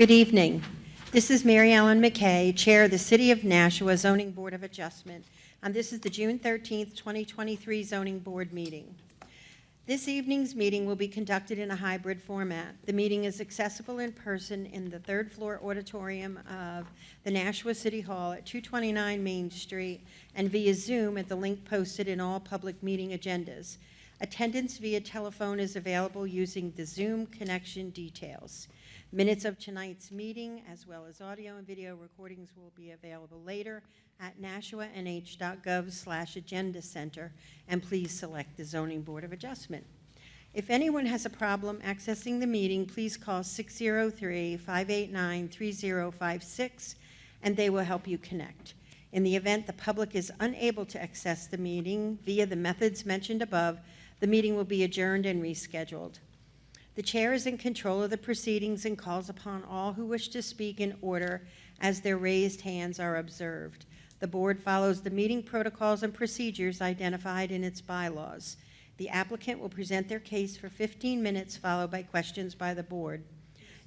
Good evening. This is Mary Ellen McKay, Chair of the City of Nashua Zoning Board of Adjustment, and this is the June 13th, 2023 Zoning Board meeting. This evening's meeting will be conducted in a hybrid format. The meeting is accessible in person in the third floor auditorium of the Nashua City Hall at 229 Main Street and via Zoom at the link posted in all public meeting agendas. Attendance via telephone is available using the Zoom connection details. Minutes of tonight's meeting, as well as audio and video recordings, will be available later at nashuanh.gov/agenda center, and please select the Zoning Board of Adjustment. If anyone has a problem accessing the meeting, please call 603-589-3056, and they will help you connect. In the event the public is unable to access the meeting via the methods mentioned above, the meeting will be adjourned and rescheduled. The chair is in control of the proceedings and calls upon all who wish to speak in order as their raised hands are observed. The board follows the meeting protocols and procedures identified in its bylaws. The applicant will present their case for 15 minutes, followed by questions by the board.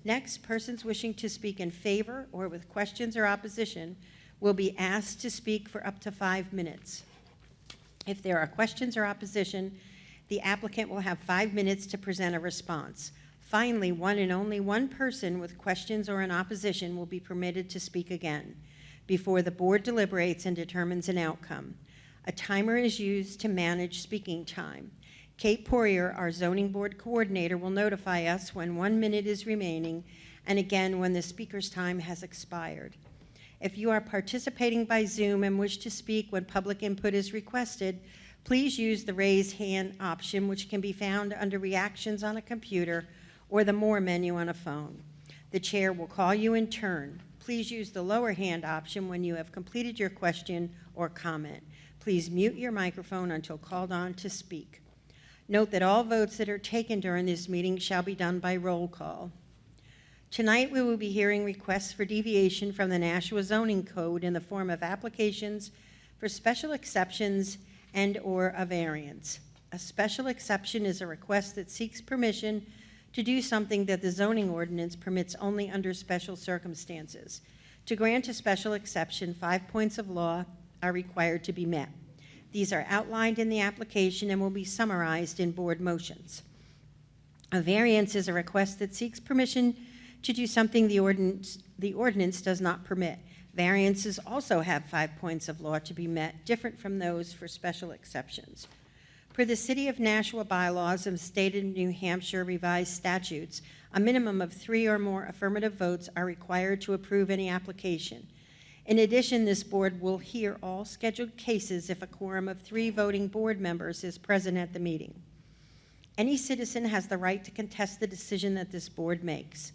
Next, persons wishing to speak in favor or with questions or opposition will be asked to speak for up to 5 minutes. If there are questions or opposition, the applicant will have 5 minutes to present a response. Finally, one and only one person with questions or in opposition will be permitted to speak again before the board deliberates and determines an outcome. A timer is used to manage speaking time. Kate Poirier, our zoning board coordinator, will notify us when 1 minute is remaining and again when the speaker's time has expired. If you are participating by Zoom and wish to speak when public input is requested, please use the raise hand option, which can be found under reactions on a computer or the more menu on a phone. The chair will call you in turn. Please use the lower hand option when you have completed your question or comment. Please mute your microphone until called on to speak. Note that all votes that are taken during this meeting shall be done by roll call. Tonight we will be hearing requests for deviation from the Nashua Zoning Code in the form of applications for special exceptions and/or a variance. A special exception is a request that seeks permission to do something that the zoning ordinance permits only under special circumstances. To grant a special exception, 5 points of law are required to be met. These are outlined in the application and will be summarized in board motions. A variance is a request that seeks permission to do something the ordinance does not permit. Variances also have 5 points of law to be met, different from those for special exceptions. Per the City of Nashua bylaws and State of New Hampshire revised statutes, a minimum of 3 or more affirmative votes are required to approve any application. In addition, this board will hear all scheduled cases if a quorum of 3 voting board members is present at the meeting. Any citizen has the right to contest the decision that this board makes.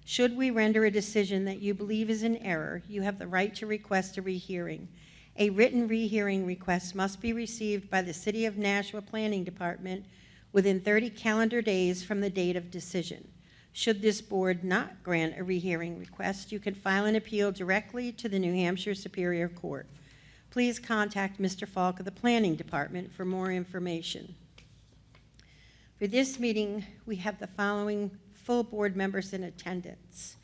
Should we render a decision that you believe is in error, you have the right to request a rehearing. A written rehearing request must be received by the City of Nashua Planning Department within 30 calendar days from the date of decision. Should this board not grant a rehearing request, you can file an appeal directly to the New Hampshire Superior Court. Please contact Mr. Falk of the Planning Department for more information. For this meeting, we have the following full board members in attendance.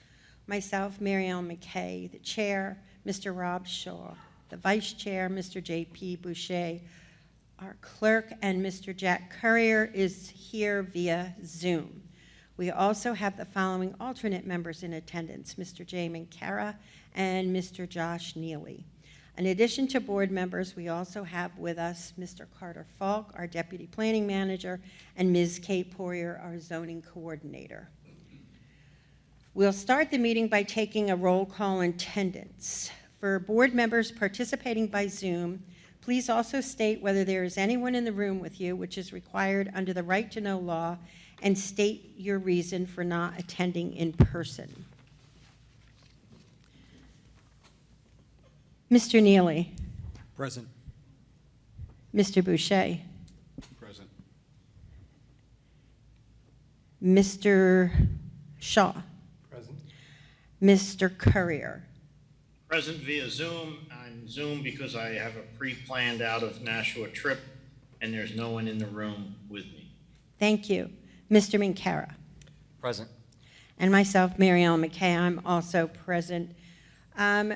Myself, Mary Ellen McKay, the chair, Mr. Rob Shaw, the vice chair, Mr. J.P. Boucher, our clerk, and Mr. Jack Currier is here via Zoom. We also have the following alternate members in attendance, Mr. Jamin Kara and Mr. Josh Neely. In addition to board members, we also have with us Mr. Carter Falk, our deputy planning manager, and Ms. Kate Poirier, our zoning coordinator. We'll start the meeting by taking a roll call attendance. For board members participating by Zoom, please also state whether there is anyone in the room with you, which is required under the right to know law, and state your reason for not attending in person. Mr. Neely. Present. Mr. Boucher. Present. Mr. Shaw. Present. Mr. Currier. Present via Zoom. I'm Zoom because I have a pre-planned out of Nashua trip and there's no one in the room with me. Thank you. Mr. Minkara. Present. and myself, Mary Ellen McKay, I'm also present.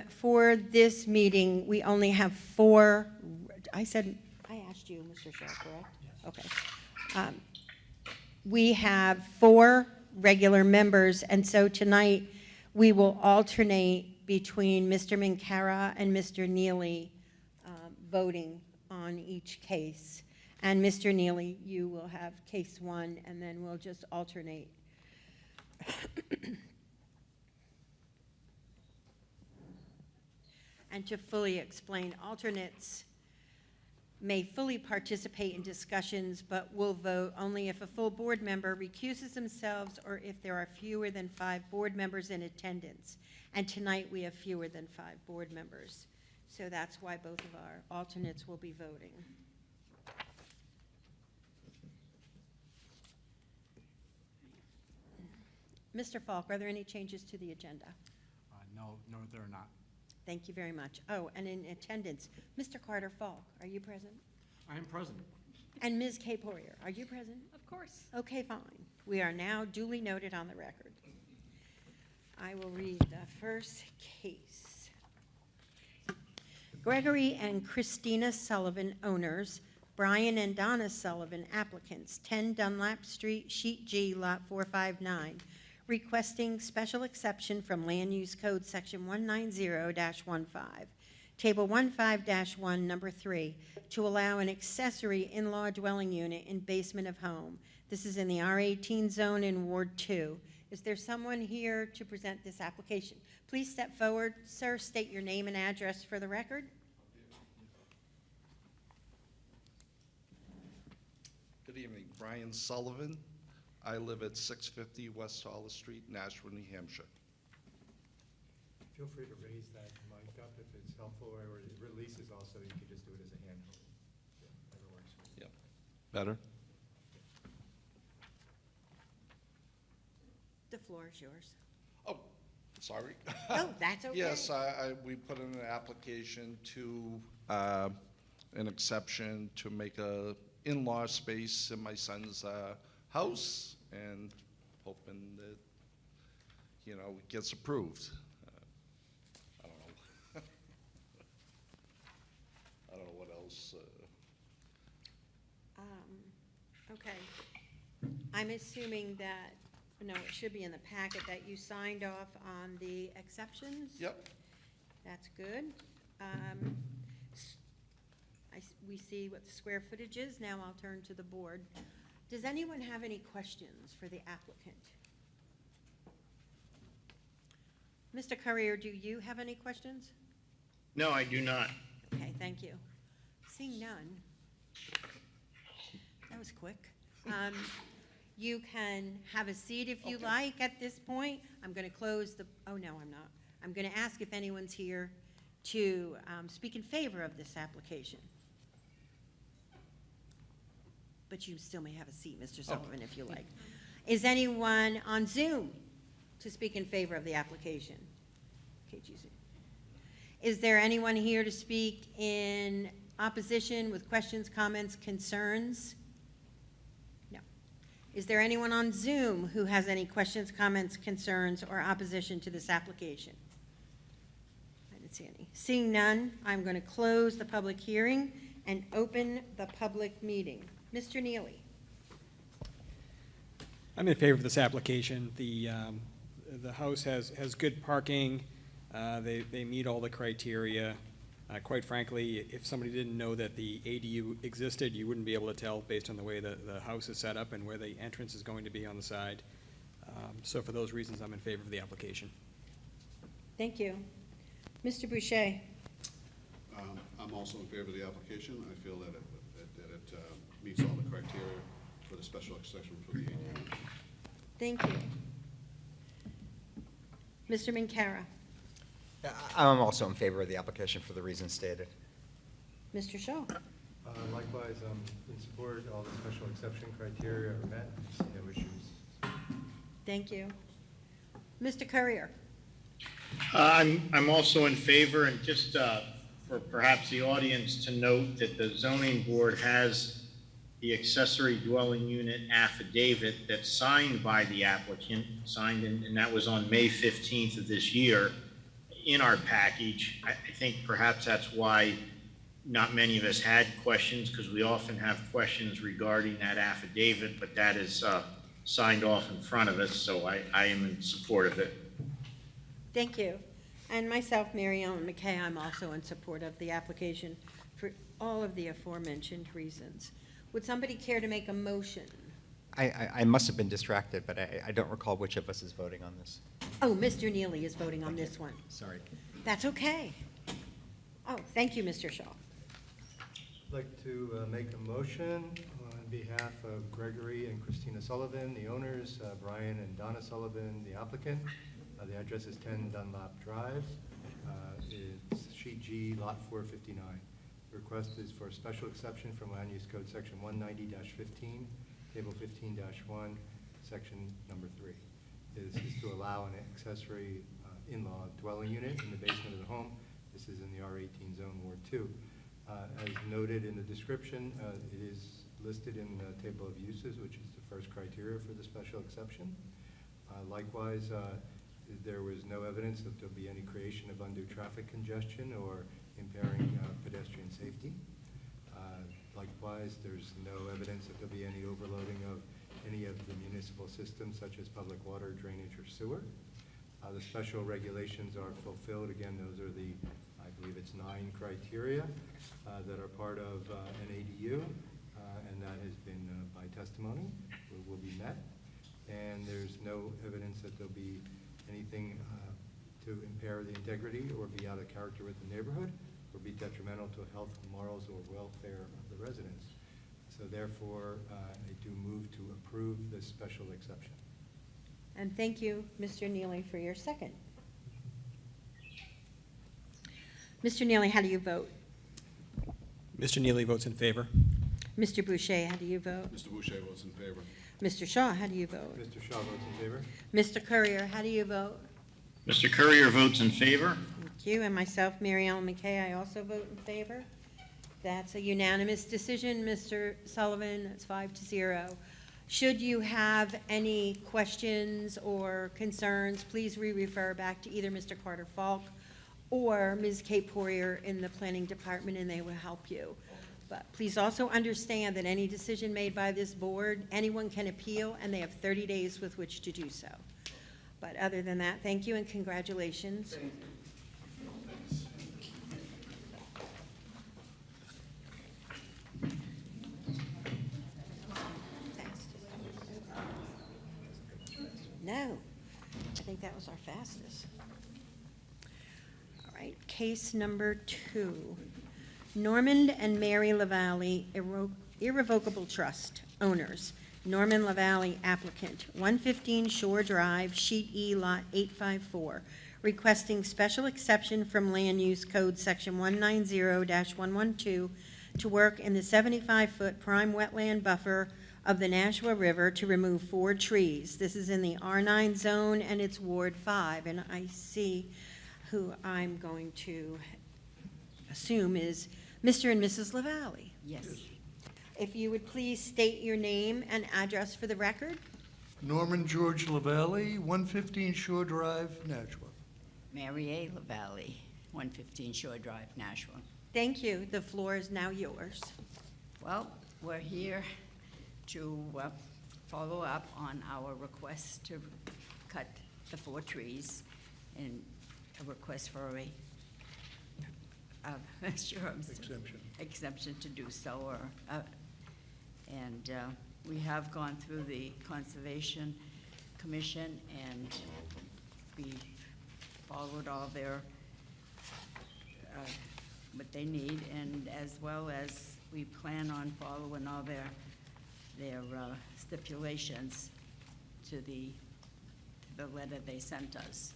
For this meeting, we only have four, I asked you, Mr. Shaw, correct? Yes. Okay. We have four regular members, and so tonight we will alternate between Mr. Minkara and Mr. Neely voting on each case. And Mr. Neely, you will have case one, and then we'll just alternate. And to fully explain, alternates may fully participate in discussions, but will vote only if a full board member recuses themselves or if there are fewer than 5 board members in attendance. And tonight we have fewer than 5 board members. So that's why both of our alternates will be voting. Mr. Falk, are there any changes to the agenda? No, there are not. Thank you very much. Oh, and in attendance, Mr. Carter Falk, are you present? I am present. And Ms. Kay Poirier, are you present? Of course. Okay, fine. We are now duly noted on the record. I will read the first case. Gregory and Christina Sullivan, owners, Brian and Donna Sullivan, applicants, 10 Dunlap Street, Sheet G, Lot 459, requesting special exception from Land Use Code Section 190-15, Table 15-1, Number 3, to allow an accessory in-law dwelling unit in basement of home. This is in the R18 zone in Ward 2. Is there someone here to present this application? Please step forward. Sir, state your name and address for the record. Good evening, Brian Sullivan. I live at 650 West Hollis Street, Nashua, New Hampshire. Feel free to raise that mic up if it's helpful, or it releases also, you could just do it as a handhold. Yeah, whatever works for you. Yep. Better? The floor is yours. Oh, sorry. Oh, that's okay. Yes, we put in an application to, an exception to make a in-law space in my son's house, and hoping that, it gets approved. I don't know. I don't know what else. Okay. I'm assuming that, no, it should be in the packet, that you signed off on the exceptions? Yep. That's good. We see what the square footage is. Now I'll turn to the board. Does anyone have any questions for the applicant? Mr. Courier, do you have any questions? No, I do not. Okay, thank you. Seeing none. That was quick. You can have a seat if you Okay. like at this point. I'm going to close the, oh, no, I'm not. I'm going to ask if anyone's here to speak in favor of this application. But you still may have a seat, Mr. Sullivan, if you like. Is anyone on Zoom to speak in favor of the application? KGZ. Is there anyone here to speak in opposition with questions, comments, concerns? No. Is there anyone on Zoom who has any questions, comments, concerns, or opposition to this application? I didn't see any. Seeing none, I'm going to close the public hearing and open the public meeting. Mr. Neely. I'm in favor of this application. The house has good parking. They meet all the criteria. Quite frankly, if somebody didn't know that the ADU existed, you wouldn't be able to tell based on the way the house is set up and where the entrance is going to be on the side. So for those reasons, I'm in favor of the application. Thank you. Mr. Boucher. I'm also in favor of the application. I feel that it meets all the criteria for the special exception for the ADU. Thank you. Mr. Minkara. I'm also in favor of the application for the reasons stated. Mr. Shaw. Likewise, in support, all the special exception criteria are met, no issues. Thank you. Mr. Courier. I'm also in favor, and just for perhaps the audience to note that the zoning board has the accessory dwelling unit affidavit that's signed by the applicant, signed, and that was on May 15th of this year, in our package. I think perhaps that's why not many of us had questions, because we often have questions regarding that affidavit, but that is signed off in front of us, so I am in support of it. Thank you. And myself, Mary Ellen McKay, I'm also in support of the application for all of the aforementioned reasons. Would somebody care to make a motion? I must have been distracted, but I don't recall which of us is voting on this. Oh, Mr. Neely is voting on this one. Sorry. That's okay. Oh, thank you, Mr. Shaw. I'd like to make a motion on behalf of Gregory and Christina Sullivan, the owners, Brian and Donna Sullivan, the applicant. The address is 10 Dunlap Drive. It's Sheet G, Lot 459. The request is for a special exception from Land Use Code Section 190-15, Table 15-1, Section number 3. This is to allow an accessory in-law dwelling unit in the basement of the home. This is in the R18 zone, Ward 2. As noted in the description, it is listed in the table of uses, which is the first criteria for the special exception. Likewise, there was no evidence that there'll be any creation of undue traffic congestion or impairing pedestrian safety. Likewise, there's no evidence that there'll be any overloading of any of the municipal systems such as public water, drainage, or sewer. The special regulations are fulfilled. Again, those are the, I believe it's 9 criteria that are part of an ADU, and that has been by testimony will be met. And there's no evidence that there'll be anything to impair the integrity or be out of character with the neighborhood or be detrimental to health, morals, or welfare of the residents. So therefore, I do move to approve this special exception. And thank you, Mr. Neely, for your second. Mr. Neely, how do you vote? Mr. Neely votes in favor. Mr. Boucher, how do you vote? Mr. Boucher votes in favor. Mr. Shaw, how do you vote? Mr. Shaw votes in favor. Mr. Courier, how do you vote? Mr. Courier votes in favor. Thank you. And myself, Mary Ellen McKay, I also vote in favor. That's a unanimous decision, Mr. Sullivan. It's 5-0. Should you have any questions or concerns, please re-refer back to either Mr. Carter Falk or Ms. Kate Poirier in the planning department, and they will help you. But please also understand that any decision made by this board, anyone can appeal, and they have 30 days with which to do so. But other than that, thank you and congratulations. No, I think that was our fastest. All right, case number 2. Normand and Mary LaValle Irrevocable Trust, owners. Norman LaValle applicant, 115 Shore Drive, Sheet E, Lot 854, requesting special exception from Land Use Code Section 190-112 to work in the 75-foot prime wetland buffer of the Nashua River to remove 4 trees. This is in the R9 zone and it's Ward 5, and I see who I'm going to assume is Mr. and Mrs. LaValle. Yes. If you would please state your name and address for the record. Norman George LaValle, 115 Shore Drive, Nashua. Mary A. LaValle, 115 Shore Drive, Nashua. Thank you. The floor is now yours. Well, we're here to follow up on our request to cut the 4 trees and a request for a exemption to do so. And we have gone through the Conservation Commission and we followed all their, what they need, and as well as we plan on following all their stipulations to the letter they sent us.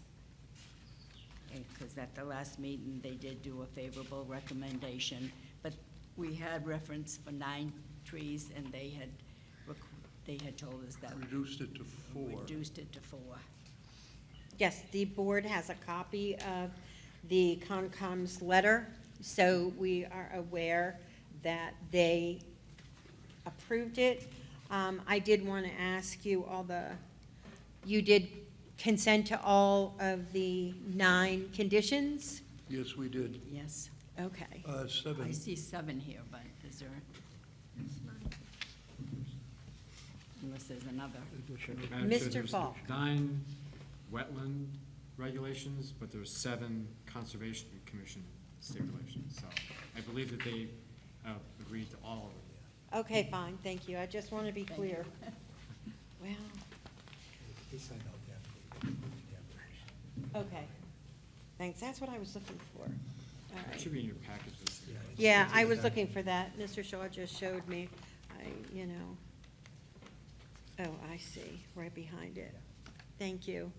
Because at the last meeting, they did do a favorable recommendation, but we had reference for 9 trees, and they had told us that. Reduced it to 4. Reduced it to 4. Yes, the board has a copy of the Concom's letter, so we are aware that they approved it. I did want to ask you you did consent to all of the 9 conditions? Yes, we did. Yes. Okay. 7. I see 7 here, but is there? Unless there's another. Madam Chair, Mr. there's Falk. 9 wetland regulations, but there's 7 Conservation Commission stipulations. So I believe that they agreed to all of them. Okay, fine, thank you. I just want to be clear. Well, He signed off the application. okay. Thanks, that's what I was looking for. All It right. should be in your packages. Yeah, I was looking for that. Mr. Shaw just showed me. Oh, I see, right behind it. Thank you.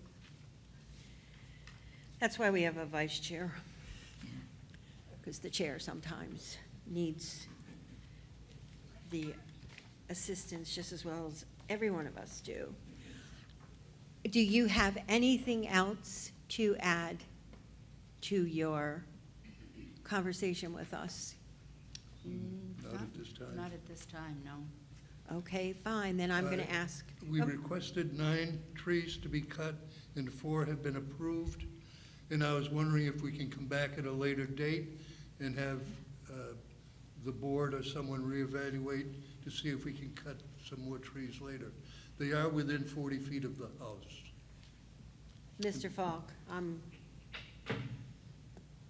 That's why we have a vice chair. Because the chair sometimes needs the assistance just as well as every one of us do. Do you have anything else to add to your conversation with us? Not at this time. Not at this time, no. Okay, fine, then I'm going to ask. We Oh, requested 9 trees to be cut, and 4 have been approved. And I was wondering if we can come back at a later date and have the board or someone reevaluate to see if we can cut some more trees later. They are within 40 feet of the house. Mr. Falk,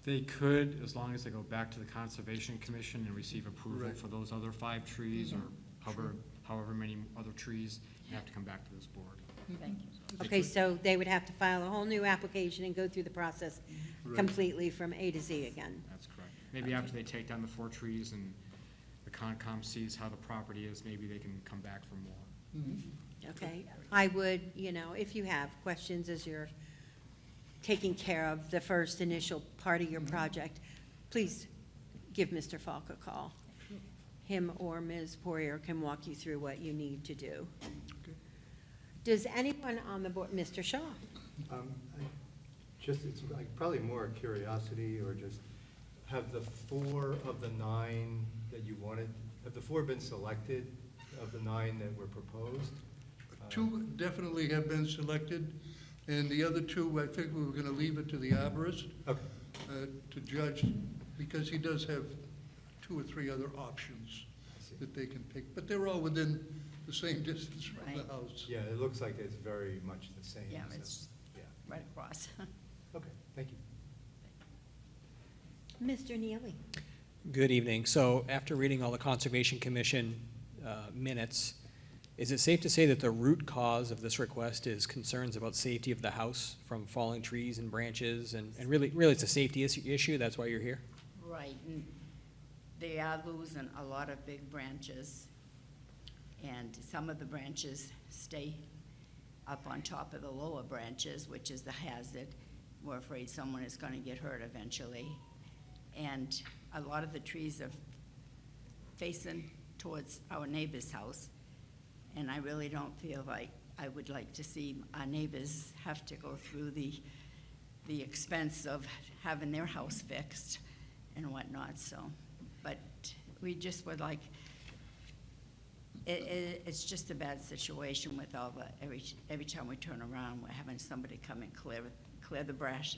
They could, as long as they go back to the Conservation Commission and receive approval Right. for those other 5 trees or however many other trees, you have to come back to this board. Thank you. They okay, could- so they would have to file a whole new application and go through the process Right. completely from A to Z again. That's correct. Maybe after they take down the 4 trees and the Concom sees how the property is, maybe they can come back for more. Okay, I would, if you have questions as you're taking care of the first initial part of your project, please give Mr. Falk a call. Him or Ms. Poirier can walk you through what you need to do. Does anyone on the board, Mr. Shaw? It's like probably more curiosity, or just, have the 4 of the 9 that you wanted, have the 4 been selected of the 9 that were proposed? 2 definitely have been selected, and the other 2, I think we were going to leave it to the arborist Okay, to judge, because he does have 2 or 3 other options I see. that they can pick, but they're all within the same distance from the Right. house. Yeah, it looks like it's very much the same. Yeah, so, it's Yeah, right across. okay, thank you. Mr. Neely? Good evening. So after reading all the Conservation Commission minutes, is it safe to say that the root cause of this request is concerns about safety of the house from falling trees and branches? And really it's a safety issue, that's why you're here? Right, and they are losing a lot of big branches, and some of the branches stay up on top of the lower branches, which is the hazard. We're afraid someone is gonna get hurt eventually. And a lot of the trees are facing towards our neighbor's house, and I really don't feel like I would like to see our neighbors have to go through the expense of having their house fixed and whatnot, so. But we just would like, it's just a bad situation with all the, every time we turn around, we're having somebody come and clear the brush,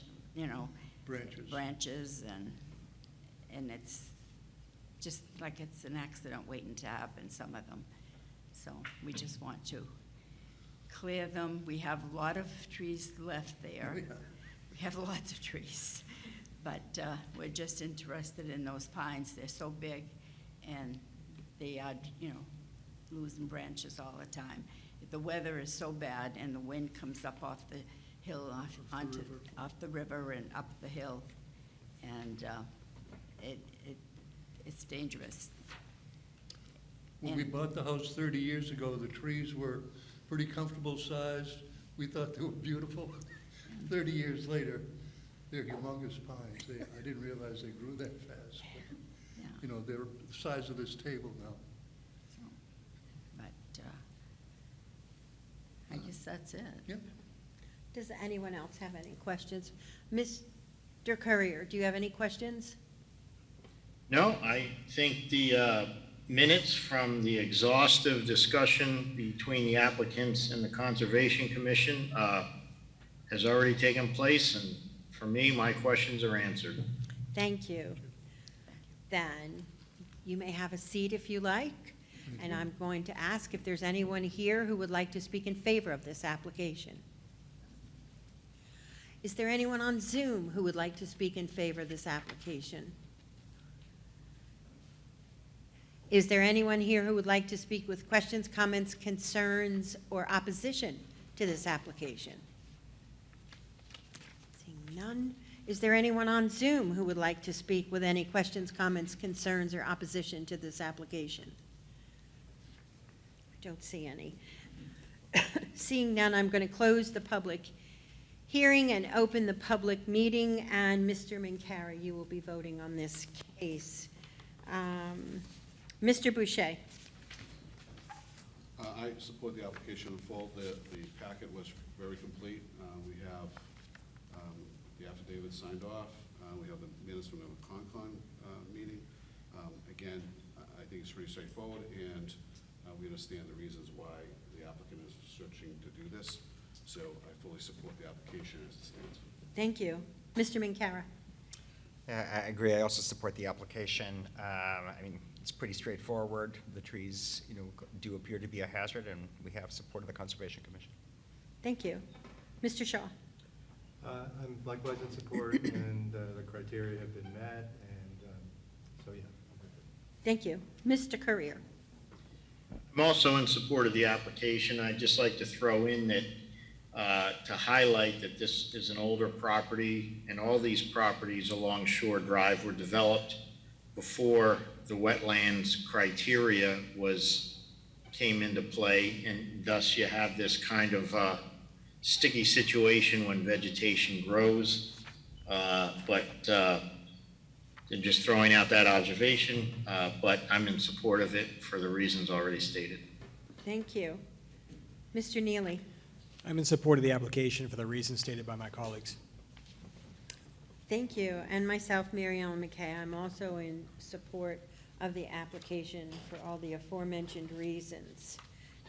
branches, and it's just like it's an accident waiting to happen, some of them. So we just want to clear them. We have a lot of trees left there. Oh, yeah. We have lots of trees, but we're just interested in those pines. They're so big, and they are, losing branches all the time. If the weather is so bad and the wind comes up off the hill, off the river and up the hill, and it's dangerous. When we And- bought the house 30 years ago, the trees were pretty comfortable sized. We thought they were beautiful. 30 years later, they're humongous pines. I didn't realize they grew that fast. Yeah. They're the size of this table now. So, but I guess that's it. Yep. Does anyone else have any questions? Mr. Courier, do you have any questions? No, I think the minutes from the exhaustive discussion between the applicants and the Conservation Commission has already taken place, and for me, my questions are answered. Thank you. Then, you may have a seat if you like, and I'm going to ask if there's anyone here who would like to speak in favor of this application. Is there anyone on Zoom who would like to speak in favor of this application? Is there anyone here who would like to speak with questions, comments, concerns, or opposition to this application? Seeing none. Is there anyone on Zoom who would like to speak with any questions, comments, concerns, or opposition to this application? I don't see any. Seeing none, I'm going to close the public hearing and open the public meeting, and Mr. Minkara, you will be voting on this case. Mr. Boucher. I support the application in full. The packet was very complete. We have the affidavit signed off. We have the minutes from the Concon meeting. Again, I think it's pretty straightforward, and we understand the reasons why the applicant is searching to do this. So I fully support the application as it stands. Thank you. Mr. Minkara. I agree. I also support the application. I mean, it's pretty straightforward. The trees, do appear to be a hazard, and we have support of the Conservation Commission. Thank you. Mr. Shaw. I'm likewise in support, and the criteria have been met, and so yeah. I'm good. Thank you. Mr. Courier. I'm also in support of the application. I'd just like to throw in that, to highlight that this is an older property, and all these properties along Shore Drive were developed before the wetlands criteria came into play, and thus you have this kind of sticky situation when vegetation grows. And just throwing out that observation, but I'm in support of it for the reasons already stated. Thank you. Mr. Neely. I'm in support of the application for the reasons stated by my colleagues. Thank you. And myself, Mary Ellen McKay, I'm also in support of the application for all the aforementioned reasons.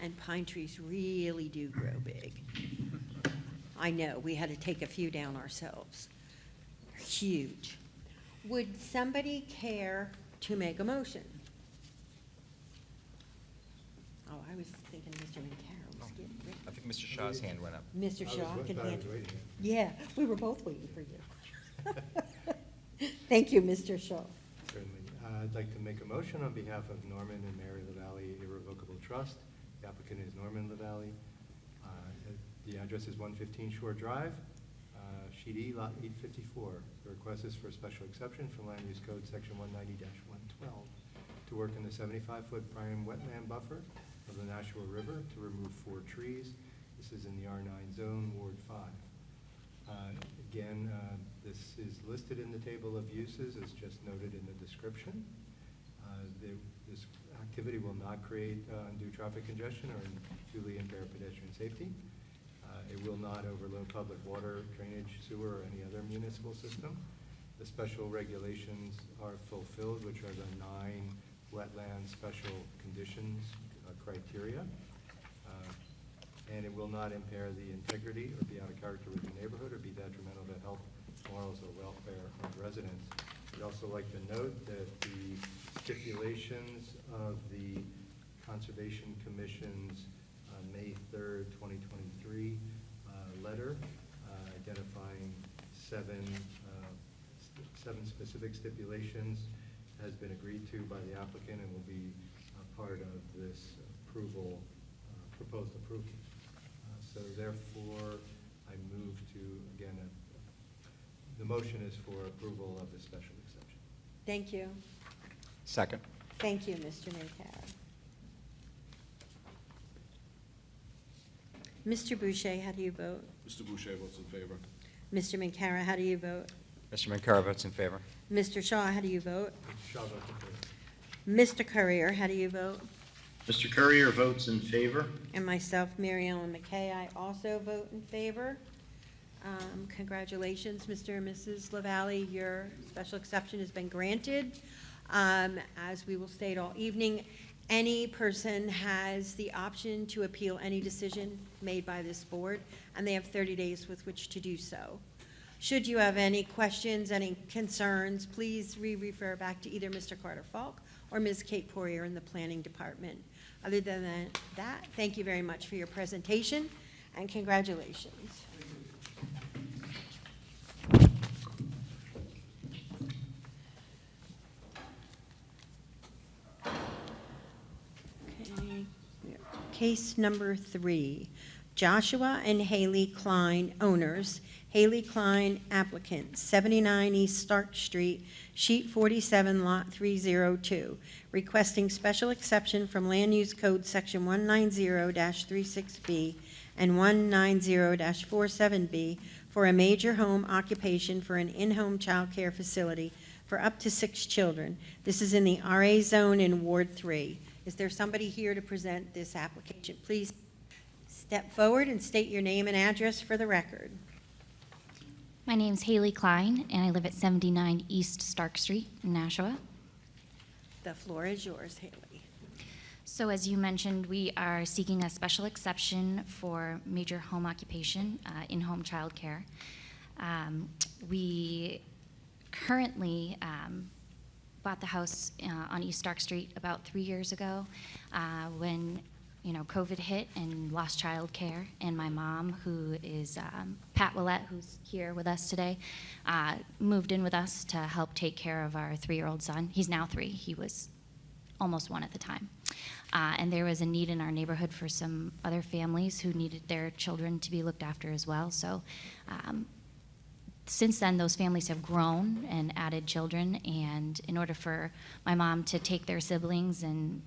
And pine trees really do grow big. I know, we had to take a few down ourselves. They're huge. Would somebody care to make a motion? Oh, I was thinking Mr. Minkara was getting ready. I think Mr. Shaw's hand went up. Mr. I Shaw was can I was hand. waiting. Yeah, we were both waiting for you. Thank you, Mr. Shaw. Certainly. I'd like to make a motion on behalf of Norman and Mary LaValle Irrevocable Trust. The applicant is Norman LaValle. The address is 115 Shore Drive, Sheet E, Lot 854. The request is for a special exception from Land Use Code Section 190-112 to work in the 75-foot prime wetland buffer of the Nashua River to remove 4 trees. This is in the R9 zone, Ward 5. Again, this is listed in the table of uses as just noted in the description. This activity will not create undue traffic congestion or unduly impair pedestrian safety. It will not overload public water, drainage, sewer, or any other municipal system. The special regulations are fulfilled, which are the 9 wetland special conditions criteria. And it will not impair the integrity or be out of character with the neighborhood or be detrimental to health, morals, or welfare of residents. We'd also like to note that the stipulations of the Conservation Commission's May 3rd, 2023 letter identifying 7 specific stipulations has been agreed to by the applicant and will be part of this approval, proposed approval. So therefore, I move to, again, the motion is for approval of the special exception. Thank you. Second. Thank you, Mr. Minkara. Mr. Boucher, how do you vote? Mr. Boucher votes in favor. Mr. Minkara, how do you vote? Mr. Minkara votes in favor. Mr. Shaw, how do you vote? Shaw votes in favor. Mr. Courier, how do you vote? Mr. Courier votes in favor. And myself, Mary Ellen McKay, I also vote in favor. Congratulations, Mr. and Mrs. LaValle, your special exception has been granted. As we will state all evening, any person has the option to appeal any decision made by this board, and they have 30 days with which to do so. Should you have any questions, any concerns, please refer back to either Mr. Carter Falk or Ms. Kate Poirier in the Planning Department. Other than that, thank you very much for your presentation, and congratulations. Okay. Case number 3, Joshua and Haley Klein, owners, Haley Klein applicant, 79 East Stark Street, sheet 47, lot 302, requesting special exception from Land Use Code Section 190-36B and 190-47B for a major home occupation for an in-home child care facility for up to 6 children. This is in the RA zone in Ward 3. Is there somebody here to present this application? Please step forward and state your name and address for the record. My name's Haley Klein, and I live at 79 East Stark Street in Nashua. The floor is yours, Haley. So as you mentioned, we are seeking a special exception for major home occupation, in-home childcare. We currently bought the house on East Stark Street about 3 years ago when COVID hit and lost childcare, and my mom, who is Pat Willette, who's here with us today, moved in with us to help take care of our 3-year-old son. He's now 3. He was almost 1 at the time. And there was a need in our neighborhood for some other families who needed their children to be looked after as well. So since then, those families have grown and added children, and in order for my mom to take their siblings and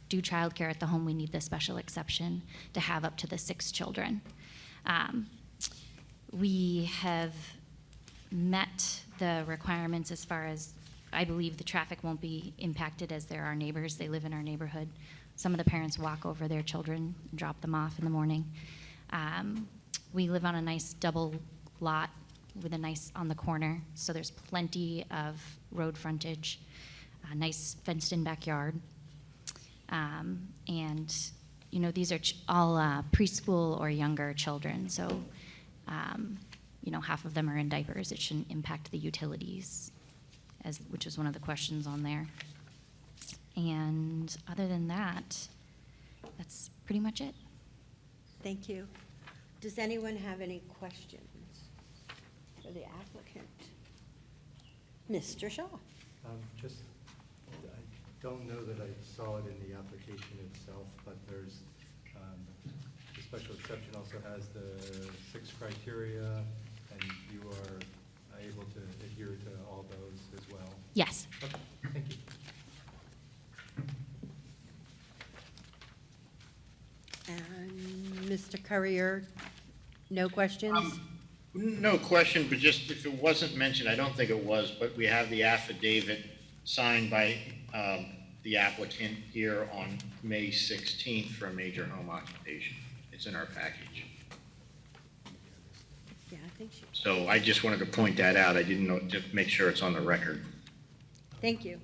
do childcare at the home, we need this special exception to have up to the 6 children. We have met the requirements as far as, I believe the traffic won't be impacted as they're our neighbors. They live in our neighborhood. Some of the parents walk over their children, drop them off in the morning. We live on a nice double lot with a nice on the corner, so there's plenty of road frontage, a nice fenced-in backyard. And these are all preschool or younger children, so half of them are in diapers. It shouldn't impact the utilities, which was one of the questions on there. And other than that, that's pretty much it. Thank you. Does anyone have any questions for the applicant? Mr. Shaw. I don't know that I saw it in the application itself, but there's, the special exception also has the 6 criteria, and you are able to adhere to all those as well? Yes. Okay, thank you. And Mr. Courier, no questions? No question, but just if it wasn't mentioned, I don't think it was, but we have the affidavit signed by the applicant here on May 16th for a major home occupation. It's in our package. Yeah, I think she, So I just wanted to point that out. I didn't know, to make sure it's on the record. thank you.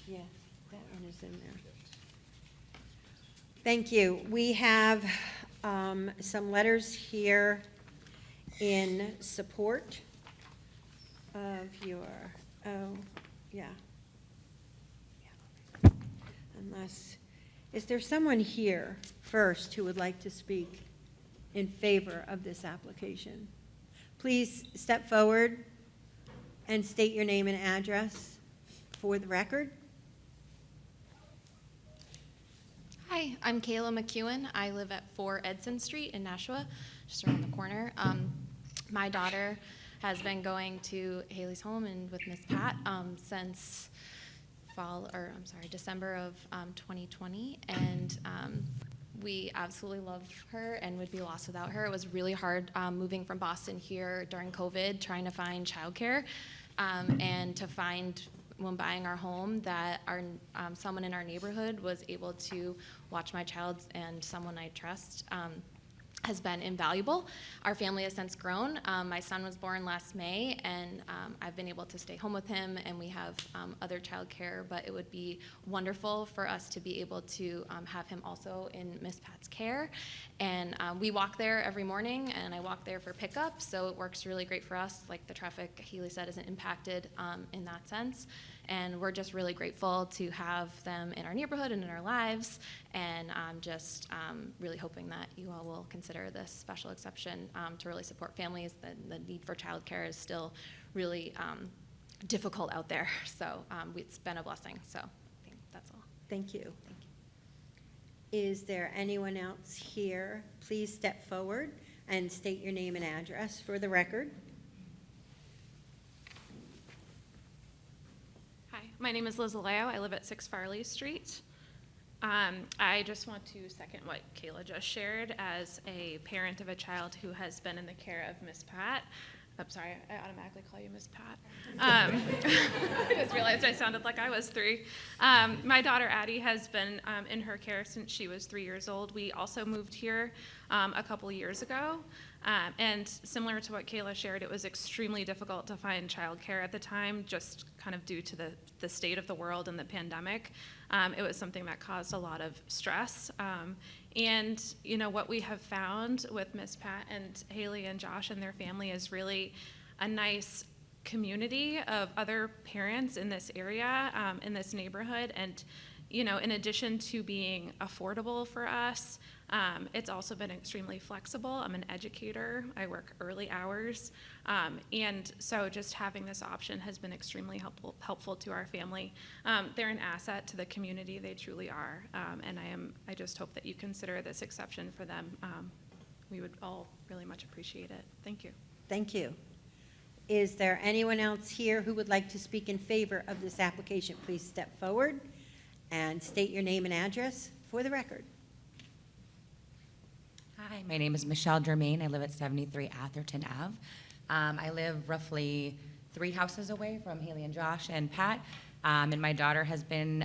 Yeah, that one is in there. Thank you. We have some letters here in support of your, yeah. Unless, is there someone here first who would like to speak in favor of this application? Please step forward and state your name and address for the record. Hi, I'm Kayla McEwen. I live at 4 Edson Street in Nashua, just around the corner. My daughter has been going to Haley's home and with Miss Pat since December of 2020, and we absolutely love her and would be lost without her. It was really hard moving from Boston here during COVID, trying to find childcare, and to find, when buying our home, that someone in our neighborhood was able to watch my child and someone I trust. has been invaluable. Our family has since grown. My son was born last May, and I've been able to stay home with him, and we have other childcare, but it would be wonderful for us to be able to have him also in Miss Pat's care. And we walk there every morning, and I walk there for pickup, so it works really great for us. Like the traffic, Healy said, isn't impacted in that sense. And we're just really grateful to have them in our neighborhood and in our lives. And I'm just really hoping that you all will consider this special exception to really support families. The need for childcare is still really difficult out there. So it's been a blessing. So I think that's all. Thank you. Is there anyone else here? Please step forward and state your name and address for the record. Hi, my name is Liz Aleo. I live at 6 Farley Street. I just want to second what Kayla just shared as a parent of a child who has been in the care of Miss Pat. I'm sorry, I automatically call you Miss Pat. I just realized I sounded like I was 3. My daughter Addie has been in her care since she was 3 years old. We also moved here a couple years ago. And similar to what Kayla shared, it was extremely difficult to find childcare at the time, just kind of due to the state of the world and the pandemic. It was something that caused a lot of stress. And you know what we have found with Miss Pat and Haley and Josh and their family is really a nice community of other parents in this area, in this neighborhood. And you know, in addition to being affordable for us, it's also been extremely flexible. I'm an educator. I work early hours. And so just having this option has been extremely helpful to our family. They're an asset to the community. They truly are. And I just hope that you consider this exception for them. We would all really much appreciate it. Thank you. Thank you. Is there anyone else here who would like to speak in favor of this application? Please step forward and state your name and address for the record. Hi, my name is Michelle Germain. I live at 73 Atherton Ave. I live roughly 3 houses away from Haley and Josh and Pat, and my daughter has been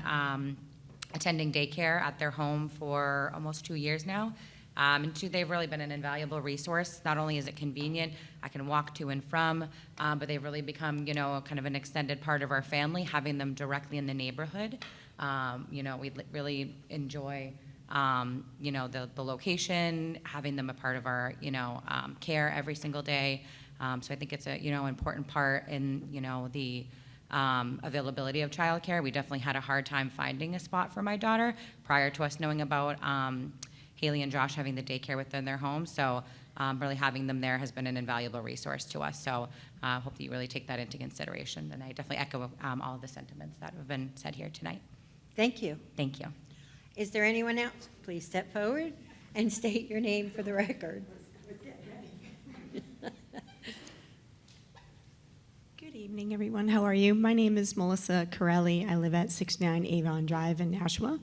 attending daycare at their home for almost 2 years now. And they've really been an invaluable resource. Not only is it convenient, I can walk to and from, but they've really become, you know, kind of an extended part of our family, having them directly in the neighborhood. You know, we really enjoy, you know, the location, having them a part of our, you know, care every single day. So I think it's a, you know, important part in, you know, the availability of childcare. We definitely had a hard time finding a spot for my daughter prior to us knowing about Haley and Josh having the daycare within their home. So really having them there has been an invaluable resource to us. So I hope that you really take that into consideration. And I definitely echo all of the sentiments that have been said here tonight. Thank you. Thank you. Is there anyone else? Please step forward and state your name for the record. Good evening, everyone. How are you? My name is Melissa Corelli. I live at 69 Avon Drive in Nashua.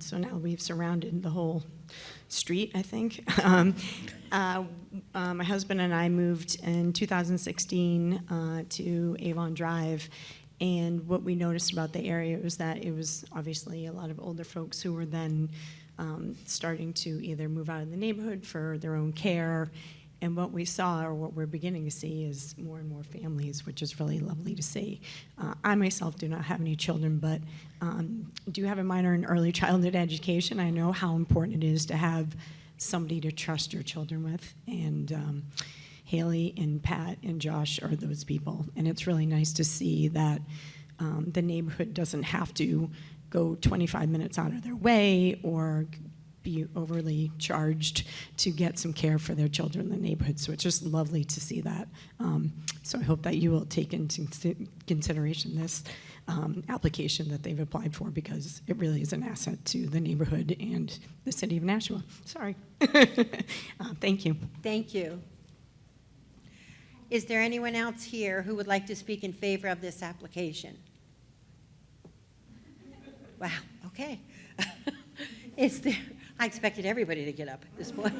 So now we've surrounded the whole street, I think. My husband and I moved in 2016 to Avon Drive. And what we noticed about the area was that it was obviously a lot of older folks who were then starting to either move out of the neighborhood for their own care. And what we saw, or what we're beginning to see, is more and more families, which is really lovely to see. I myself do not have any children, but do have a minor in early childhood education. I know how important it is to have somebody to trust your children with. And Haley and Pat and Josh are those people. And it's really nice to see that the neighborhood doesn't have to go 25 minutes out of their way or be overly charged to get some care for their children in the neighborhood. So it's just lovely to see that. So I hope that you will take into consideration this application that they've applied for, because it really is an asset to the neighborhood and the city of Nashua. Sorry. Thank you. Thank you. Is there anyone else here who would like to speak in favor of this application? Wow, okay. I expected everybody to get up at this point.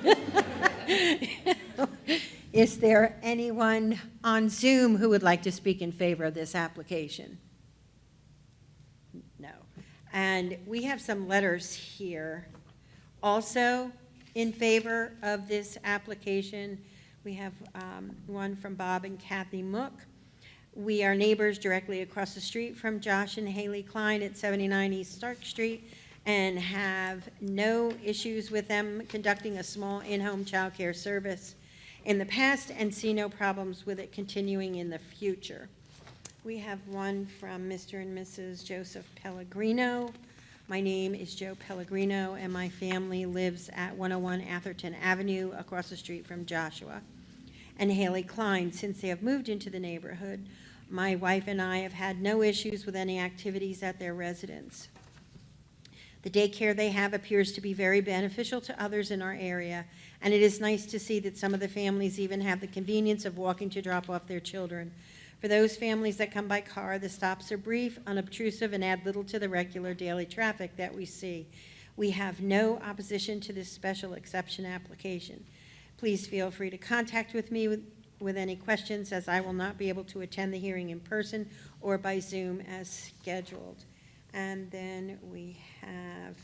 Is there anyone on Zoom who would like to speak in favor of this application? No. And we have some letters here. Also, in favor of this application. We have one from Bob and Kathy Mook. We are neighbors directly across the street from Josh and Haley Klein at 79 East Stark Street and have no issues with them conducting a small in-home childcare service in the past and see no problems with it continuing in the future. We have one from Mr. and Mrs. Joseph Pellegrino. My name is Joe Pellegrino, and my family lives at 101 Atherton Avenue, across the street from Joshua and Haley Klein. Since they have moved into the neighborhood, my wife and I have had no issues with any activities at their residence. The daycare they have appears to be very beneficial to others in our area, and it is nice to see that some of the families even have the convenience of walking to drop off their children. For those families that come by car, the stops are brief, unobtrusive, and add little to the regular daily traffic that we see. We have no opposition to this special exception application. Please feel free to contact with me with any questions, as I will not be able to attend the hearing in person or by Zoom as scheduled. And then we have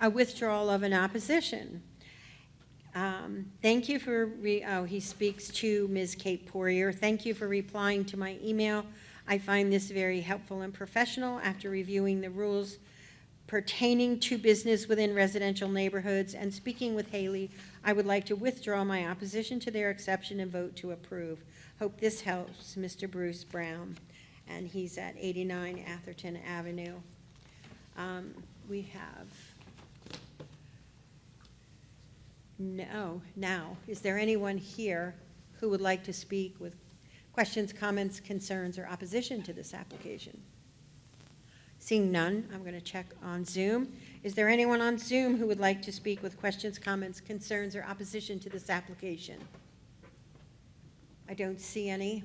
a withdrawal of an opposition. Thank you for, he speaks to Ms. Kate Poirier. Thank you for replying to my email. I find this very helpful and professional. After reviewing the rules pertaining to business within residential neighborhoods and speaking with Haley, I would like to withdraw my opposition to their exception and vote to approve. Hope this helps, Mr. Bruce Brown. And he's at 89 Atherton Avenue. We have, now, is there anyone here who would like to speak with questions, comments, concerns, or opposition to this application? Seeing none, I'm going to check on Zoom. Is there anyone on Zoom who would like to speak with questions, comments, concerns, or opposition to this application? I don't see any.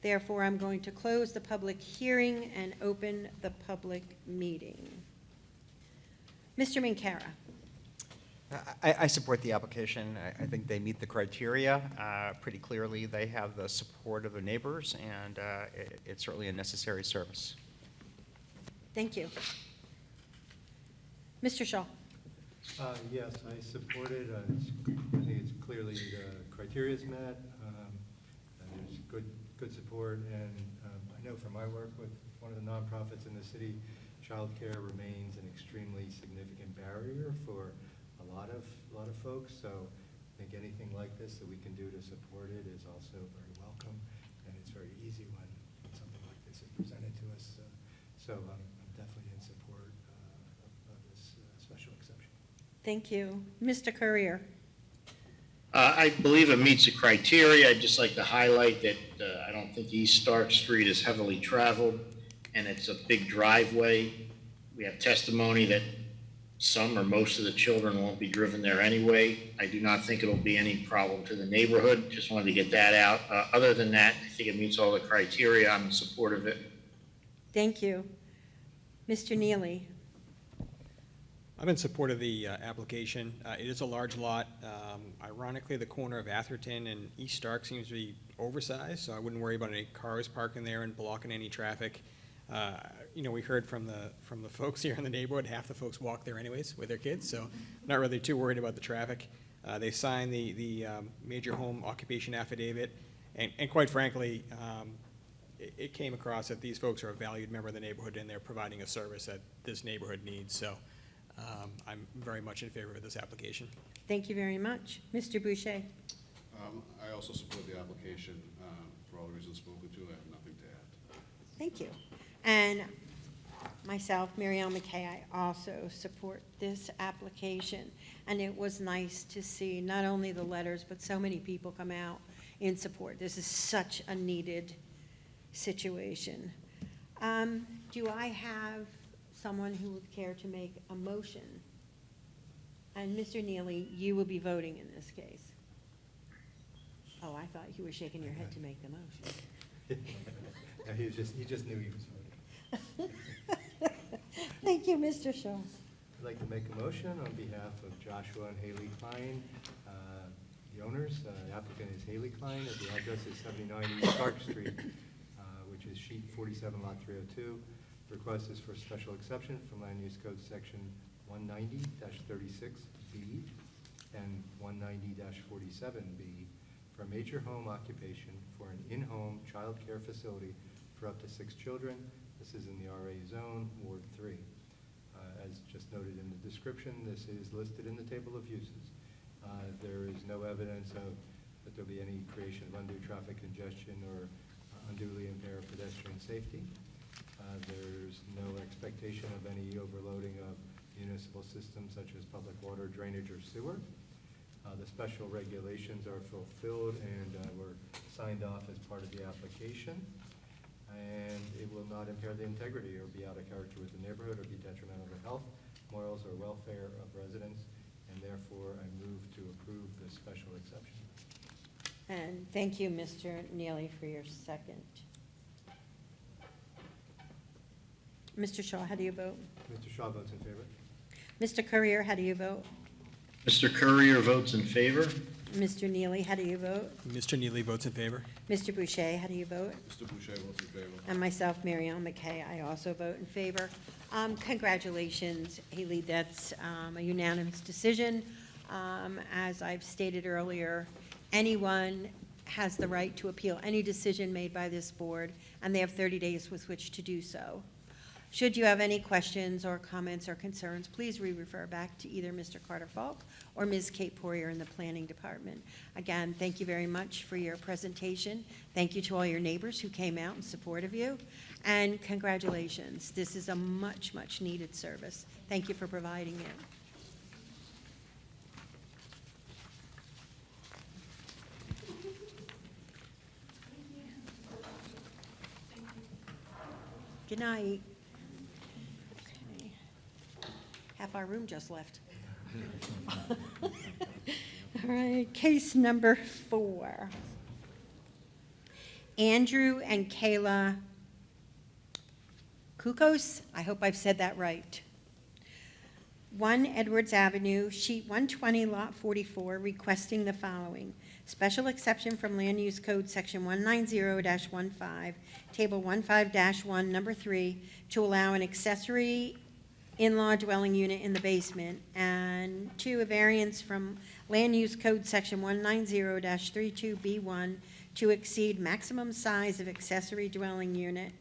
Therefore, I'm going to close the public hearing and open the public meeting. Mr. Minkara. I support the application. I think they meet the criteria pretty clearly. They have the support of the neighbors, and it's certainly a necessary service. Thank you. Mr. Shaw. Yes, I support it. I think it's clearly the criteria is met. And there's good support, and I know from my work with one of the nonprofits in the city, childcare remains an extremely significant barrier for a lot of folks. So I think anything like this that we can do to support it is also very welcome, and it's very easy when something like this is presented to us. So I'm definitely in support of this special exception. Thank you. Mr. Courier. I believe it meets the criteria. I'd just like to highlight that I don't think East Stark Street is heavily traveled, and it's a big driveway. We have testimony that some or most of the children won't be driven there anyway. I do not think it'll be any problem to the neighborhood. Just wanted to get that out. Other than that, I think it meets all the criteria. I'm in support of it. Thank you. Mr. Neely. I'm in support of the application. It is a large lot. Ironically, the corner of Atherton and East Stark seems to be oversized, so I wouldn't worry about any cars parking there and blocking any traffic. We heard from the folks here in the neighborhood, half the folks walk there anyways with their kids, so I'm not really too worried about the traffic. They signed the major home occupation affidavit, and quite frankly, it came across that these folks are a valued member of the neighborhood and they're providing a service that this neighborhood needs. So I'm very much in favor of this application. Thank you very much. Mr. Boucher. I also support the application for all the reasons spoken to. I have nothing to add. Thank you. And myself, Mary Ellen McKay, I also support this application. And it was nice to see not only the letters, but so many people come out in support. This is such a needed situation. Do I have someone who would care to make a motion? And Mr. Neely, you will be voting in this case. Oh, I thought you were shaking your head to make the motion. No, he just knew he was voting. Thank you, Mr. Shaw. I'd like to make a motion on behalf of Joshua and Haley Klein, the owners. The applicant is Haley Klein, and the address is 79 East Stark Street, which is sheet 47, lot 302. The request is for special exception from Land Use Code section 190-36B and 190-47B for a major home occupation for an in-home child care facility for up to 6 children. This is in the RA zone, Ward 3. As just noted in the description, this is listed in the table of uses. There is no evidence of that there'll be any creation of undue traffic congestion or unduly impair pedestrian safety. There's no expectation of any overloading of municipal systems such as public water, drainage, or sewer. The special regulations are fulfilled and were signed off as part of the application. And it will not impair the integrity or be out of character with the neighborhood or be detrimental to health, morals, or welfare of residents, and therefore I move to approve the special exception. And thank you, Mr. Neely, for your second. Mr. Shaw, how do you vote? Mr. Shaw votes in favor. Mr. Courier, how do you vote? Mr. Courier votes in favor. Mr. Neely, how do you vote? Mr. Neely votes in favor. Mr. Boucher, how do you vote? Mr. Boucher votes in favor. And myself, Mary Ellen McKay, I also vote in favor. Congratulations, Haley, that's a unanimous decision. As I've stated earlier, anyone has the right to appeal any decision made by this board, and they have 30 days with which to do so. Should you have any questions or comments or concerns, please refer back to either Mr. Carter Falk or Ms. Kate Poirier in the Planning Department. Again, thank you very much for your presentation. Thank you to all your neighbors who came out in support of you. And congratulations. This is a much, much needed service. Thank you for providing it. Good night. Okay. Half our room just left. All right, case number 4. Andrew and Kayla Kukos, I hope I've said that right. 1 Edwards Avenue, sheet 120, lot 44, requesting the following. Special exception from Land Use Code Section 190-15, Table 15-1, Number 3, to allow an accessory in-law dwelling unit in the basement, and 2, a variance from Land Use Code Section 190-32B1 to exceed maximum size of accessory dwelling unit,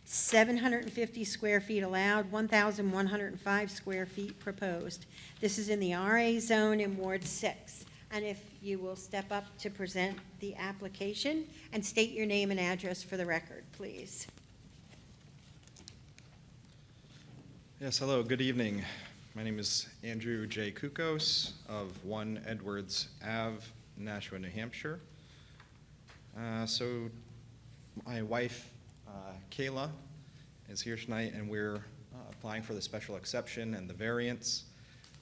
750 square feet allowed, 1,105 square feet proposed. This is in the RA zone in Ward 6. And if you will step up to present the application and state your name and address for the record, please. Yes, hello, good evening. My name is Andrew J. Kukos of 1 Edwards Ave, Nashua, New Hampshire. So my wife, Kayla, is here tonight, and we're applying for the special exception and the variance.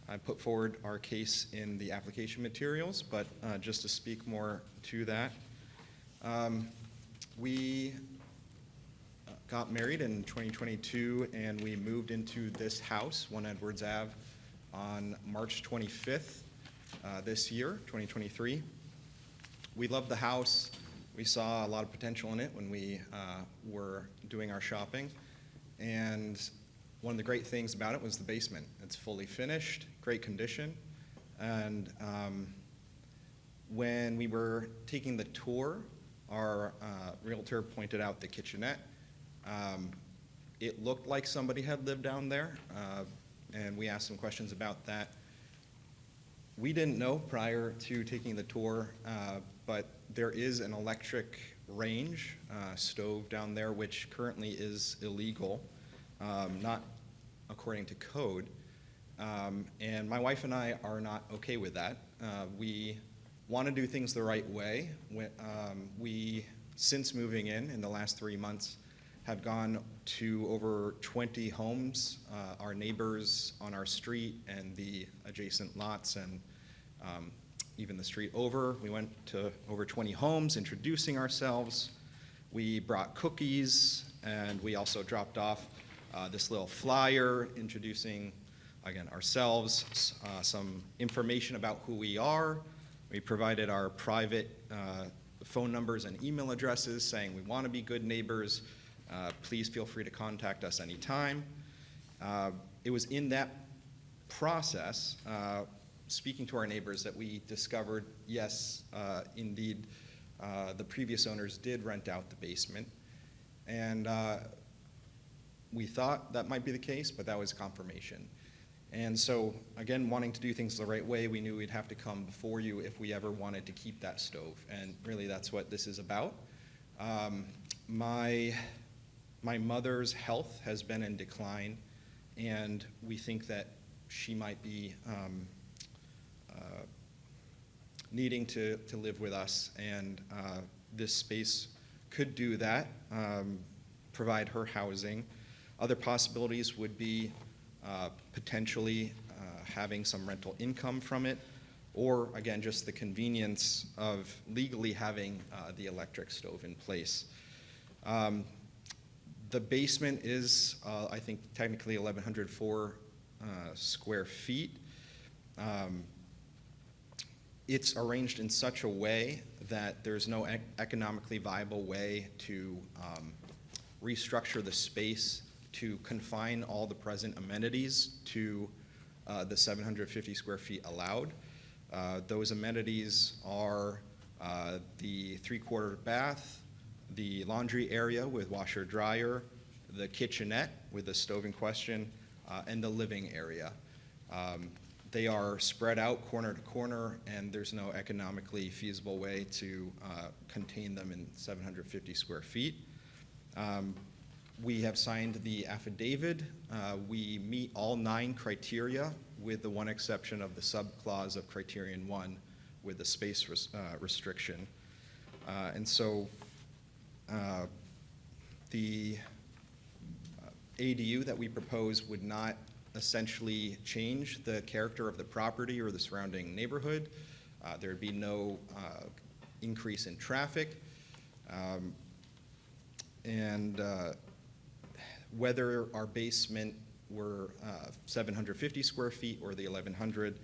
I put forward our case in the application materials, but just to speak more to that, we got married in 2022, and we moved into this house, 1 Edwards Ave, on March 25th this year, 2023. We loved the house. We saw a lot of potential in it when we were doing our shopping, and one of the great things about it was the basement. It's fully finished, great condition, and when we were taking the tour, our realtor pointed out the kitchenette. It looked like somebody had lived down there, and we asked some questions about that. We didn't know prior to taking the tour, but there is an electric range stove down there, which currently is illegal, not according to code. And my wife and I are not okay with that. We want to do things the right way. We, since moving in the last 3 months, have gone to over 20 homes, our neighbors on our street and the adjacent lots, and even the street over. We went to over 20 homes introducing ourselves. We brought cookies, and we also dropped off this little flyer introducing, again, ourselves, some information about who we are. We provided our private phone numbers and email addresses saying we want to be good neighbors. Please feel free to contact us anytime. It was in that process, speaking to our neighbors, that we discovered, yes, indeed, the previous owners did rent out the basement. And we thought that might be the case, but that was confirmation. And so, again, wanting to do things the right way, we knew we'd have to come before you if we ever wanted to keep that stove. And really, that's what this is about. My mother's health has been in decline, and we think that she might be needing to live with us, and this space could do that, provide her housing. Other possibilities would be potentially having some rental income from it, or again, just the convenience of legally having the electric stove in place. The basement is, I think, technically 1,104 square feet. It's arranged in such a way that there's no economically viable way to restructure the space to confine all the present amenities to the 750 square feet allowed. Those amenities are the 3/4 bath, the laundry area with washer dryer, the kitchenette with the stove in question, and the living area. They are spread out corner to corner, and there's no economically feasible way to contain them in 750 square feet. We have signed the affidavit. We meet all 9 criteria, with the one exception of the subclause of criterion 1 with the space restriction. And so the ADU that we propose would not essentially change the character of the property or the surrounding neighborhood. There would be no increase in traffic. And whether our basement were 750 square feet or the 1,100,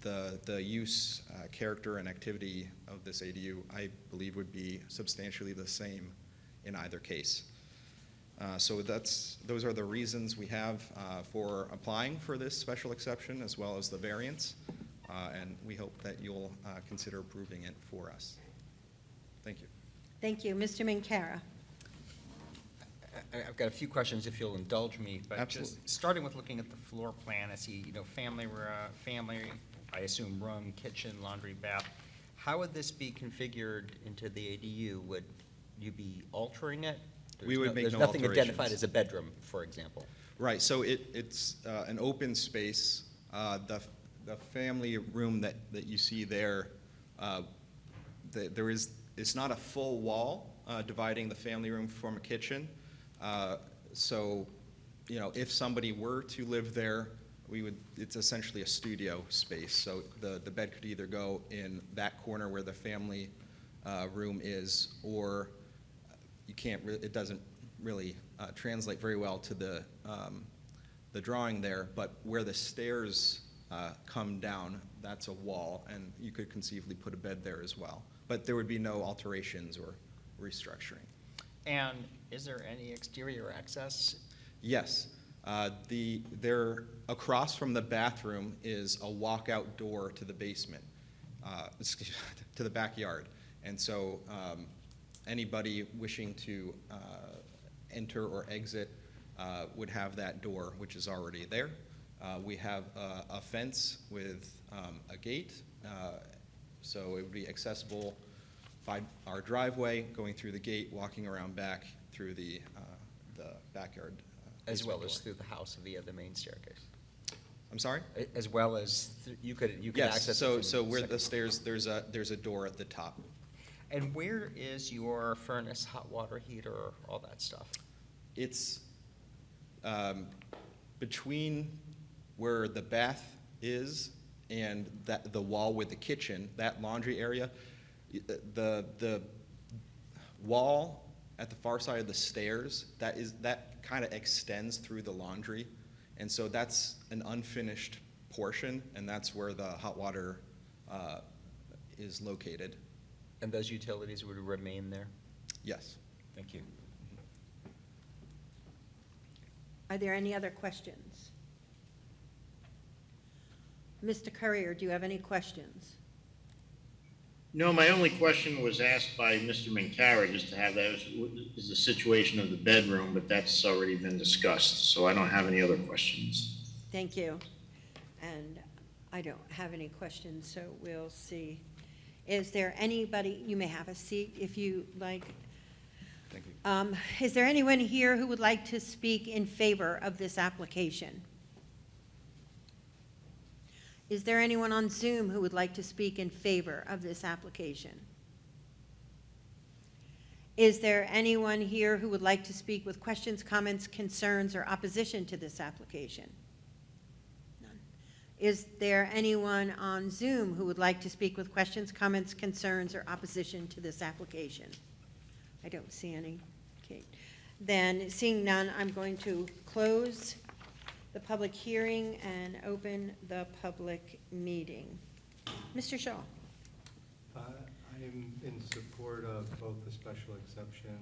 the use, character, and activity of this ADU, I believe, would be substantially the same in either case. So those are the reasons we have for applying for this special exception, as well as the variance, and we hope that you'll consider approving it for us. Thank you. Thank you. Mr. Minkara. I've got a few questions, if you'll indulge me. But Absolutely. just starting with looking at the floor plan, I see, family, I assume room, kitchen, laundry, bath. How would this be configured into the ADU? Would you be altering it? We would make no There's nothing identified alterations. as a bedroom, for example. Right, so it's an open space. The family room that you see there, it's not a full wall dividing the family room from a kitchen. So, if somebody were to live there, it's essentially a studio space. So the bed could either go in that corner where the family room is, or it doesn't really translate very well to the drawing there, but where the stairs come down, that's a wall, and you could conceivably put a bed there as well. But there would be no alterations or restructuring. And is there any exterior access? Yes. There, across from the bathroom is a walkout door to the basement, to the backyard. And so anybody wishing to enter or exit would have that door, which is already there. We have a fence with a gate, so it would be accessible by our driveway, going through the gate, walking around back through the backyard. As well as door. through the house via the main staircase? I'm sorry? As well as, you could Yes, access it so from where second the stairs, there's a door at the top. And where is your furnace, hot water heater, all that stuff? It's between where the bath is and the wall with the kitchen, that laundry area. The wall at the far side of the stairs, that kind of extends through the laundry. And so that's an unfinished portion, and that's where the hot water is located. And those utilities would remain there? Yes. Thank you. Are there any other questions? Mr. Courier, do you have any questions? No, my only question was asked by Mr. Minkara, just to have that, is the situation of the bedroom, but that's already been discussed, so I don't have any other questions. Thank you. And I don't have any questions, so we'll see. Is there anybody, you may have a seat if you like. Thank you. Is there anyone here who would like to speak in favor of this application? Is there anyone on Zoom who would like to speak in favor of this application? Is there anyone here who would like to speak with questions, comments, concerns, or opposition to this application? None. Is there anyone on Zoom who would like to speak with questions, comments, concerns, or opposition to this application? I don't see any. Okay. Then, seeing none, I'm going to close the public hearing and open the public meeting. Mr. Shaw. I'm in support of both the special exception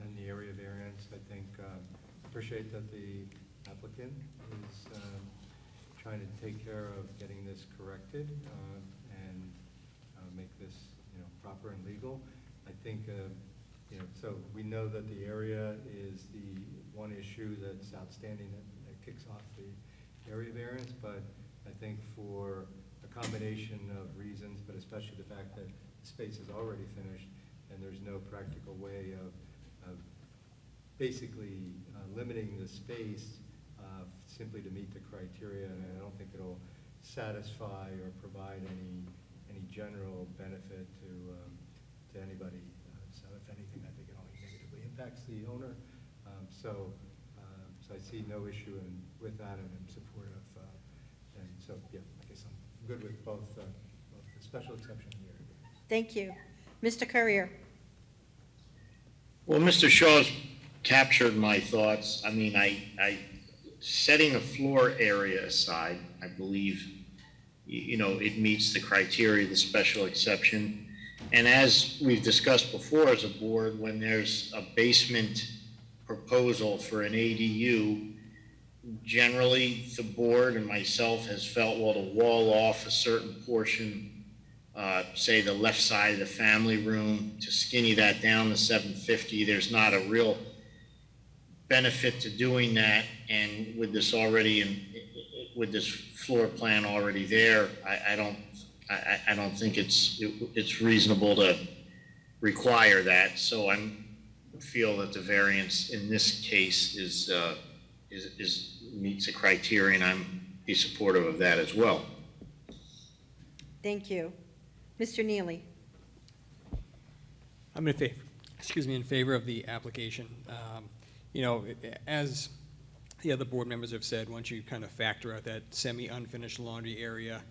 and the area variance. I think, appreciate that the applicant is trying to take care of getting this corrected and make this, proper and legal. I think, so we know that the area is the one issue that's outstanding that kicks off the area variance, but I think for a combination of reasons, but especially the fact that the space is already finished and there's no practical way of basically limiting the space simply to meet the criteria, and I don't think it'll satisfy or provide any general benefit to anybody. So if anything, I think it only negatively impacts the owner. So I see no issue with that, and I'm supportive. And so, yeah, I guess I'm good with both the special exception and the area variance. Thank you. Mr. Courier. Well, Mr. Shaw's captured my thoughts. I mean, setting the floor area aside, I believe, it meets the criteria of the special exception. And as we've discussed before as a board, when there's a basement proposal for an ADU, generally the board and myself has felt, well, to wall off a certain portion, say the left side of the family room, to skinny that down to 750, there's not a real benefit to doing that. And with this with this floor plan already there, I don't think it's reasonable to require that. So I feel that the variance in this case meets the criteria, and I'm be supportive of that as well. Thank you. Mr. Neely. I'm in favor of the application. As the other board members have said, once you kind of factor out that semi-unfinished laundry area,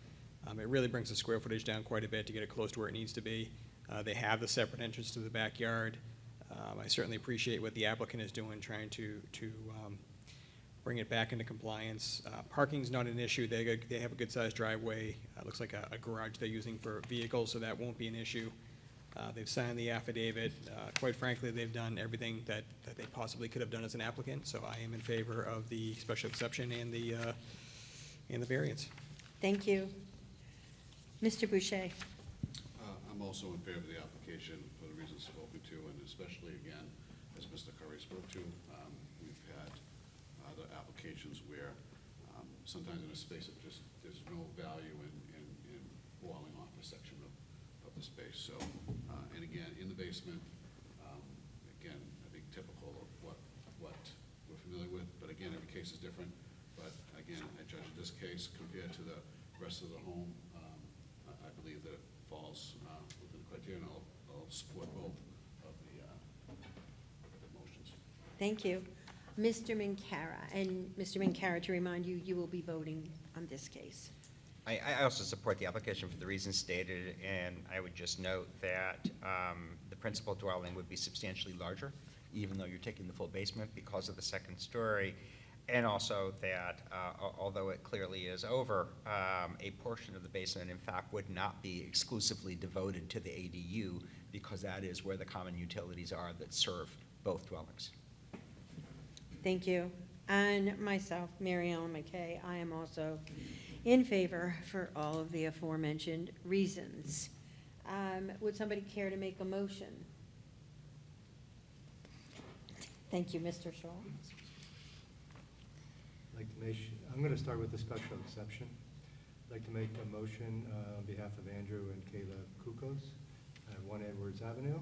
it really brings the square footage down quite a bit to get it close to where it needs to be. They have the separate entrance to the backyard. I certainly appreciate what the applicant is doing, trying to bring it back into compliance. Parking's not an issue. They have a good-sized driveway. It looks like a garage they're using for vehicles, so that won't be an issue. They've signed the affidavit. Quite frankly, they've done everything that they possibly could have done as an applicant, so I am in favor of the special exception and the variance. Thank you. Mr. Boucher. I'm also in favor of the application for the reasons spoken to, and especially, again, as Mr. Curry spoke to, we've had other applications where sometimes in a space of just, there's no value in walling off a section of the space. So, and again, in the basement, again, I think typical of what we're familiar with, but again, every case is different. But again, I judge this case compared to the rest of the home, I believe that it falls within the criteria, and I'll support both of the motions. Thank you. Mr. Minkara. And Mr. Minkara, to remind you, you will be voting on this case. I also support the application for the reasons stated, and I would just note that the principal dwelling would be substantially larger, even though you're taking the full basement because of the second story, and also that although it clearly is over, a portion of the basement, in fact, would not be exclusively devoted to the ADU, because that is where the common utilities are that serve both dwellings. Thank you. And myself, Mary Ellen McKay, I am also in favor for all of the aforementioned reasons. Would somebody care to make a motion? Thank you, Mr. Shaw. I'd like to make, I'm going to start with the special exception. I'd like to make a motion on behalf of Andrew and Kayla Kukos at 1 Edwards Avenue,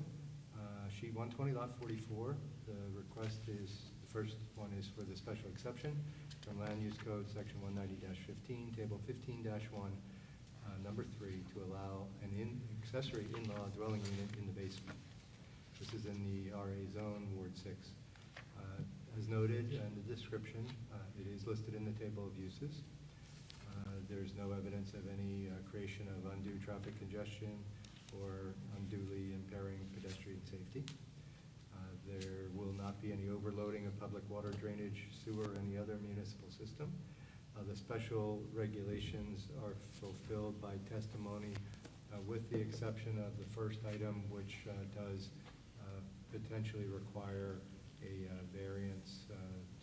sheet 120, lot 44. The request is, the first one is for the special exception from Land Use Code, section 190-15, table 15-1, number 3, to allow an accessory in-law dwelling unit in the basement. This is in the RA zone, Ward 6. As noted in the description, it is listed in the table of uses. There's no evidence of any creation of undue traffic congestion or unduly impairing pedestrian safety. There will not be any overloading of public water, drainage, sewer, or any other municipal system. The special regulations are fulfilled by testimony, with the exception of the first item, which does potentially require a variance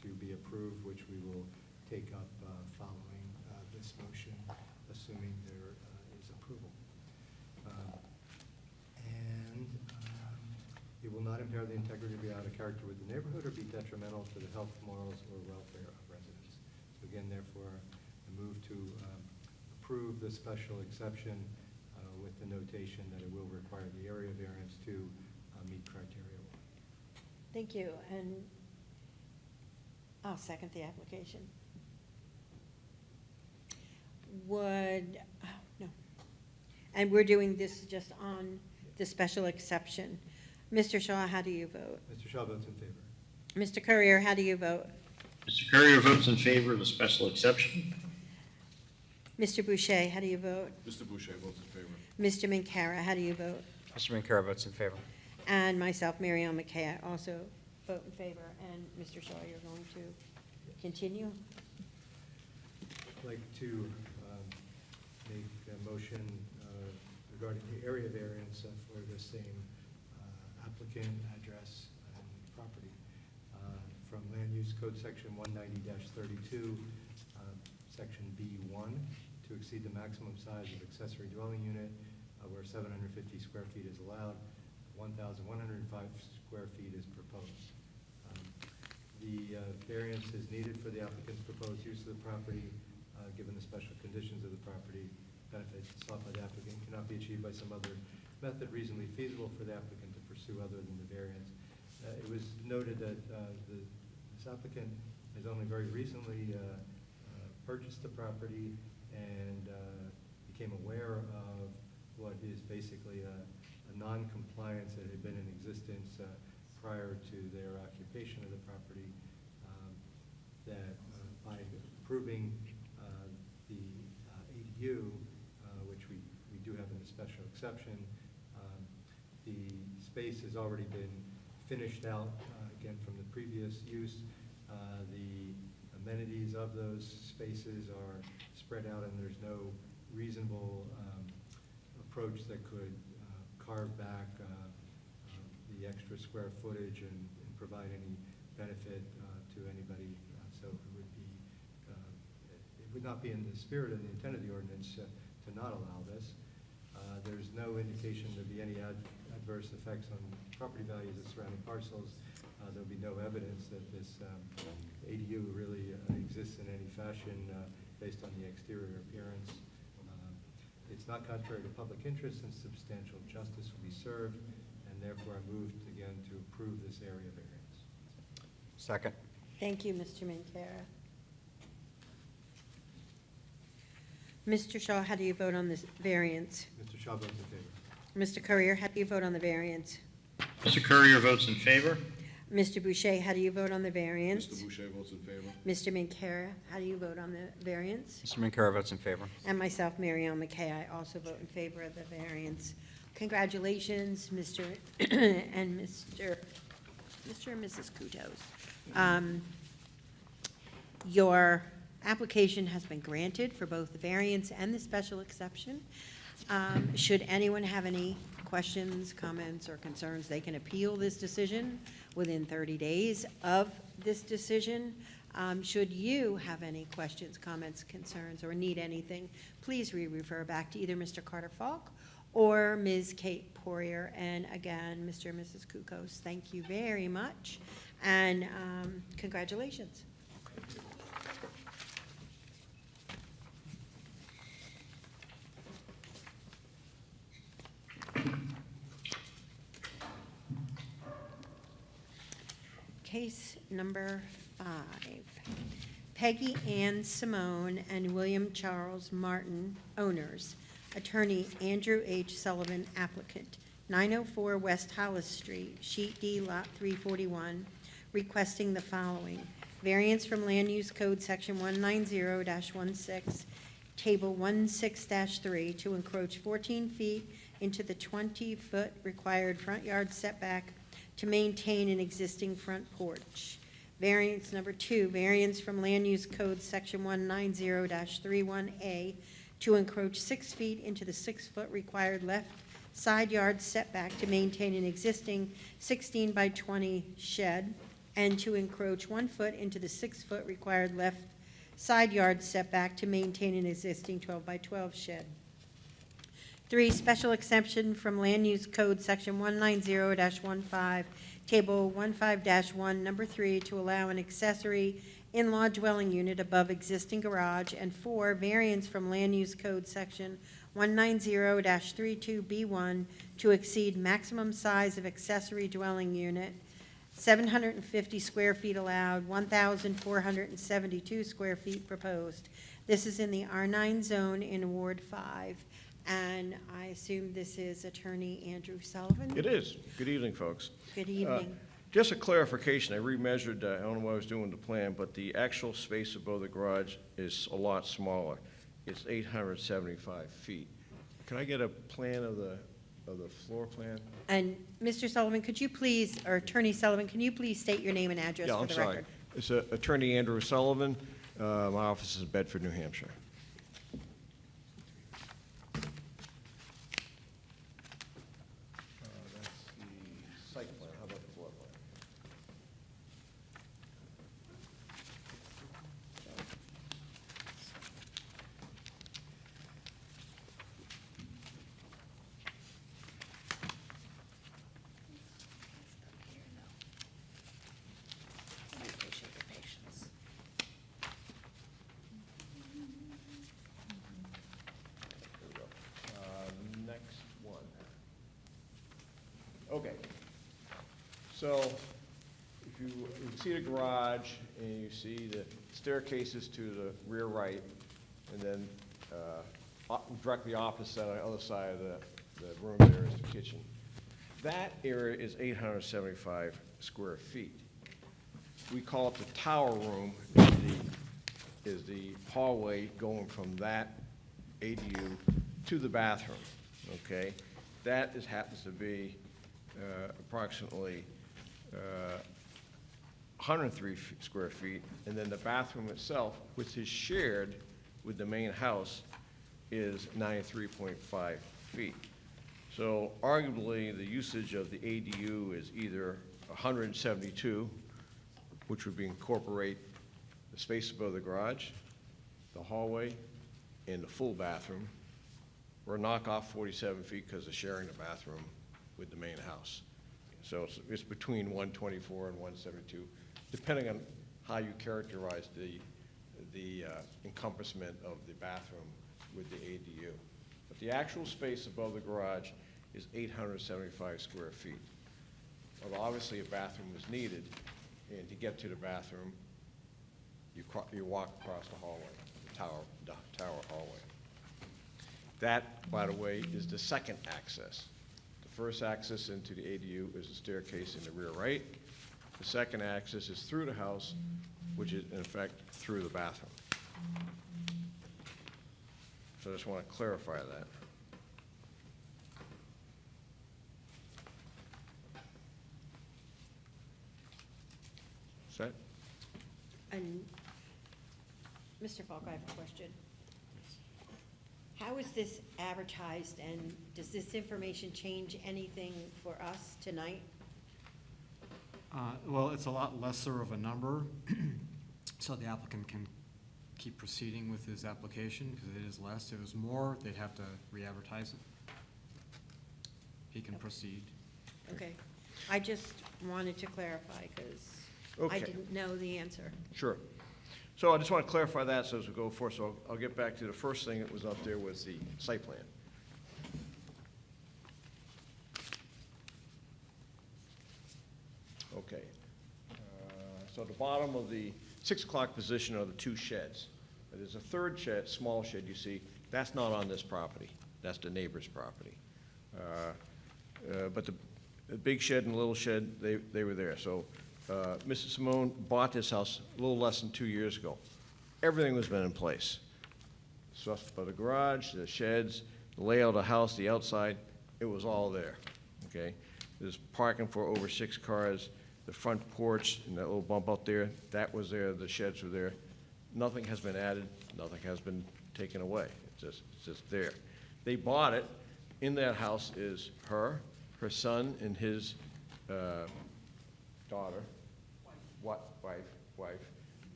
to be approved, which we will take up following this motion, assuming there is approval. And it will not impair the integrity or be out of character with the neighborhood or be detrimental to the health, morals, or welfare of residents. So again, therefore, I move to approve the special exception with the notation that it will require the area variance to meet criteria. Thank you, and I'll second the application. Would, no. And we're doing this just on the special exception. Mr. Shaw, how do you vote? Mr. Shaw votes in favor. Mr. Courier, how do you vote? Mr. Courier votes in favor of the special exception. Mr. Boucher, how do you vote? Mr. Boucher votes in favor. Mr. Minkara, how do you vote? Mr. Minkara votes in favor. And myself, Mary Ellen McKay, I also vote in favor. And Mr. Shaw, you're going to continue? I'd like to make a motion regarding the area variance for the same applicant, address, and property from Land Use Code Section 190-32, Section B1, to exceed the maximum size of accessory dwelling unit where 750 square feet is allowed. 1,105 square feet is proposed. The variance is needed for the applicant's proposed use of the property, given the special conditions of the property. Benefits sought by the applicant cannot be achieved by some other method reasonably feasible for the applicant to pursue other than the variance. It was noted that this applicant has only very recently purchased the property and became aware of what is basically a non-compliance that had been in existence prior to their occupation of the property, that by approving the ADU, which we do have in the special exception, the space has already been finished out, again, from the previous use. The amenities of those spaces are spread out, and there's no reasonable approach that could carve back the extra square footage and provide any benefit to anybody. So it would not be in the spirit and the intent of the ordinance to not allow this. There's no indication there'd be any adverse effects on property values of surrounding parcels. There'll be no evidence that this ADU really exists in any fashion based on the exterior appearance. It's not contrary to public interest, and substantial justice will be served, and therefore I moved again to approve this area variance. Second. Thank you, Mr. Minkara. Mr. Shaw, how do you vote on this variance? Mr. Shaw votes in favor. Mr. Courier, how do you vote on the variance? Mr. Courier votes in favor. Mr. Boucher, how do you vote on the variance? Mr. Boucher votes in favor. Mr. Minkara, how do you vote on the variance? Mr. Minkara votes in favor. And myself, Mary Ellen McKay, I also vote in favor of the variance. Congratulations, Mr. and Mr. and Mrs. Kutos. Your application has been granted for both the variance and the special exception. Should anyone have any questions, comments, or concerns, they can appeal this decision within 30 days of this decision. Should you have any questions, comments, concerns, or need anything, please refer back to either Mr. Carter Falk or Ms. Kate Poirier. And again, Mr. and Mrs. Kukos, thank you very much, and congratulations. Case number 5. Peggy Ann Simone and William Charles Martin, owners. Attorney Andrew H. Sullivan, applicant. 904 West Hollis Street, Sheet D, Lot 341, requesting the following. Variance from Land Use Code Section 190-16, Table 16-3, to encroach 14 feet into the 20-foot required front yard setback to maintain an existing front porch. Variance number 2, variance from Land Use Code Section 190-31A to encroach 6 feet into the 6-foot required left side yard setback to maintain an existing 16 by 20 shed, and to encroach 1 foot into the 6-foot required left side yard setback to maintain an existing 12 by 12 shed. 3, special exception from Land Use Code Section 190-15, Table 15-1, Number 3, to allow an accessory in-law dwelling unit above existing garage. And 4, variance from Land Use Code Section 190-32B1 to exceed maximum size of accessory dwelling unit, 750 square feet allowed, 1,472 square feet proposed. This is in the R9 zone in Ward 5. And I assume this is Attorney Andrew Sullivan? It is. Good evening, folks. Good evening. Just a clarification, I remeasured, I don't know what I was doing with the plan, but the actual space above the garage is a lot smaller. It's 875 feet. Can I get a plan of the floor plan? And Mr. Sullivan, could you please, or Attorney Sullivan, can you please state your name and address Yeah, for I'm the sorry. record? It's Attorney Andrew Sullivan. My office is in Bedford, New Hampshire. That's the site plan. How about the floor plan? Here we go. Next one. Okay. So if you see the garage and you see the staircases to the rear right, and then directly opposite on the other side of the room there is the kitchen. That area is 875 square feet. We call it the tower room, is the hallway going from that ADU to the bathroom, okay? That happens to be approximately 103 square feet, and then the bathroom itself, which is shared with the main house, is 93.5 feet. So arguably, the usage of the ADU is either 172, which would be incorporate the space above the garage, the hallway, and the full bathroom, or knock off 47 feet because of sharing the bathroom with the main house. So it's between 124 and 172, depending on how you characterize the encompassment of the bathroom with the ADU. But the actual space above the garage is 875 square feet. Well, obviously, a bathroom is needed, and to get to the bathroom, you walk across the hallway, the tower hallway. That, by the way, is the second access. The first access into the ADU is the staircase in the rear right. The second access is through the house, which is, in effect, through the bathroom. So I just want to clarify that. Set? And Mr. Falk, I have a question. How is this advertised, and does this information change anything for us tonight? Well, it's a lot lesser of a number. So the applicant can keep proceeding with his application, because it is less. If it was more, they'd have to re-advertise it. He can proceed. Okay. I just wanted to clarify, because I Okay. didn't know the answer. Sure. So I just want to clarify that so as we go forward. So I'll get back to the first thing that was up there was the site plan. Okay. So at the bottom of the 6 o'clock position are the 2 sheds. There's a third shed, small shed you see. That's not on this property. That's the neighbor's property. But the big shed and the little shed, they were there. So Mrs. Simone bought this house a little less than 2 years ago. Everything was been in place. So for the garage, the sheds, the layout of the house, the outside, it was all there, okay? There's parking for over 6 cars. The front porch and that little bump out there, that was there, the sheds were there. Nothing has been added, nothing has been taken away. It's just there. They bought it. In that house is her son, and his daughter, wife,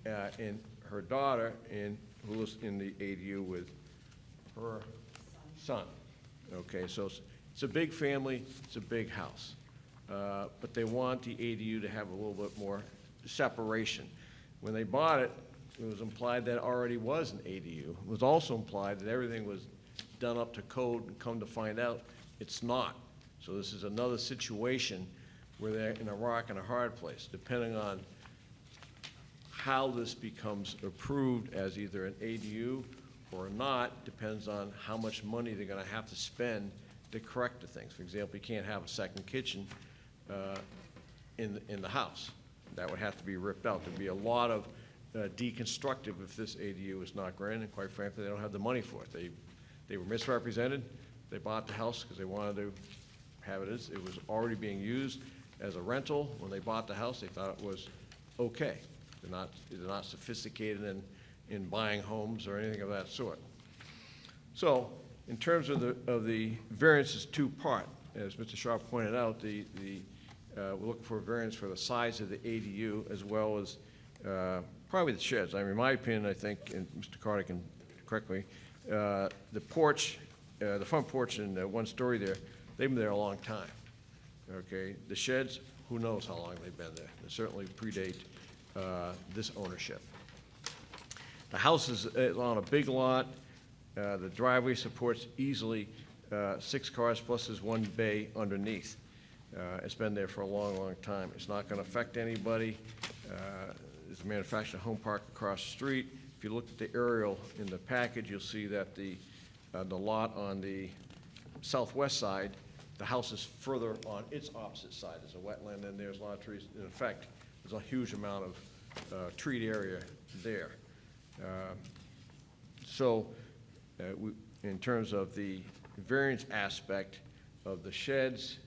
and her daughter, and who was in the ADU with her son. Okay, so it's a big family, it's a big house. But they want the ADU to have a little bit more separation. When they bought it, it was implied that it already was an ADU. It was also implied that everything was done up to code, and come to find out, it's not. So this is another situation where they're in a rock and a hard place, depending on how this becomes approved as either an ADU or not, depends on how much money they're gonna have to spend to correct the things. For example, you can't have a second kitchen in the house. That would have to be ripped out. There'd be a lot of deconstructive if this ADU is not granted, and quite frankly, they don't have the money for it. They were misrepresented. They bought the house because they wanted to have it as, it was already being used as a rental. When they bought the house, they thought it was okay. They're not sophisticated in buying homes or anything of that sort. So, in terms of the variance is 2-part. As Mr. Sharp pointed out, we're looking for a variance for the size of the ADU as well as probably the sheds. I mean, in my opinion, I think, and Mr. Carter can correct me, the porch, the front porch and the 1 story there, they've been there a long time. Okay, the sheds, who knows how long they've been there. They certainly predate this ownership. The house is on a big lot. The driveway supports easily 6 cars plus there's 1 bay underneath. It's been there for a long, long time. It's not going to affect anybody. There's a manufactured home park across the street. If you look at the aerial in the package, you'll see that the lot on the southwest side, the house is further on its opposite side. There's a wetland and there's a lot of trees. In effect, there's a huge amount of treed area there. In terms of the variance aspect of the sheds,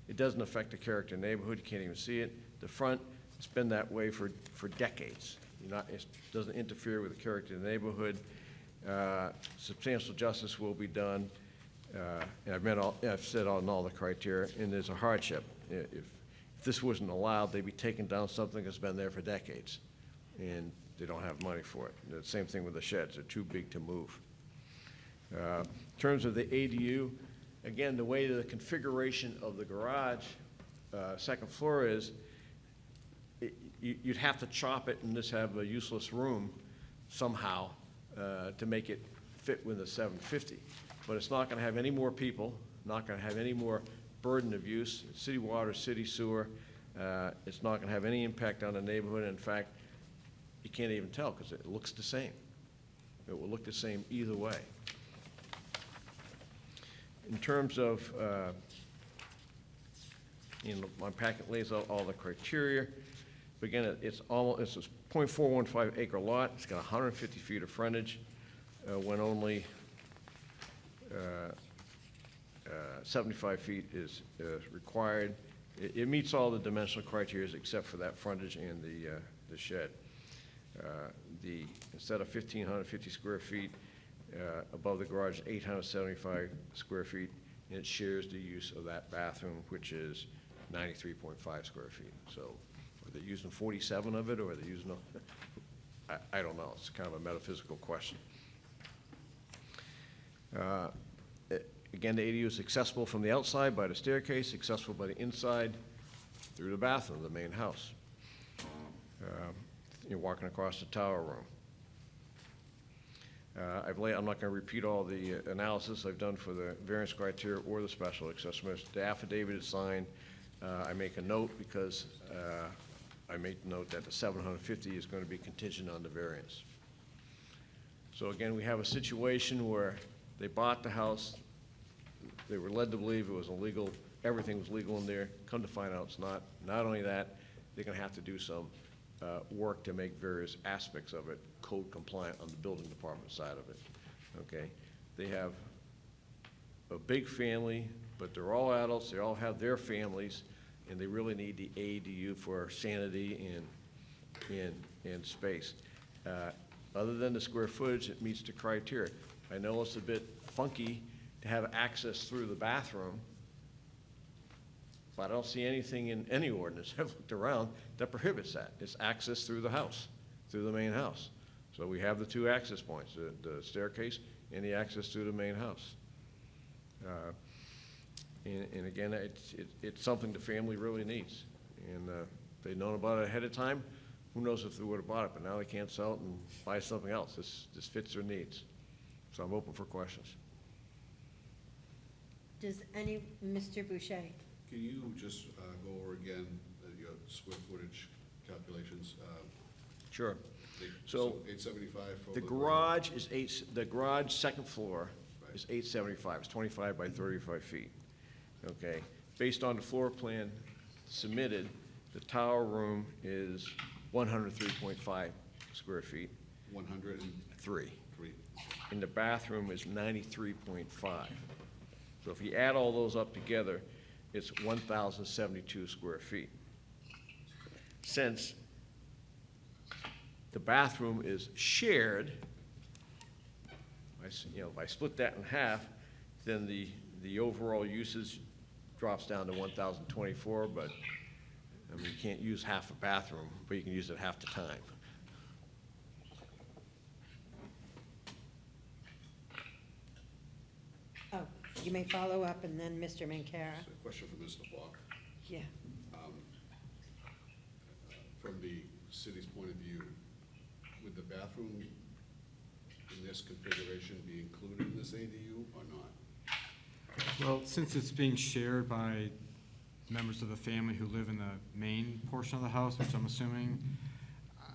it doesn't affect the character of the neighborhood. You can't even see it. The front, it's been that way for decades. It doesn't interfere with the character of the neighborhood. Substantial justice will be done. And I've said on all the criteria, and there's a hardship. If this wasn't allowed, they'd be taking down something that's been there for decades, and they don't have money for it. The same thing with the sheds. They're too big to move. In terms of the ADU, again, the way the configuration of the garage, second floor is, you'd have to chop it and just have a useless room somehow to make it fit with the 750. But it's not going to have any more people, not going to have any more burden of use, city water, city sewer. It's not going to have any impact on the neighborhood. In fact, you can't even tell because it looks the same. It will look the same either way. In terms of, my packet lays out all the criteria. But again, it's a 0.415 acre lot. It's got 150 feet of frontage when only 75 feet is required. It meets all the dimensional criteria except for that frontage and the shed. Instead of 1,550 square feet above the garage, 875 square feet, and it shares the use of that bathroom, which is 93.5 square feet. So, are they using 47 of it, or are they using I don't know. It's kind of a metaphysical question. Again, the ADU is accessible from the outside by the staircase, accessible by the inside through the bathroom, the main house. You're walking across the tower room. I'm not going to repeat all the analysis I've done for the variance criteria or the special assessments. The affidavit is signed. I make a note because I make note that the 750 is going to be contingent on the variance. So again, we have a situation where they bought the house. They were led to believe it was illegal. Everything was legal in there. Come to find out it's not. Not only that, they're going to have to do some work to make various aspects of it code compliant on the building department side of it, okay? They have a big family, but they're all adults, they all have their families, and they really need the ADU for sanity and space. Other than the square footage, it meets the criteria. I know it's a bit funky to have access through the bathroom, but I don't see anything in any ordinance I've looked around that prohibits that. It's access through the house, through the main house. So we have the two access points, the staircase and the access through the main house. And again, it's something the family really needs. And if they'd known about it ahead of time, who knows if they would have bought it, but now they can't sell it and buy something else. This fits their needs. So I'm open for questions. Does Mr. Boucher? Can you just go over again your square footage calculations? Sure. So 875 for the garage is the garage second floor is 875. It's 25 by 35 feet. Okay. Based on the floor plan submitted, the tower room is 103.5 square feet. 103. And the bathroom is 93.5. So if you add all those up together, it's 1,072 square feet. Since the bathroom is shared, if I split that in half, then the overall usage drops down to 1,024, but I mean, you can't use half a bathroom, but you can use it half the time. Oh, you may follow up, and then Mr. Mancara. So a question for Mr. Falk. Yeah. From the city's point of view, would the bathroom in this configuration be included in this ADU or not? Well, since it's being shared by members of the family who live in the main portion of the house, which I'm assuming,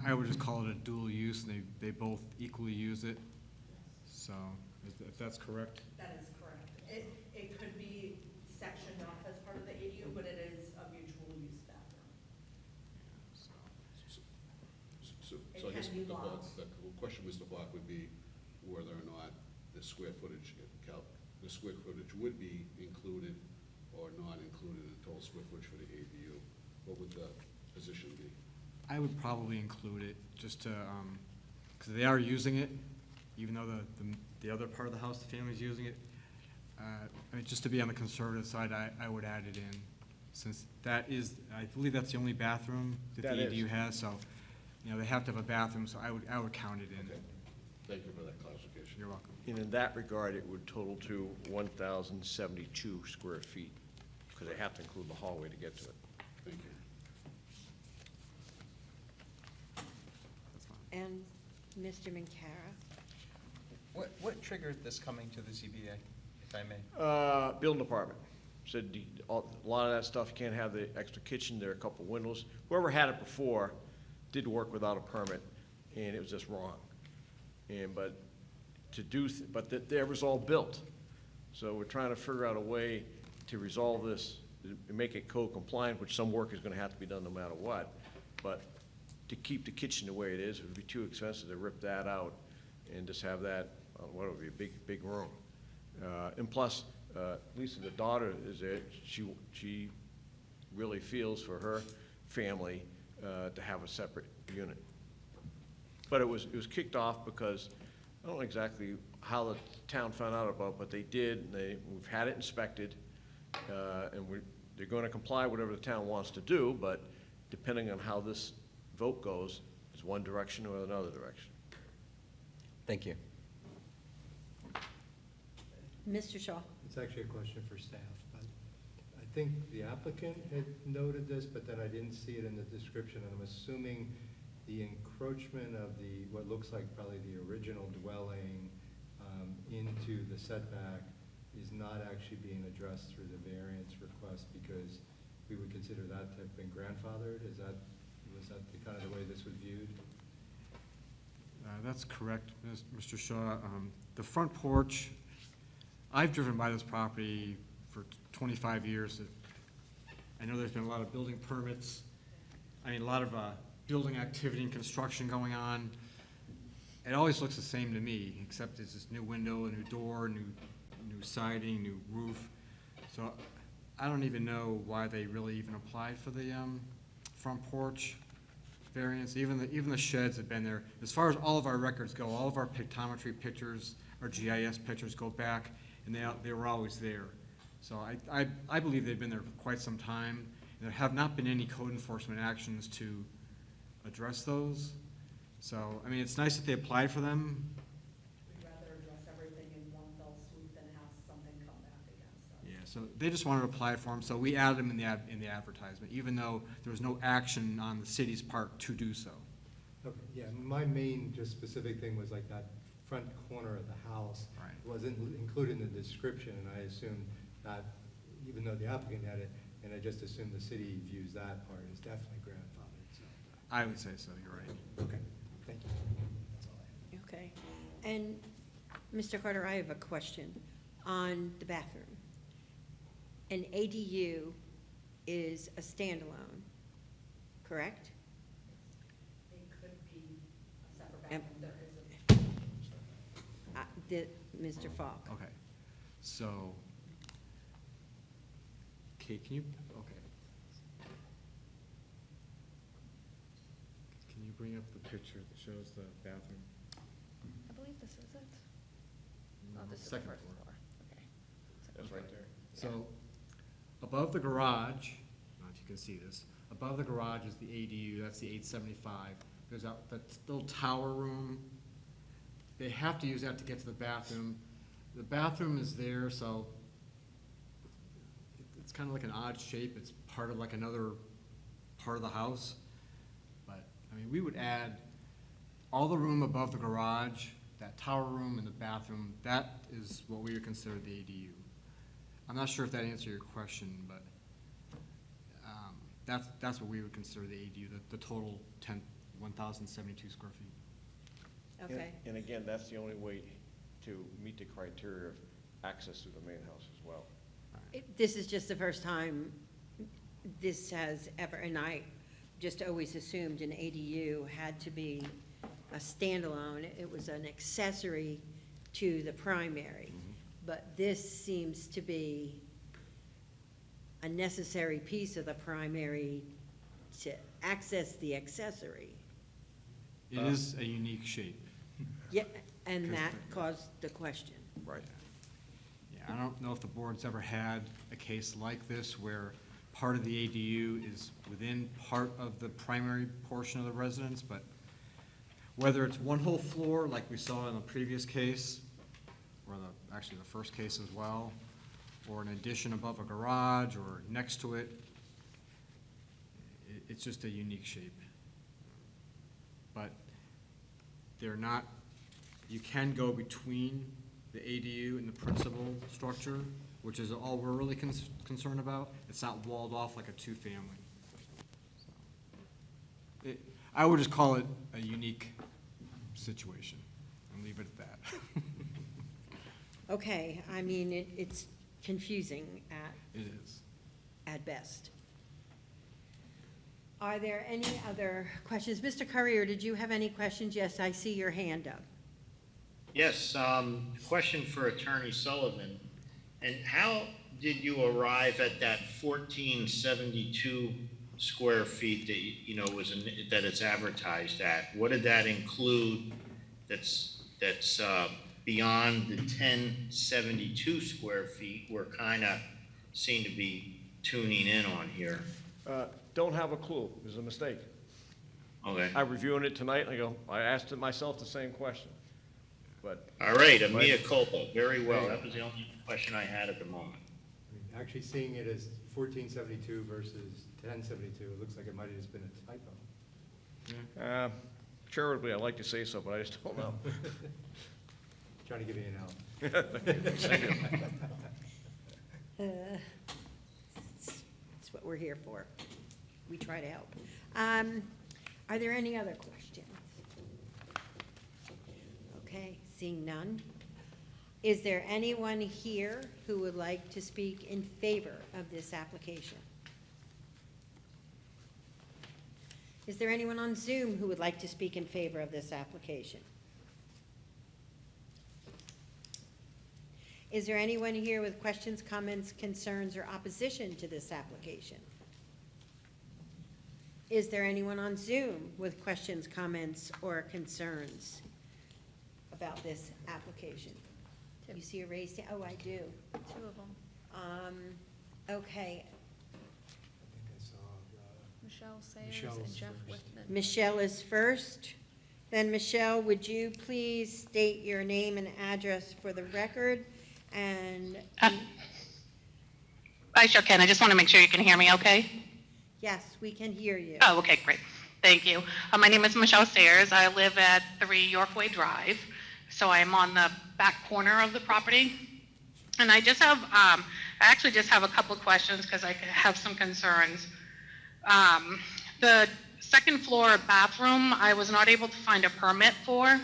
I would just call it a dual use, and they both equally use it. So, if that's correct? That is correct. It could be sectioned off as part of the ADU, but it is a mutual use bathroom. So I guess can be the locked. question, Mr. Block, would be whether or not the square footage would be included or not included in the total square footage for the ADU. What would the position be? I would probably include it, just to, because they are using it, even though the other part of the house, the family's using it. I mean, just to be on the conservative side, I would add it in, since that is, I believe that's the only bathroom that the That is. ADU has, so, they have to have a bathroom, so I would count it in. Okay. Thank you for that clarification. You're welcome. And in that regard, it would total to 1,072 square feet, because they have to include the hallway to get to it. Thank you. That's fine. And Mr. Mancara? What triggered this coming to the ZBA, if I may? Building department said a lot of that stuff, you can't have the extra kitchen, there are a couple windows. Whoever had it before did work without a permit, and it was just wrong. But that was all built. So we're trying to figure out a way to resolve this, to make it code compliant, which some work is gonna have to be done no matter what. But to keep the kitchen the way it is, it would be too expensive to rip that out and just have that, what would be a big room. And plus, Lisa, the daughter, is there, she really feels for her family to have a separate unit. But it was kicked off because, I don't know exactly how the town found out about it, but they did, we've had it inspected, and they're gonna comply with whatever the town wants to do, but depending on how this vote goes, it's one direction or another direction. Thank you. Mr. Shaw? It's actually a question for staff, but I think the applicant had noted this, but then I didn't see it in the description, and I'm assuming the encroachment of the, what looks like probably the original dwelling into the setback is not actually being addressed through the variance request, because we would consider that to have been grandfathered. Was that the kind of the way this was viewed? That's correct, Mr. Shaw. The front porch, I've driven by this property for 25 years. I know there's been a lot of building permits, a lot of building activity and construction going on. It always looks the same to me, except it's this new window, a new door, new siding, new roof. So I don't even know why they really even applied for the front porch variance. Even the sheds have been there. As far as all of our records go, all of our pictometry pictures, our GIS pictures go back, and they were always there. So I believe they've been there for quite some time. There have not been any code enforcement actions to address those. So, it's nice that they applied for them. We'd rather address everything in one fell swoop than have something come back against us. Yeah, so they just wanted to apply for them, so we added them in the advertisement, even though there was no action on the city's part to do so. Okay, yeah, my main just specific thing was like that front corner of the house. Right. Wasn't included in the description, and I assumed that, even though the applicant had it, and I just assumed the city views that part as definitely grandfathered, so. I would say so, you're right. Okay, thank you. That's all I have. Okay. And, Mr. Carter, I have a question on the bathroom. An ADU is a standalone, correct? It could be a separate Yep. bathroom, there isn't. Mr. Falk? Okay, so, Kate, can you bring up the picture that shows the bathroom? I believe this is it. No, Oh, this is the second first floor. floor. Okay. That's right there. So, above the garage, I don't know if you can see this, above the garage is the ADU, that's the 875. There's that little tower room. They have to use that to get to the bathroom. The bathroom is there, so it's kind of like an odd shape. It's part of like another part of the house. But, we would add all the room above the garage, that tower room and the bathroom, that is what we would consider the ADU. I'm not sure if that answered your question, but that's what we would consider the ADU, the total 1,072 square feet. Okay. And again, that's the only way to meet the criteria of access to the main house as well. This is just the first time this has ever, and I just always assumed an ADU had to be a standalone. It was an accessory to the primary. But this seems to be a necessary piece of the primary to access the accessory. It is a unique shape. Yeah, and that caused the question. Right. Yeah, I don't know if the board's ever had a case like this where part of the ADU is within part of the primary portion of the residence, but whether it's one whole floor like we saw in the previous case, or actually the first case as well, or an addition above a garage or next to it, it's just a unique shape. But they're not, you can go between the ADU and the principal structure, which is all we're really concerned about. It's not walled off like a two-family. I would just call it a unique situation and leave it at that. Okay, it's confusing It is. at best. Are there any other questions? Mr. Courier, did you have any questions? Yes, I see your hand up. Yes, question for Attorney Sullivan. And how did you arrive at that 1,472 square feet that, that it's advertised at? What did that include that's beyond the 1,072 square feet we're kind of seem to be tuning in on here? Don't have a clue, it was a mistake. Okay. I'm reviewing it tonight, and I asked myself the same question, but. All right, a mea culpa, very well. That was the only question I had at the moment. I mean, actually seeing it as 1472 versus 1072, it looks like it might have just been a typo. Charitably, I'd like to say so, but I just don't know. Trying to give you an out. That's what we're here for. We try to help. Are there any other questions? Okay, seeing none. Is there anyone here who would like to speak in favor of this application? Is there anyone on Zoom who would like to speak in favor of this application? Is there anyone here with questions, comments, concerns, or opposition to this application? Is there anyone on Zoom with questions, comments, or concerns about this application? You see a raised hand? Oh, I do. Two of them. Okay. I think I saw Michelle Sayers Michelle's and Jeff first. Whitman. Michelle is first. Then Michelle, would you please state your name and address for the record? And I sure can. I just want to make sure you can hear me okay. yes, we can hear you. Oh, okay, great. Thank you. My name is Michelle Sayers. I live at 3 Yorkway Drive, so I'm on the back corner of the property. And I just have, I actually just have a couple of questions because I have some concerns. The second floor bathroom, I was not able to find a permit for,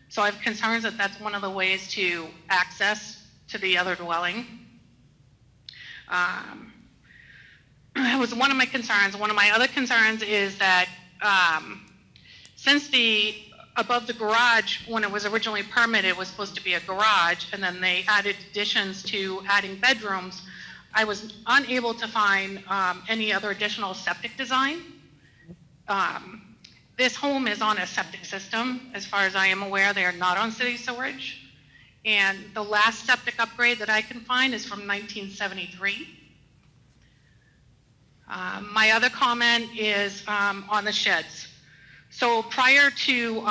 so I have concerns that that's one of the ways to access to the other dwelling. It was one of my concerns. One of my other concerns is that since above the garage, when it was originally permitted, it was supposed to be a garage, and then they added additions to adding bedrooms, I was unable to find any other additional septic design. This home is on a septic system. As far as I am aware, they are not on city sewage. And the last septic upgrade that I can find is from 1973. My other comment is on the sheds. So prior to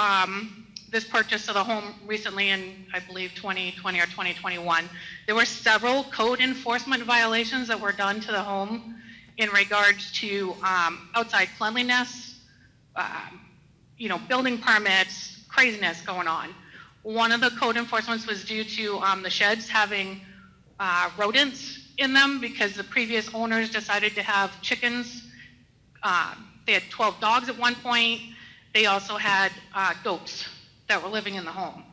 this purchase of the home recently in, I believe, 2020 or 2021, there were several code enforcement violations that were done to the home in regards to outside cleanliness, building permits, craziness going on. One of the code enforcements was due to the sheds having rodents in them because the previous owners decided to have chickens. They had 12 dogs at one point. They also had goats that were living in the home.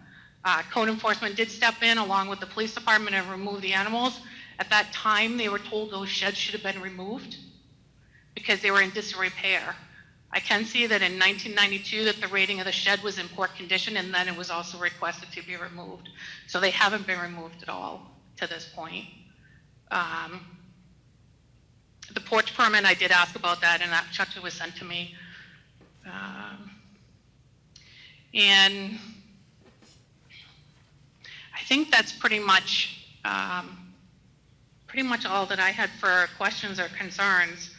Code enforcement did step in along with the police department and remove the animals. At that time, they were told those sheds should have been removed because they were in disrepair. I can see that in 1992 that the rating of the shed was in poor condition, and then it was also requested to be removed. So they haven't been removed at all to this point. The porch permit, I did ask about that, and that actually was sent to me. And I think that's pretty much all that I had for questions or concerns.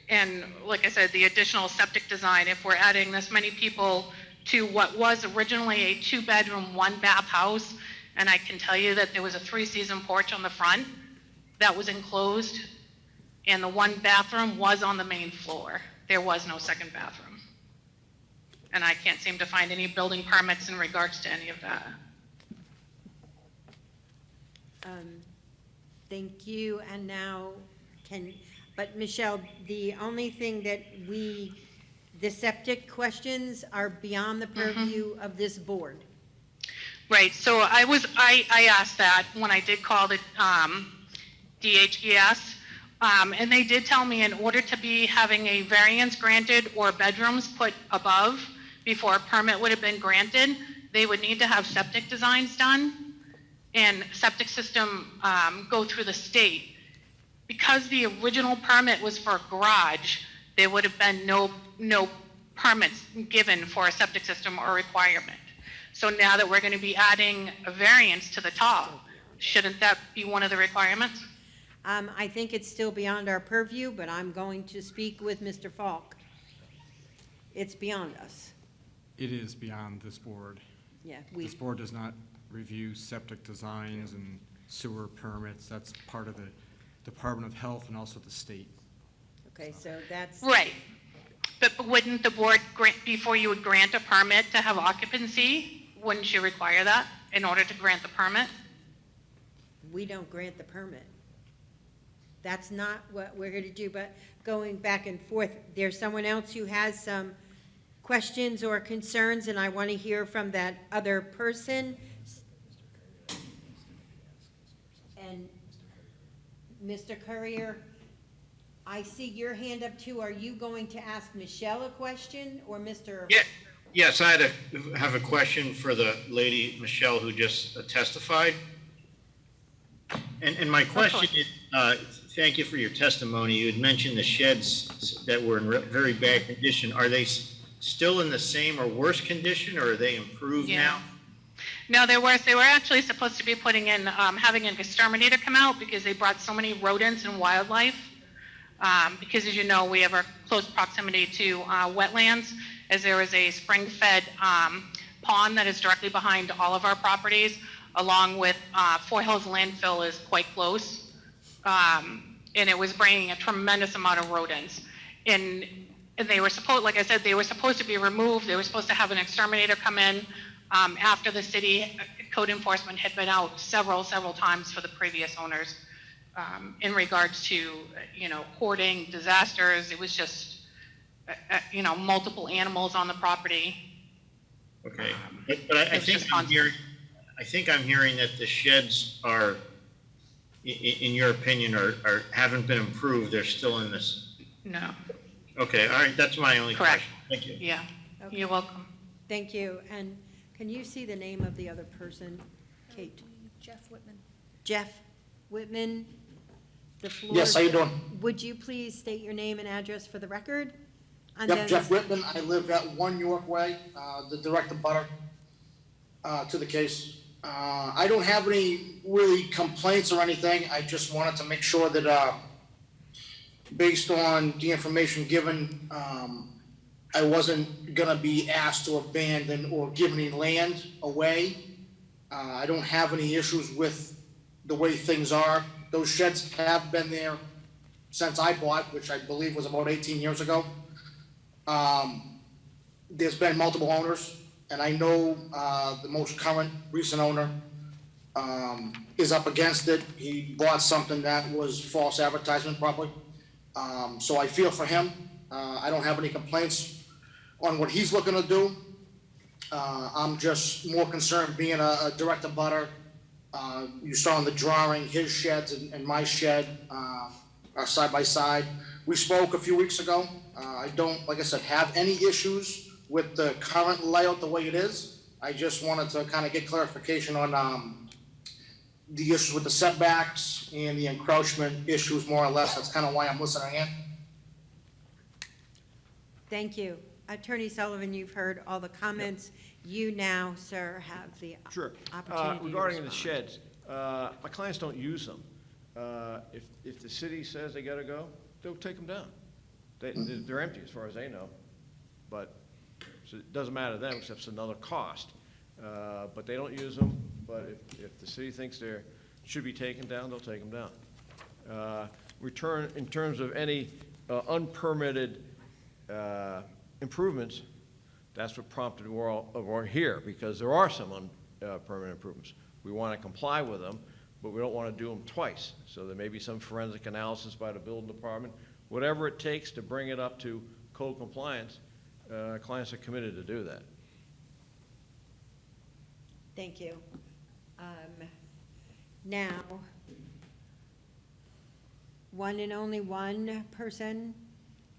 And like I said, the additional septic design, if we're adding this many people to what was originally a 2-bedroom, 1-bath house, and I can tell you that there was a 3-season porch on the front that was enclosed, and the 1 bathroom was on the main floor. There was no second bathroom. And I can't seem to find any building permits in regards to any of that. Thank you, and now but Michelle, the only thing that the septic questions are beyond the purview of this board. Right, so I asked that when I did call the DHES, and they did tell me in order to be having a variance granted or bedrooms put above before a permit would have been granted, they would need to have septic designs done and septic system go through the state. Because the original permit was for a garage, there would have been no permits given for a septic system or requirement. So now that we're going to be adding a variance to the top, shouldn't that be one of the requirements? I think it's still beyond our purview, but I'm going to speak with Mr. Falk. It's beyond us. It is beyond this board. Yeah, This board does not review septic designs and sewer permits. That's part of the Department of Health and also the state. okay, so that's. Right. But wouldn't the board grant, before you would grant a permit to have occupancy, wouldn't you require that in order to grant the permit? We don't grant the permit. That's not what we're here to do, but going back and forth, there's someone else who has some questions or concerns, and I want to hear from that other person. And Mr. Courier, I see your hand up too. Are you going to ask Michelle a question or Mr.? Yeah, yes, I have a question for the lady, Michelle, who just testified. And my question is, thank you for your testimony. You had mentioned the sheds that were in very bad condition. Are they still in the same or worse condition, or are they improved now? No, they were actually supposed to be putting in, having an exterminator come out because they brought so many rodents and wildlife. Because as you know, we have a close proximity to wetlands, as there is a spring-fed pond that is directly behind all of our properties, along with Fort Hills landfill is quite close. And it was bringing a tremendous amount of rodents. And they were supposed, like I said, they were supposed to be removed. They were supposed to have an exterminator come in after the city code enforcement had been out several times for the previous owners in regards to, hoarding, disasters. It was just, multiple animals on the property. Okay, but I think I'm hearing that the sheds are, in your opinion, haven't been improved. They're still in this. No. Okay, all right, that's my only Correct. question. Thank you. Yeah, Okay. you're welcome. Thank you. And can you see the name of the other person? Kate? Jeff Whitman. Jeff Whitman? The floor. Yes, how you doing? Would you please state your name and address for the record? And Yep, then- Jeff Whitman. I live at 1 York Way, the direct abutter to the case. I don't have any really complaints or anything. I just wanted to make sure that, based on the information given, I wasn't gonna be asked to abandon or give any land away. I don't have any issues with the way things are. Those sheds have been there since I bought, which I believe was about 18 years ago. There's been multiple owners, and I know the most current recent owner is up against it. He bought something that was false advertisement probably. So I feel for him. I don't have any complaints on what he's looking to do. I'm just more concerned being a direct abutter. You saw in the drawing, his sheds and my shed are side by side. We spoke a few weeks ago. I don't, like I said, have any issues with the current layout the way it is. I just wanted to kind of get clarification on the issues with the setbacks and the encroachment issues, more or less. That's kind of why I'm listening in. Thank you. Attorney Sullivan, you've heard all the comments. You now, sir, have the opportunity to Regarding the respond. sheds, my clients don't use them. If the city says they gotta go, they'll take them down. They're empty as far as they know, but, so it doesn't matter to them, except it's another cost. But they don't use them, but if the city thinks should be taken down, they'll take them down. In terms of any unpermitted improvements, that's what prompted we're here, because there are some unpermitted improvements. We want to comply with them, but we don't want to do them twice. So there may be some forensic analysis by the building department. Whatever it takes to bring it up to code compliance, clients are committed to do that. Thank you. Now, one and only one person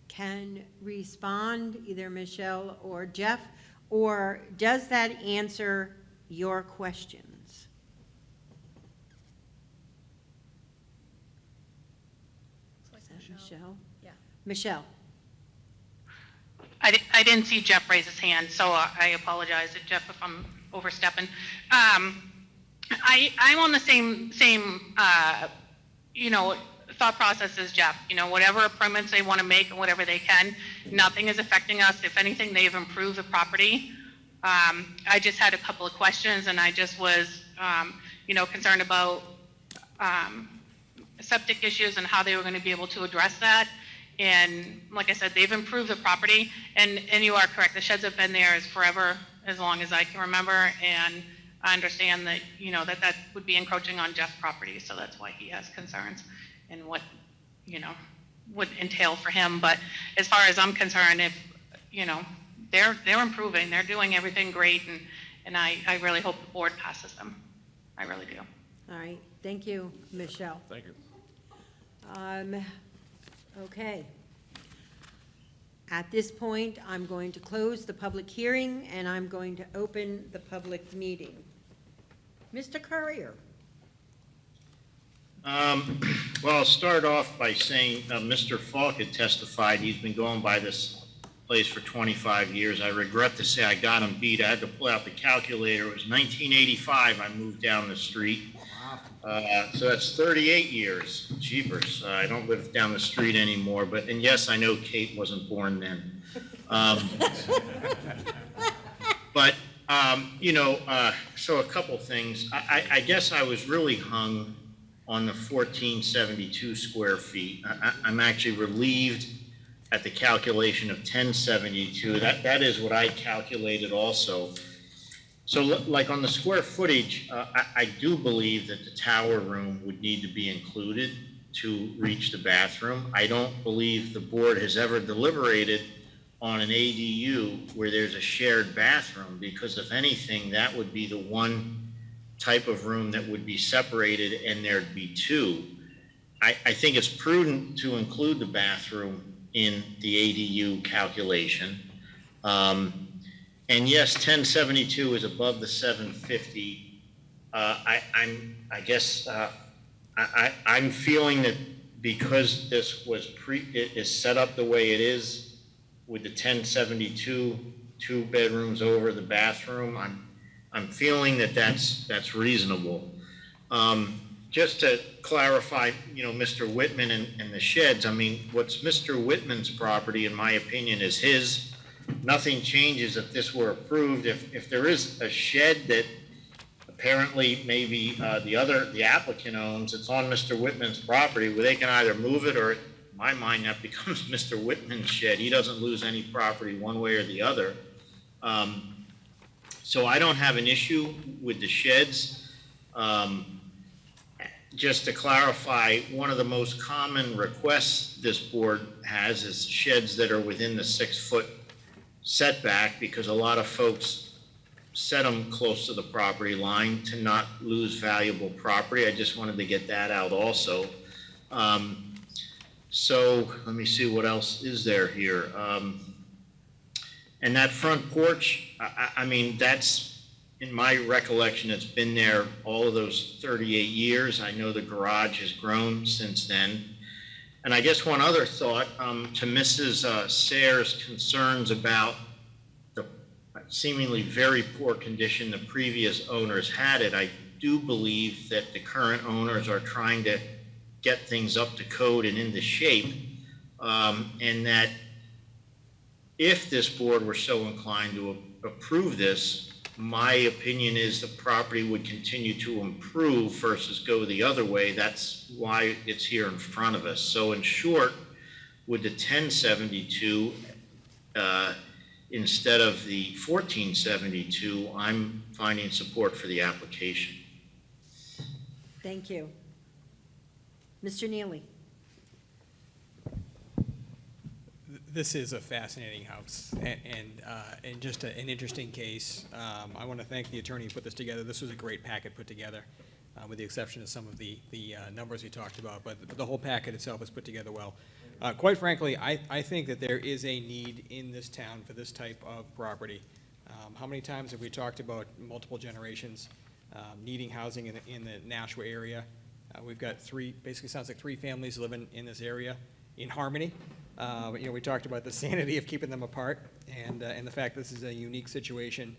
can respond, either Michelle or Jeff, or does that answer your questions? Is that Michelle? Yeah. Michelle? I didn't see Jeff raise his hand, so I apologize, Jeff, if I'm overstepping. I'm on the same thought process is Jeff, whatever permits they want to make and whatever they can, nothing is affecting us. If anything, they've improved the property. I just had a couple of questions, and I just was, concerned about septic issues and how they were going to be able to address that. And like I said, they've improved the property, and you are correct. The sheds have been there as forever, as long as I can remember, and I understand that, that would be encroaching on Jeff's property, so that's why he has concerns and what, would entail for him. But as far as I'm concerned, if, they're improving, they're doing everything great, and I really hope the board passes them. I really do. All right, thank you, Michelle. Thank you. Okay. At this point, I'm going to close the public hearing, and I'm going to open the public meeting. Mr. Courier. Well, I'll start off by saying Mr. Falk had testified he's been going by this place for 25 years. I regret to say I got him beat. I had to pull out the calculator. It was 1985 I moved down the street. So that's 38 years. Jeepers. I don't live down the street anymore. And yes, I know Kate wasn't born then. So a couple things. I guess I was really hung on the 1472 square feet. I'm actually relieved at the calculation of 1072. That is what I calculated also. So like on the square footage, I do believe that the tower room would need to be included to reach the bathroom. I don't believe the board has ever deliberated on an ADU where there's a shared bathroom, because if anything, that would be the one type of room that would be separated and there'd be two. I think it's prudent to include the bathroom in the ADU calculation. And yes, 1072 is above the 750. I'm feeling that because this was it is set up the way it is with the 1072, 2 bedrooms over the bathroom, I'm feeling that that's reasonable. Just to clarify, Mr. Whitman and the sheds, what's Mr. Whitman's property, in my opinion, is his. Nothing changes if this were approved. If there is a shed that apparently maybe the applicant owns, it's on Mr. Whitman's property, where they can either move it, or in my mind, that becomes Mr. Whitman's shed. He doesn't lose any property one way or the other. So I don't have an issue with the sheds. Just to clarify, one of the most common requests this board has is sheds that are within the 6-foot setback, because a lot of folks set them close to the property line to not lose valuable property. I just wanted to get that out also. So let me see what else is there here. And that front porch, that's, in my recollection, it's been there all of those 38 years. I know the garage has grown since then. And I guess one other thought, to Mrs. Sayre's concerns about the seemingly very poor condition the previous owners had it, I do believe that the current owners are trying to get things up to code and into shape, and that if this board were so inclined to approve this, my opinion is the property would continue to improve versus go the other way. That's why it's here in front of us. So in short, with the 1072 instead of the 1472, I'm finding support for the application. Thank you. Mr. Neely. This is a fascinating house and just an interesting case. I want to thank the attorney who put this together. This was a great packet put together, with the exception of some of the numbers we talked about, but the whole packet itself is put together well. Quite frankly, I think that there is a need in this town for this type of property. How many times have we talked about multiple generations needing housing in the Nashua area? We've got basically sounds like 3 families living in this area in harmony. We talked about the sanity of keeping them apart, and the fact this is a unique situation.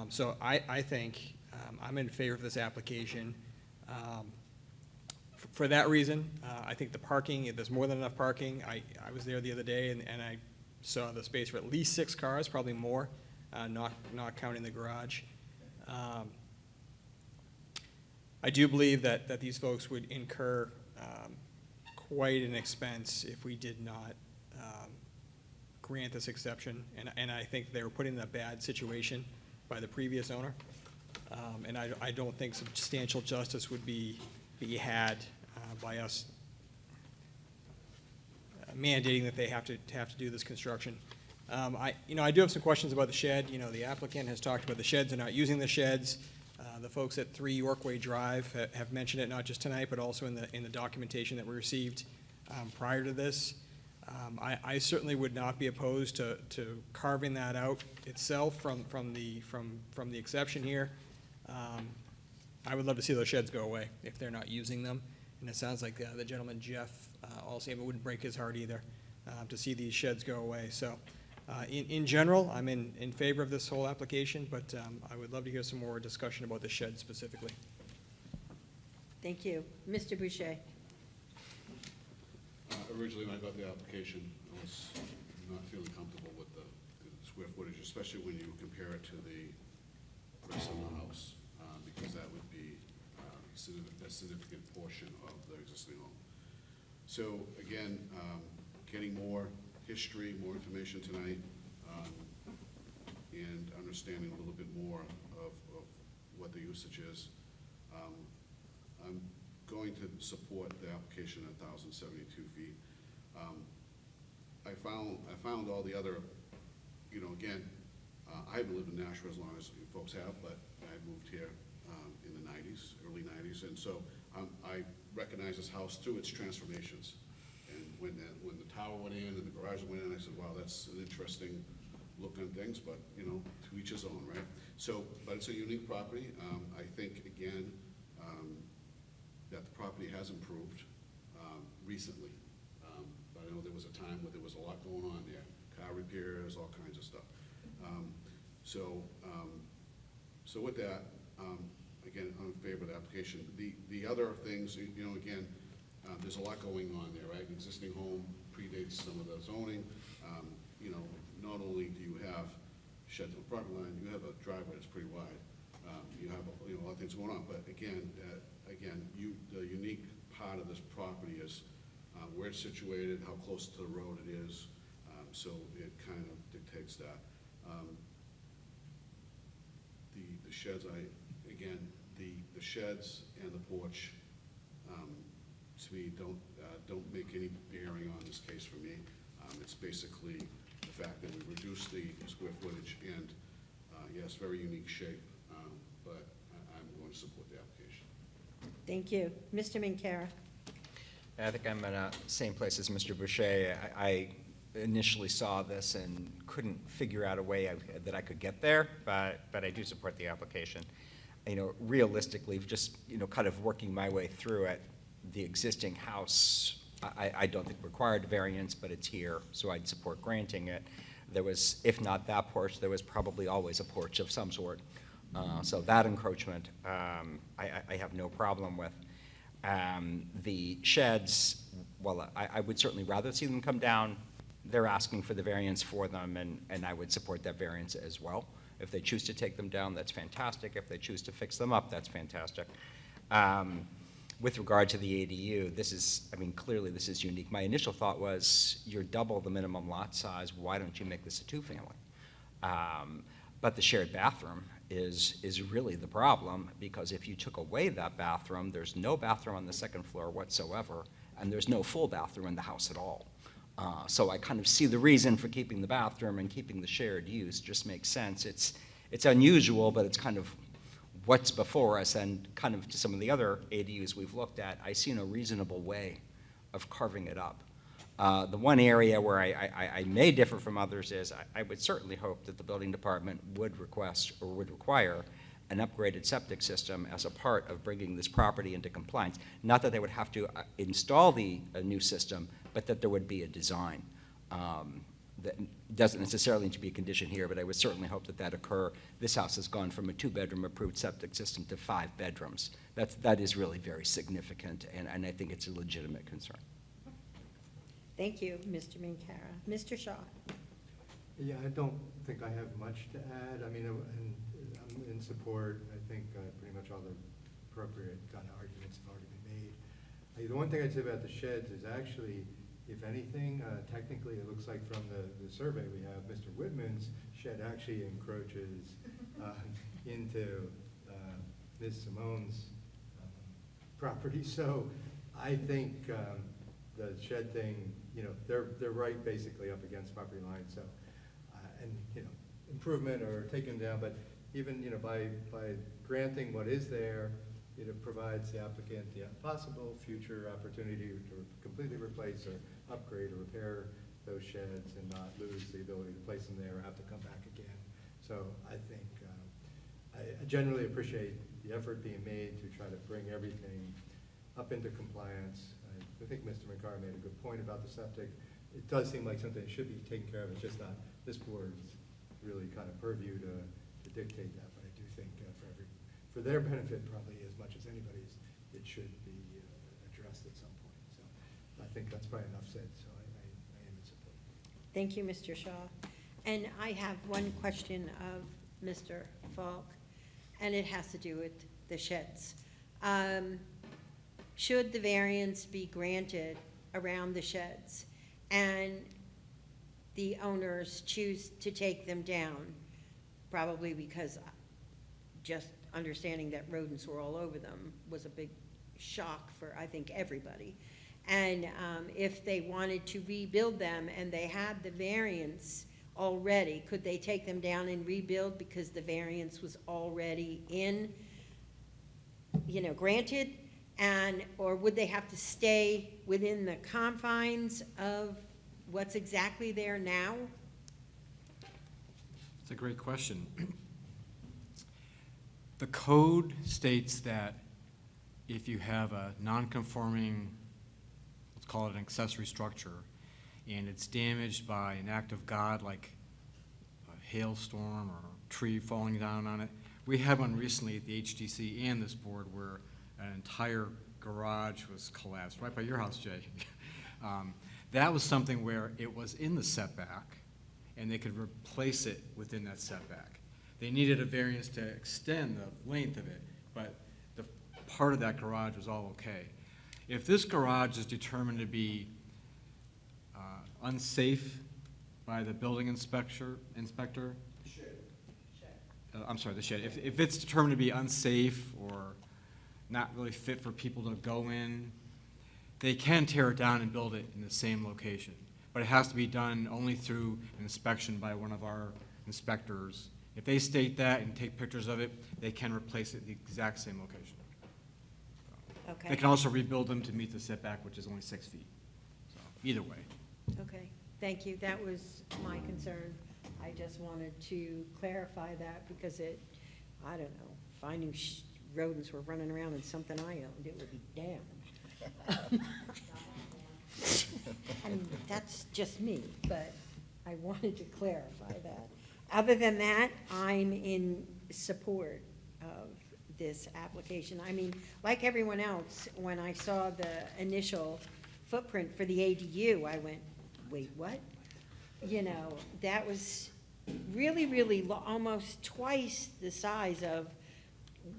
So I think I'm in favor of this application For that reason, I think the parking, there's more than enough parking. I was there the other day, and I saw the space for at least 6 cars, probably more, not counting the garage. I do believe that these folks would incur quite an expense if we did not grant this exception, and I think they were put in a bad situation by the previous owner, and I don't think substantial justice would be had by us mandating that they have to do this construction. I do have some questions about the shed. The applicant has talked about the sheds. They're not using the sheds. The folks at 3 Yorkway Drive have mentioned it, not just tonight, but also in the documentation that we received prior to this. I certainly would not be opposed to carving that out itself from the exception here. I would love to see those sheds go away if they're not using them. And it sounds like the gentleman, Jeff, also, it wouldn't break his heart either to see these sheds go away. So in general, I'm in favor of this whole application, but I would love to hear some more discussion about the shed specifically. Thank you. Mr. Boucher. Originally, when I got the application, I was not feeling comfortable with the square footage, especially when you compare it to the rest of the house, because that would be a significant portion of the existing home. So again, getting more history, more information tonight, and understanding a little bit more of what the usage is. I'm going to support the application at 1,072 feet. I found all the other, again, I haven't lived in Nashua as long as you folks have, but I moved here in the 90s, early 90s, and so I recognize this house through its transformations. And when the tower went in and the garage went in, I said, wow, that's an interesting look on things, but, to each his own, right? So, but it's a unique property. I think, again, that the property has improved recently. But I know there was a time where there was a lot going on there, car repairs, all kinds of stuff. So with that, again, I'm in favor of the application. The other things, again, there's a lot going on there, right? An existing home predates some of the zoning. Not only do you have sheds on the property line, you have a driveway that's pretty wide. You have a lot of things going on, but again, the unique part of this property is where it's situated, how close to the road it is, so it kind of dictates that. The sheds, the sheds and the porch, to me, don't make any bearing on this case for me. It's basically the fact that we reduced the square footage and, yes, very unique shape, but I'm going to support the application. Thank you. Mr. Minkara. I think I'm in the same place as Mr. Boucher. I initially saw this and couldn't figure out a way that I could get there, but I do support the application. Realistically, just, kind of working my way through it, the existing house, I don't think required variance, but it's here, so I'd support granting it. There was, if not that porch, there was probably always a porch of some sort. So that encroachment, I have no problem with. The sheds, well, I would certainly rather see them come down. They're asking for the variance for them, and I would support that variance as well. If they choose to take them down, that's fantastic. If they choose to fix them up, that's fantastic. With regard to the ADU, clearly this is unique. My initial thought was, you're double the minimum lot size, why don't you make this a 2-family? But the shared bathroom is really the problem, because if you took away that bathroom, there's no bathroom on the second floor whatsoever, and there's no full bathroom in the house at all. So I kind of see the reason for keeping the bathroom and keeping the shared use. Just makes sense. It's unusual, but it's kind of what's before us, and kind of to some of the other ADUs we've looked at, I see no reasonable way of carving it up. The one area where I may differ from others is I would certainly hope that the building department would request or would require an upgraded septic system as a part of bringing this property into compliance. Not that they would have to install a new system, but that there would be a design that doesn't necessarily need to be a condition here, but I would certainly hope that that occur. This house has gone from a 2-bedroom approved septic system to 5 bedrooms. That is really very significant, and I think it's a legitimate concern. Thank you, Mr. Minkara. Mr. Shaw? Yeah, I don't think I have much to add. I mean, and I'm in support. I think pretty much all the appropriate kind of arguments have already been made. The one thing I'd say about the sheds is actually, if anything, technically it looks like from the survey we have, Mr. Whitman's shed actually encroaches into Ms. Simone's property. So I think the shed thing, you know, they're right basically up against property line. So, and, you know, improvement or taking them down, but even, you know, by granting what is there, it provides the applicant the possible future opportunity to completely replace or upgrade or repair those sheds and not lose the ability to place them there or have to come back again. So I think I generally appreciate the effort being made to try to bring everything up into compliance. I think Mr. McCarr made a good point about the septic. It does seem like something that should be taken care of. It's just not this board's really kind of purview to dictate that. But I do think for their benefit, probably as much as anybody's, it should be addressed at some point. So I think that's probably enough said. So I am in support. Thank you, Mr. Shaw. And I have one question of Mr. Falk, and it has to do with the sheds. Should the variance be granted around the sheds and the owners choose to take them down, probably because just understanding that rodents were all over them was a big shock for, I think, everybody. And if they wanted to rebuild them and they had the variance already, could they take them down and rebuild because the variance was already in, you know, granted? And, or would they have to stay within the confines of what's exactly there now? It's a great question. The code states that if you have a non-conforming, let's call it an accessory structure, and it's damaged by an act of God, like a hailstorm or a tree falling down on it. We had one recently at the HDC and this board where an entire garage was collapsed, right by your house, Jay. That was something where it was in the setback, and they could replace it within that setback. They needed a variance to extend the length of it, but the part of that garage was all okay. If this garage is determined to be unsafe by the building inspector, I'm sorry, the shed. If it's determined to be unsafe or not really fit for people to go in, they can tear it down and build it in the same location. But it has to be done only through an inspection by one of our inspectors. If they state that and take pictures of it, they can replace it at the exact same location. Okay. They can also rebuild them to meet the setback, which is only 6 feet. So either way. Okay, thank you. That was my concern. I just wanted to clarify that because it, I don't know, if I knew rodents were running around in something I owned, it would be damned. And that's just me, but I wanted to clarify that. Other than that, I'm in support of this application. I mean, like everyone else, when I saw the initial footprint for the ADU, I went, wait, what? You know, that was really, really almost twice the size of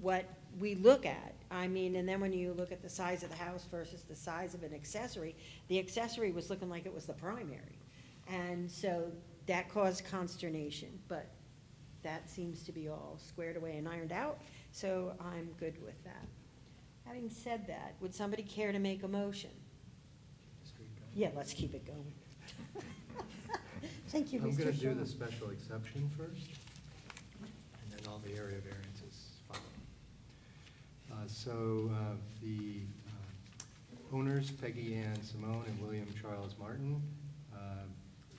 what we look at. I mean, and then when you look at the size of the house versus the size of an accessory, the accessory was looking like it was the primary. And so that caused consternation, but that seems to be all squared away and ironed out, so I'm good with that. Having said that, would somebody care to make a motion? Yeah, let's keep it going. Thank you, Mr. Shaw. I'm going to do the special exception first, and then all the area variances follow. The owners, Peggy Ann Simone and William Charles Martin,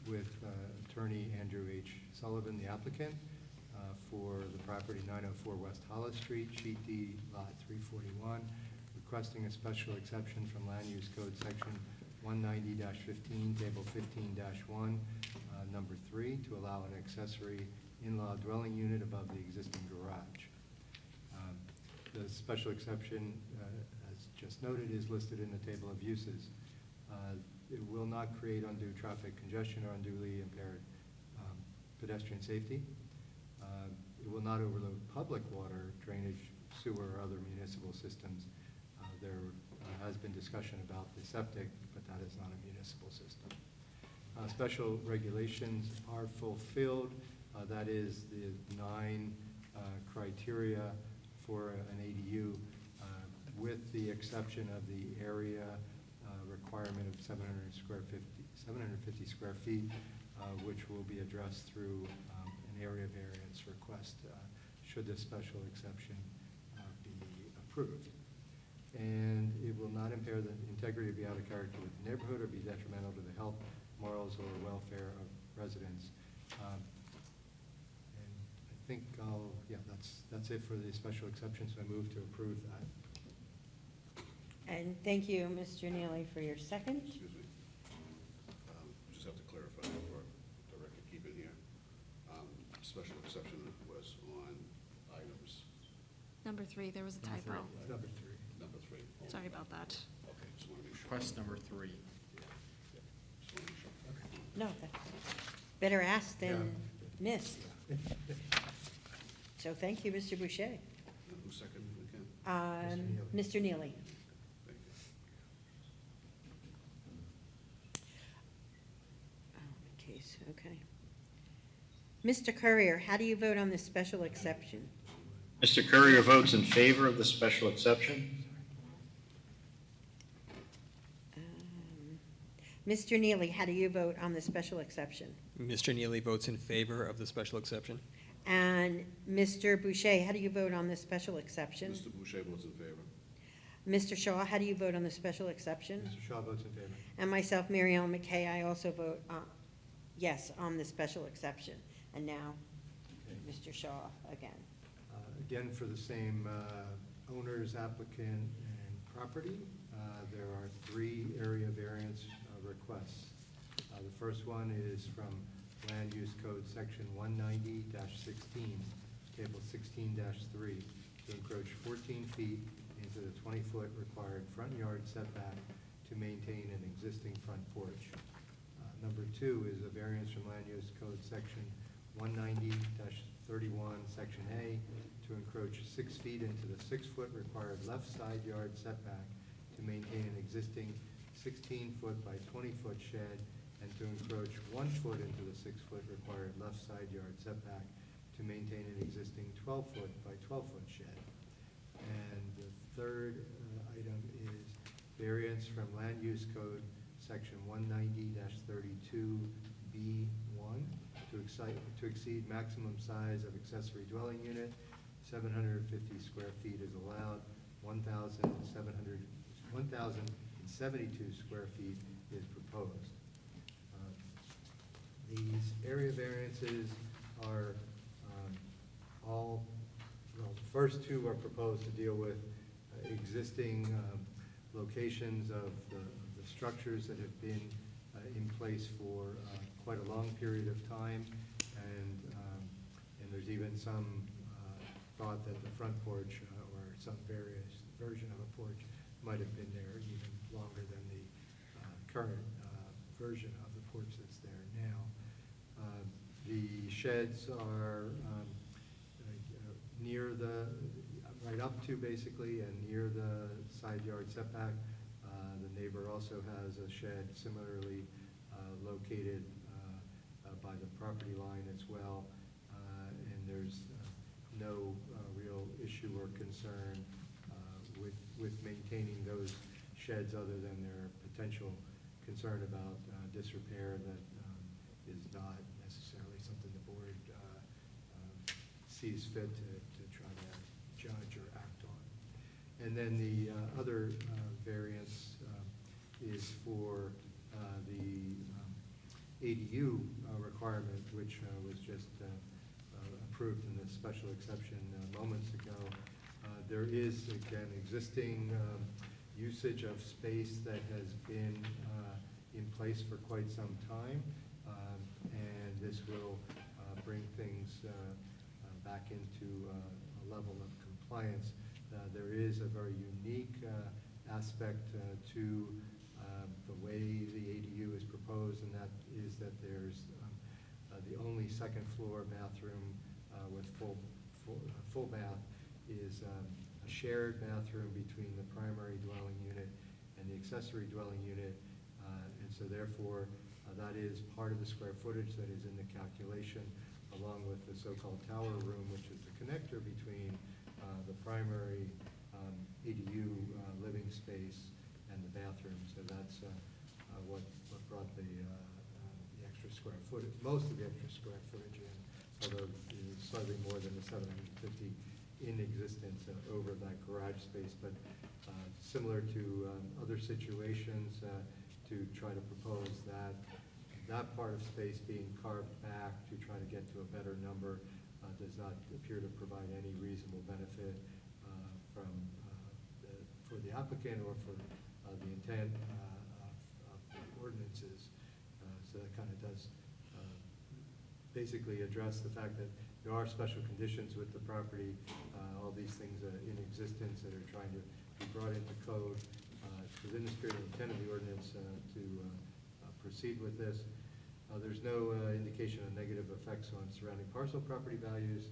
with attorney Andrew H. Sullivan, the applicant, for the property 904 West Hollis Street, Sheet D, Lot 341, requesting a special exception from Land Use Code Section 190-15, Table 15-1, Number 3, to allow an accessory in-law dwelling unit above the existing garage. The special exception, as just noted, is listed in the table of uses. It will not create undue traffic congestion or unduly impaired pedestrian safety. It will not overload public water, drainage, sewer, or other municipal systems. There has been discussion about the septic, but that is not a municipal system. Special regulations are fulfilled. That is the 9 criteria for an ADU, with the exception of the area requirement of 750 square feet, which will be addressed through an area variance request should the special exception be approved. And it will not impair the integrity or be out of character with the neighborhood or be detrimental to the health, morals, or welfare of residents. And I think that's it for the special exception, so I move to approve that. And thank you, Mr. Neely, for your second. Excuse me. Just have to clarify for the record, keep it here. Special exception was on items. Number 3, there was a Number typo. Number 3. Number 3. Sorry about that. Okay, just want to make sure. Request number 3. Just want to make sure. No, that's better asked than missed. So thank you, Mr. Boucher. Who seconded it again? Mr. Neely. Thank you. Case, okay. Mr. Courier, how do you vote on this special exception? Mr. Courier votes in favor of the special exception. Mr. Neely, how do you vote on the special exception? Mr. Neely votes in favor of the special exception. And Mr. Boucher, how do you vote on this special exception? Mr. Boucher votes in favor. Mr. Shaw, how do you vote on the special exception? Mr. Shaw votes in favor. And myself, Mary Ellen McKay, I also vote yes on the special exception. And now, Mr. Shaw again. Again, for the same owners, applicant, and property, there are 3 area variance requests. The first one is from Land Use Code Section 190-16, Table 16-3, to encroach 14 feet into the 20-foot required front yard setback to maintain an existing front porch. Number 2 is a variance from Land Use Code Section 190-31, Section A, to encroach 6 feet into the 6-foot required left side yard setback to maintain an existing 16-foot by 20-foot shed, and to encroach 1 foot into the 6-foot required left side yard setback to maintain an existing 12-foot by 12-foot shed. And the third item is variance from Land Use Code Section 190-32B1 to exceed maximum size of accessory dwelling unit. 750 square feet is allowed. 1,072 square feet is proposed. These area variances are all, well, the first 2 are proposed to deal with existing locations of the structures that have been in place for quite a long period of time, and there's even some thought that the front porch or some various version of a porch might have been there even longer than the current version of the porch that's there now. The sheds are near right up to basically and near the side yard setback. The neighbor also has a shed similarly located by the property line as well. And there's no real issue or concern with maintaining those sheds other than their potential concern about disrepair that is not necessarily something the board sees fit to try to judge or act on. And then the other variance is for the ADU requirement, which was just approved in the special exception moments ago. There is, again, existing usage of space that has been in place for quite some time. and this will bring things back into a level of compliance. There is a very unique aspect to the way the ADU is proposed, and that is that there's the only second floor bathroom with full bath is a shared bathroom between the primary dwelling unit and the accessory dwelling unit, and so therefore that is part of the square footage that is in the calculation, along with the so-called tower room, which is the connector between the primary ADU living space and the bathroom. So that's what brought the extra square footage, most of the extra square footage in, although it's slightly more than the 750 in existence over that garage space. But similar to other situations, to try to propose that part of space being carved back to try to get to a better number does not appear to provide any reasonable benefit for the applicant or for the intent of the ordinances. So that kind of does basically address the fact that there are special conditions with the property, all these things in existence that are trying to be brought into code. Within the spirit and intent of the ordinance to proceed with this. There's no indication of negative effects on surrounding parcel property values.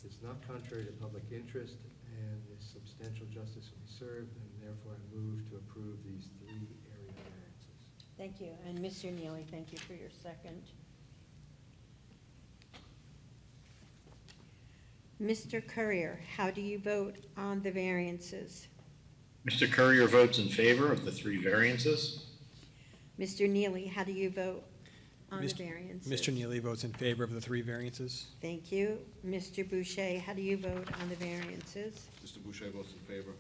It's not contrary to public interest, and substantial justice will be served, and therefore I move to approve these 3 area variances. Thank you. And Mr. Neely, thank you for your second. Mr. Courier, how do you vote on the variances? Mr. Courier votes in favor of the 3 variances. Mr. Neely, how do you vote on the Mr. variances? Mr. Neely votes in favor of the 3 variances. Thank you. Mr. Boucher, how do you vote on the variances? Mr. Boucher votes in favor.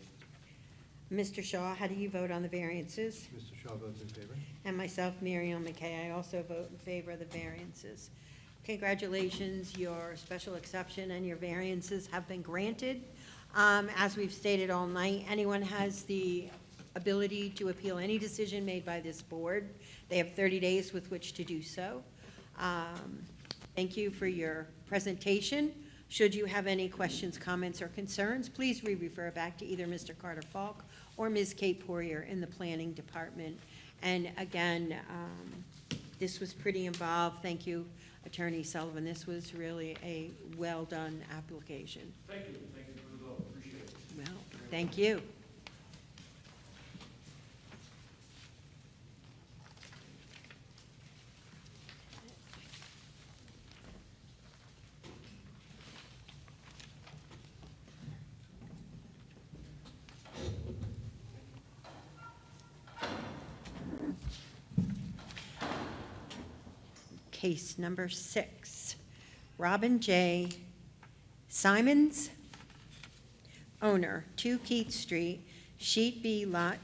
Mr. Shaw, how do you vote on the variances? Mr. Shaw votes in favor. And myself, Miriam McKay, I also vote in favor of the variances. Congratulations, your special exception and your variances have been granted. As we've stated all night, anyone has the ability to appeal any decision made by this board. They have 30 days with which to do so. Thank you for your presentation. Should you have any questions, comments, or concerns, please refer back to either Mr. Carter Falk or Ms. Kate Poirier in the planning department. And again, this was pretty involved. Thank you, Attorney Sullivan. This was really a well-done application. Thank you for the vote, appreciate it. Well, thank you. Case number 6, Robin J. Simons, owner, 2 Keith Street, Sheet B, Lot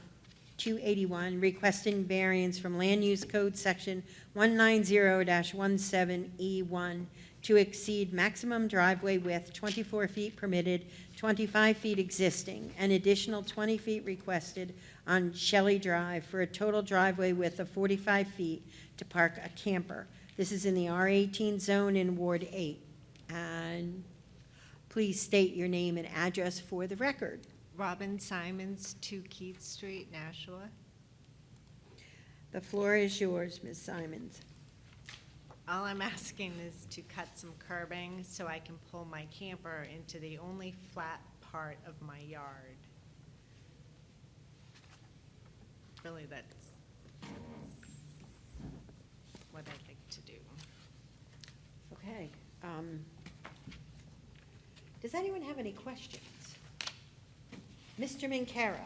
281, requesting variance from Land Use Code Section 190-17E1 to exceed maximum driveway width 24 feet permitted, 25 feet existing, an additional 20 feet requested on Shelley Drive for a total driveway width of 45 feet to park a camper. This is in the R18 zone in Ward 8. And please state your name and address for the record. Robin Simons, 2 Keith Street, Nashua. The floor is yours, Ms. Simons. All I'm asking is to cut some curbing so I can pull my camper into the only flat part of my yard. Really, that's what I think to do. Okay. Does anyone have any questions? Mr. Minkara,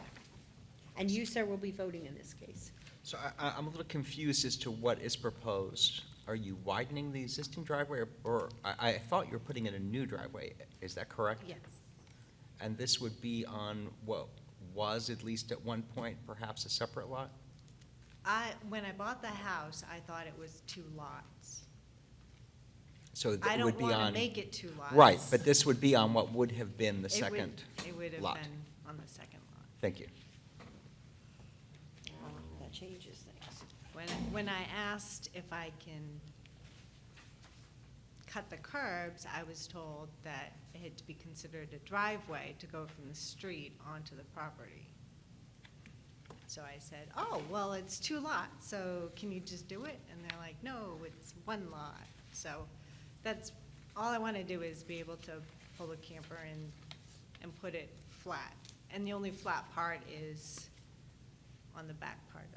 and you, sir, will be voting in this case. So I'm a little confused as to what is proposed. Are you widening the existing driveway, or I thought you were putting in a new driveway? Is that correct? Yes. And this would be on what was, at least at one point, perhaps a separate lot? When I bought the house, I thought it was 2 lots. So I it don't would be want to on. make it 2 lots. Right, but this would be on what would have been the It second It would have lot. been on the second lot. Thank you. That changes things. When I asked if I can cut the curbs, I was told that it had to be considered a driveway to go from the street onto the property. So I said, oh, well, it's 2 lots, so can you just do it? And they're like, no, it's 1 lot. So that's, all I want to do is be able to pull the camper and put it flat. And the only flat part is on the back part of.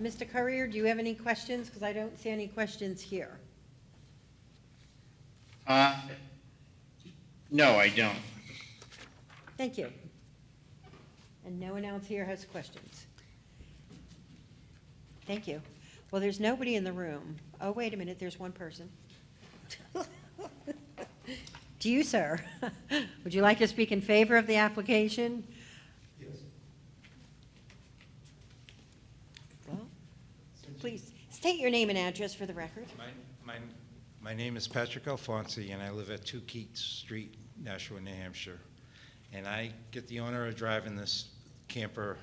Mr. Courier, do you have any questions? Because I don't see any questions here. No, I don't. Thank you. And no one else here has questions? Thank you. Well, there's nobody in the room. Oh, wait a minute, there's one person. Do you, sir? Would you like to speak in favor of the application? Yes. Well, please state your name and address for the record. My name is Patrick Alfonsi, and I live at 2 Keats Street, Nashua, New Hampshire. And I get the honor of driving this camper.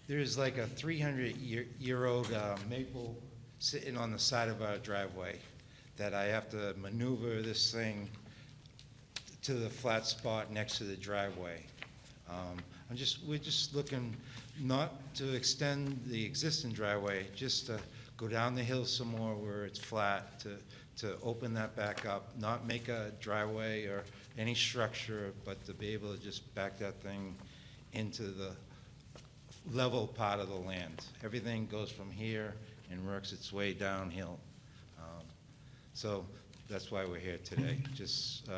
There's like a 300-year-old maple sitting on the side of our driveway that I have to maneuver this thing to the flat spot next to the driveway. We're just looking not to extend the existing driveway, just to go down the hill some more where it's flat, to open that back up, not make a driveway or any structure, but to be able to just back that thing into the level part of the land. Everything goes from here and works its way downhill. So that's why we're here today. Just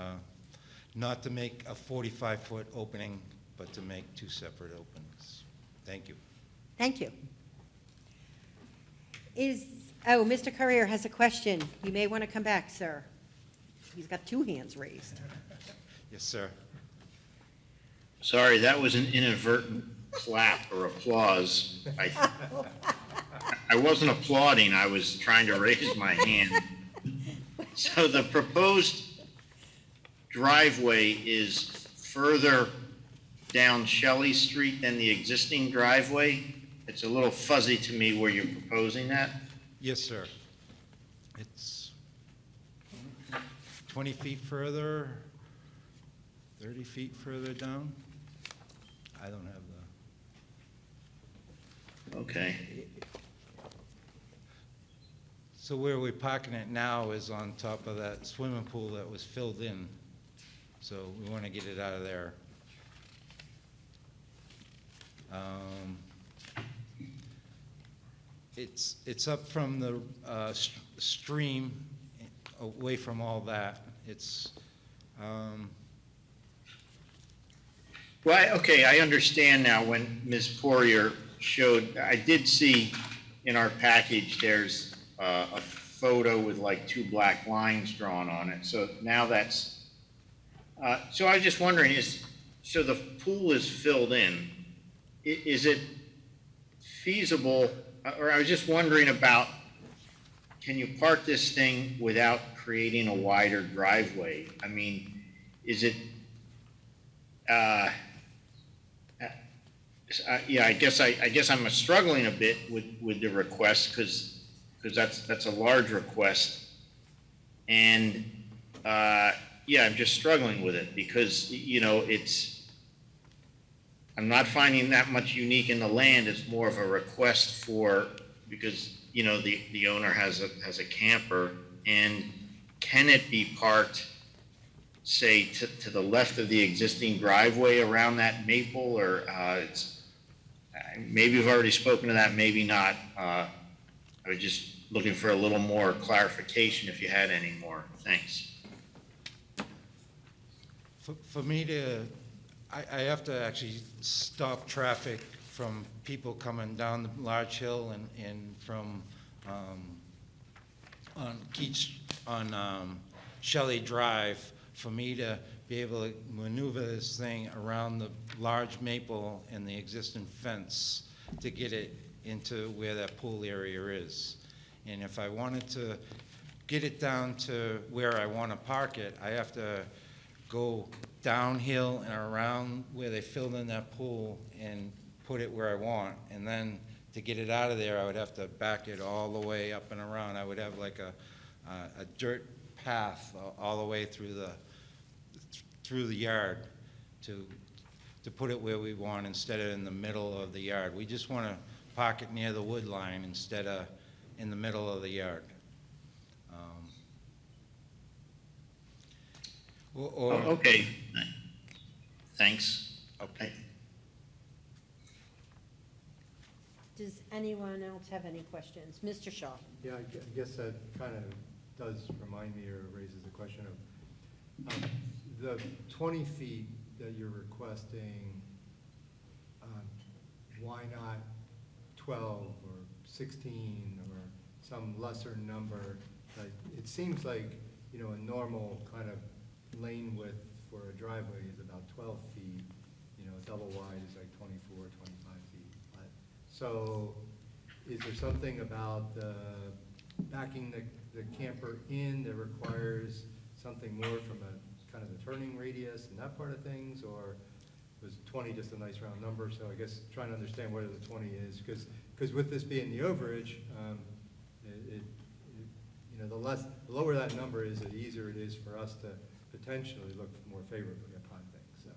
not to make a 45-foot opening, but to make 2 separate openings. Thank you. Thank you. Mr. Courier has a question. You may want to come back, sir. He's got 2 hands raised. Yes, sir. Sorry, that was an inadvertent clap or applause. I wasn't applauding, I was trying to raise my hand. So the proposed driveway is further down Shelley Street than the existing driveway? It's a little fuzzy to me where you're proposing that. Yes, sir. It's 20 feet further, 30 feet further down. I don't have the... Okay. So where we're parking it now is on top of that swimming pool that was filled in. So we want to get it out of there. It's up from the stream, away from all that. It's, Well, okay, I understand now when Ms. Poirier showed, I did see in our package, there's a photo with like 2 black lines drawn on it. So now that's, so I was just wondering, so the pool is filled in. Is it feasible, or I was just wondering about, can you park this thing without creating a wider driveway? I mean, is it, yeah, I guess I'm struggling a bit with the request because that's a large request, and yeah, I'm just struggling with it because I'm not finding that much unique in the land. It's more of a request for, because the owner has a camper, and can it be parked, say, to the left of the existing driveway around that maple, or maybe you've already spoken to that, maybe not. I was just looking for a little more clarification if you had any more. Thanks. for me to, I have to actually stop traffic from people coming down the large hill and from on Shelley Drive, for me to be able to maneuver this thing around the large maple and the existing fence to get it into where that pool area is. And if I wanted to get it down to where I want to park it, I have to go downhill and around where they filled in that pool and put it where I want. And then to get it out of there, I would have to back it all the way up and around. I would have like a dirt path all the way through the yard to put it where we want instead of in the middle of the yard. We just want to park it near the wood line instead of in the middle of the yard. Okay, thanks. Okay. Does anyone else have any questions? Mr. Shaw? Yeah, I guess that kind of does remind me or raises the question of the 20 feet that you're requesting, why not 12 or 16 or some lesser number? Like, it seems like, you know, a normal kind of lane width for a driveway is about 12 feet. You know, double wide is like 24, 25 feet. So is there something about backing the camper in that requires something more from a kind of the turning radius and that part of things? Or was 20 just a nice round number? So I guess trying to understand whether the 20 is, because with this being the overage, you know, the lower that number is, the easier it is for us to potentially look more favorably upon things, so.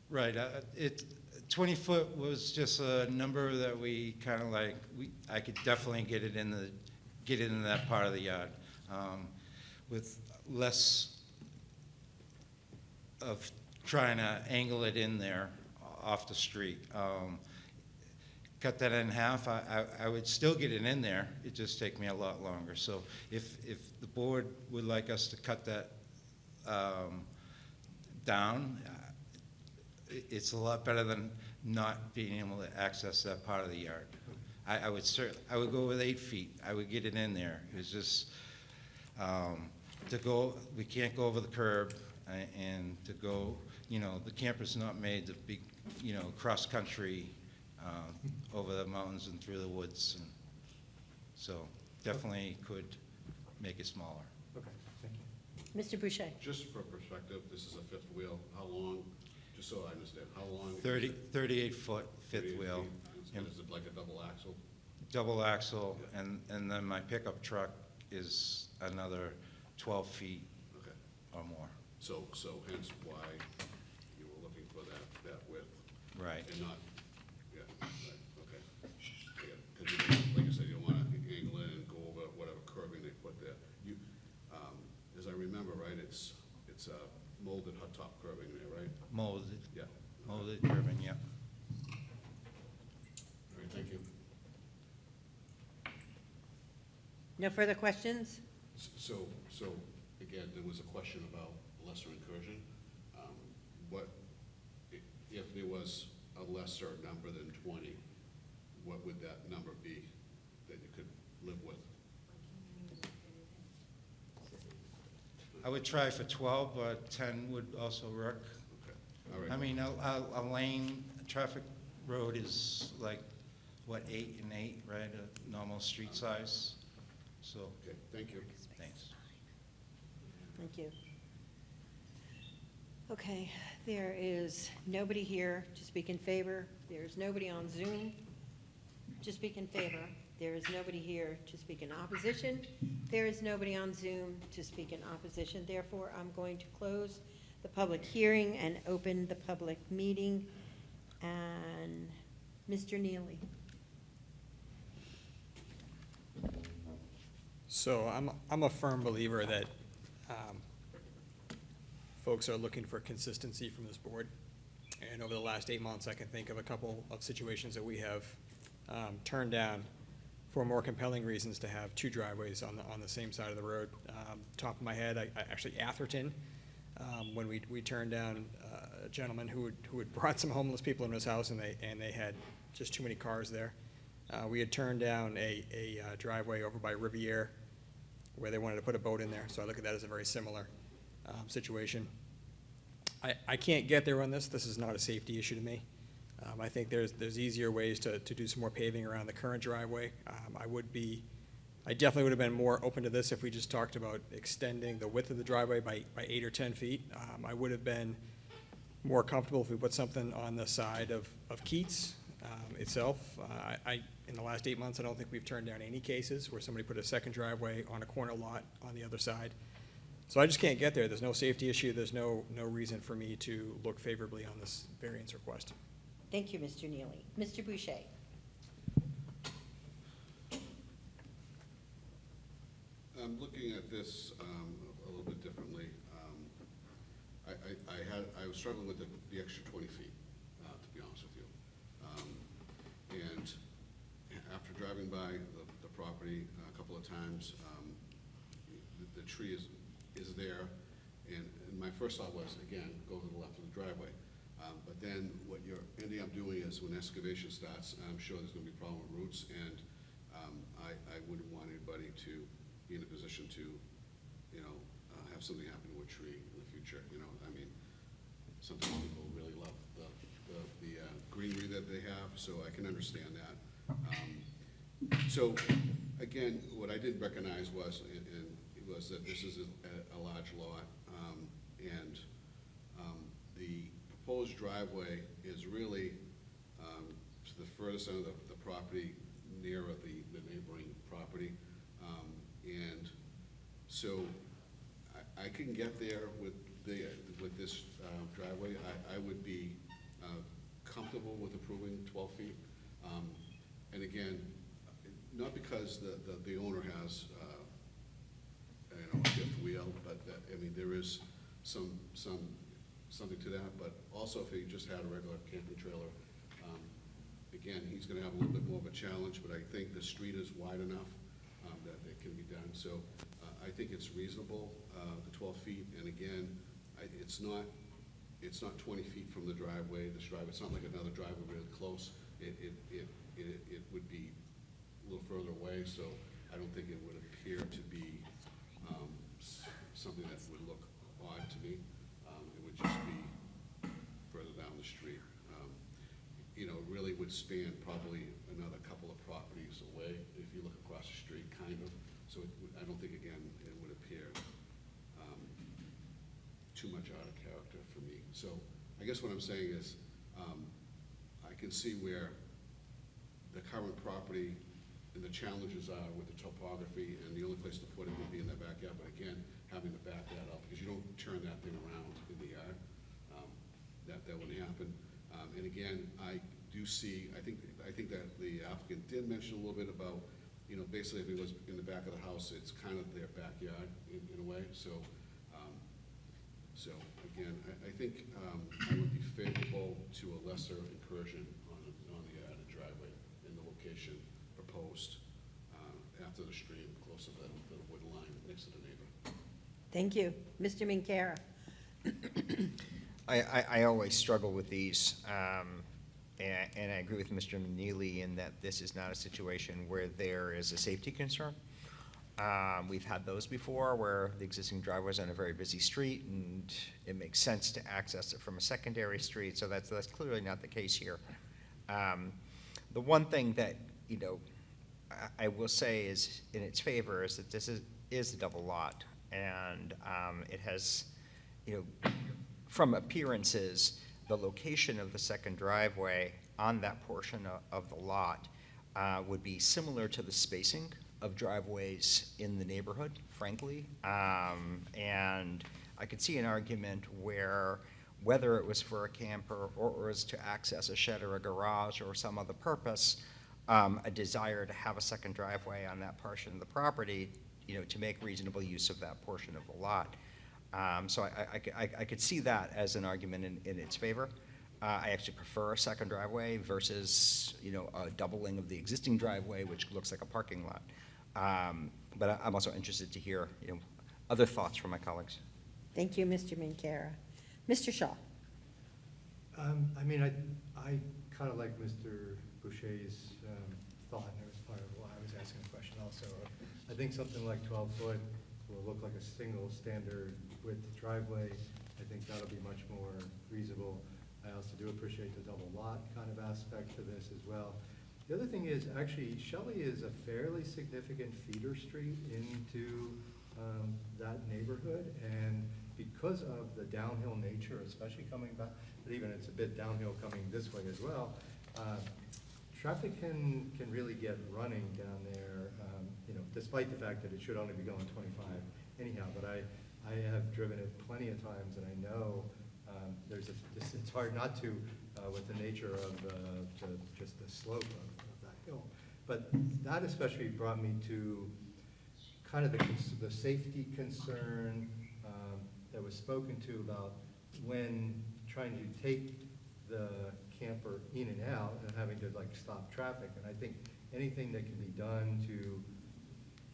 Right, 20 foot was just a number that we kind of like, I could definitely get it in that part of the yard. With less of trying to angle it in there off the street. Cut that in half, I would still get it in there, it'd just take me a lot longer. So if the board would like us to cut that down, it's a lot better than not being able to access that part of the yard. I would go with 8 feet, I would get it in there. It was just, we can't go over the curb, and to go, you know, the camper's not made to be, you know, cross-country over the mountains and through the woods. And so definitely could make it smaller. Okay, thank you. Mr. Boucher? Just for perspective, this is a fifth wheel. How long, just so I understand, how long? 38 foot fifth 38 wheel. feet? And is it like a double axle? Double axle, and then my pickup truck is another 12 feet Okay. or more. So hence why you were looking for that width? Right. And not, yeah, right, okay. Because like I said, you don't want to angle in and go over whatever curbing they put there. You, as I remember, right, it's molded hot top curbing there, right? Molded. Yeah. Molded curbing, yeah. All right, thank you. No further questions? So again, there was a question about lesser incursion. What, if there was a lesser number than 20, what would that number be that you could live with? I would try for 12, but 10 would also work. Okay, all right. I mean, a lane, a traffic road is like, what, 8 and 8, right? A normal street size, so. Okay, thank you. Thanks. Thank you. Okay, there is nobody here to speak in favor. There is nobody on Zoom to speak in favor. There is nobody here to speak in opposition. There is nobody on Zoom to speak in opposition. Therefore, I'm going to close the public hearing and open the public meeting. And Mr. Neely. So I'm a firm believer that folks are looking for consistency from this board. And over the last 8 months, I can think of a couple of situations that we have turned down for more compelling reasons to have 2 driveways on the same side of the road. Top of my head, I actually Atherton, when we turned down a gentleman who had brought some homeless people in his house, and they had just too many cars there. We had turned down a driveway over by Riviere where they wanted to put a boat in there, so I look at that as a very similar situation. I can't get there on this. This is not a safety issue to me. I think there's easier ways to do some more paving around the current driveway. I definitely would have been more open to this if we just talked about extending the width of the driveway by 8 or 10 feet. I would have been more comfortable if we put something on the side of Keats, itself. In the last 8 months, I don't think we've turned down any cases where somebody put a second driveway on a corner lot on the other side. So I just can't get there. There's no safety issue. There's no reason for me to look favorably on this variance request. Thank you, Mr. Neely. Mr. Boucher? I'm looking at this a little bit differently. I was struggling with the extra 20 feet, to be honest with you. And after driving by the property a couple of times, the tree is there, and my first thought was, again, go to the left of the driveway. But then what you're ending up doing is when excavation starts, I'm sure there's gonna be a problem with roots, and I wouldn't want anybody to be in a position to, have something happen to a tree in the future, I mean, sometimes people really love the greenery that they have, so I can understand that. So, again, what I did recognize was, was that this is a large lot, and the proposed driveway is really to the furthest end of the property, near the neighboring property, and so I can get there with this driveway. I would be comfortable with approving 12 feet. And again, not because the owner has a fifth wheel, but there is something to that. But also, if he just had a regular camping trailer, again, he's going to have a little bit more of a challenge. But I think the street is wide enough that it can be done. So I think it's reasonable, the 12 feet. And again, it's not 20 feet from the driveway. This driveway, it's not like another driveway really close. It would be a little further away, so I don't think it would appear to be something that would look odd to me. It would just be further down the street. It really would span probably another couple of properties away if you look across the street, kind of. So I don't think, again, it would appear too much out of character for me. So I guess what I'm saying is I can see where the current property and the challenges are with the topography, and the only place to put it would be in the backyard. But again, having to back that up, because you don't turn that thing around in the yard, that wouldn't happen. And again, I do see, I think that the applicant did mention a little bit about, basically if it was in the back of the house, it's kind of their backyard in a way. So again, I think I would be favorable to a lesser incursion on the added driveway in the location proposed after the stream, close to the wood line next to the neighbor. Thank you. Mr. Minkara? I always struggle with these, and I agree with Mr. Neely in that this is not a situation where there is a safety concern. We've had those before where the existing driveway is on a very busy street and it makes sense to access it from a secondary street, so that's clearly not the case here. The one thing that, I will say is in its favor is that this is a double lot, and it has, from appearances, the location of the second driveway on that portion of the lot would be similar to the spacing of driveways in the neighborhood, frankly. And I could see an argument where, whether it was for a camper or it was to access a shed or a garage or some other purpose, a desire to have a second driveway on that portion of the property, to make reasonable use of that portion of the lot. So I could see that as an argument in its favor. I actually prefer a second driveway versus, a doubling of the existing driveway, which looks like a parking lot. But I'm also interested to hear, other thoughts from my colleagues. Thank you, Mr. Minkara. Mr. Shaw? I kind of like Mr. Boucher's thought, and it was part of why I was asking the question also. I think something like 12 foot will look like a single standard width driveway. I think that'll be much more reasonable. I also do appreciate the double lot kind of aspect to this as well. The other thing is, actually, Shelley is a fairly significant feeder street into that neighborhood, and because of the downhill nature, especially coming back, but even it's a bit downhill coming this way as well, Traffic can really get running down there, despite the fact that it should only be going 25 anyhow. But I have driven it plenty of times, and I know it's hard not to with the nature of just the slope of that hill. But that especially brought me to kind of the safety concern that was spoken to about when trying to take the camper in and out and having to like stop traffic. And I think anything that can be done to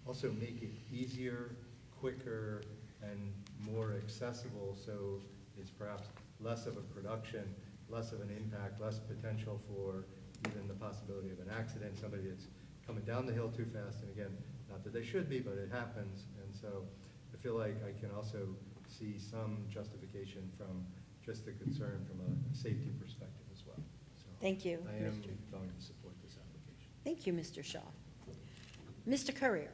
also make it easier, quicker, and more accessible, so it's perhaps less of a production, less of an impact, less potential for even the possibility of an accident, somebody that's coming down the hill too fast, and again, not that they should be, but it happens. And so I feel like I can also see some justification from just the concern from a safety perspective as well. So Thank you, I am Mr. going to support this application. Thank you, Mr. Shaw. Mr. Courier.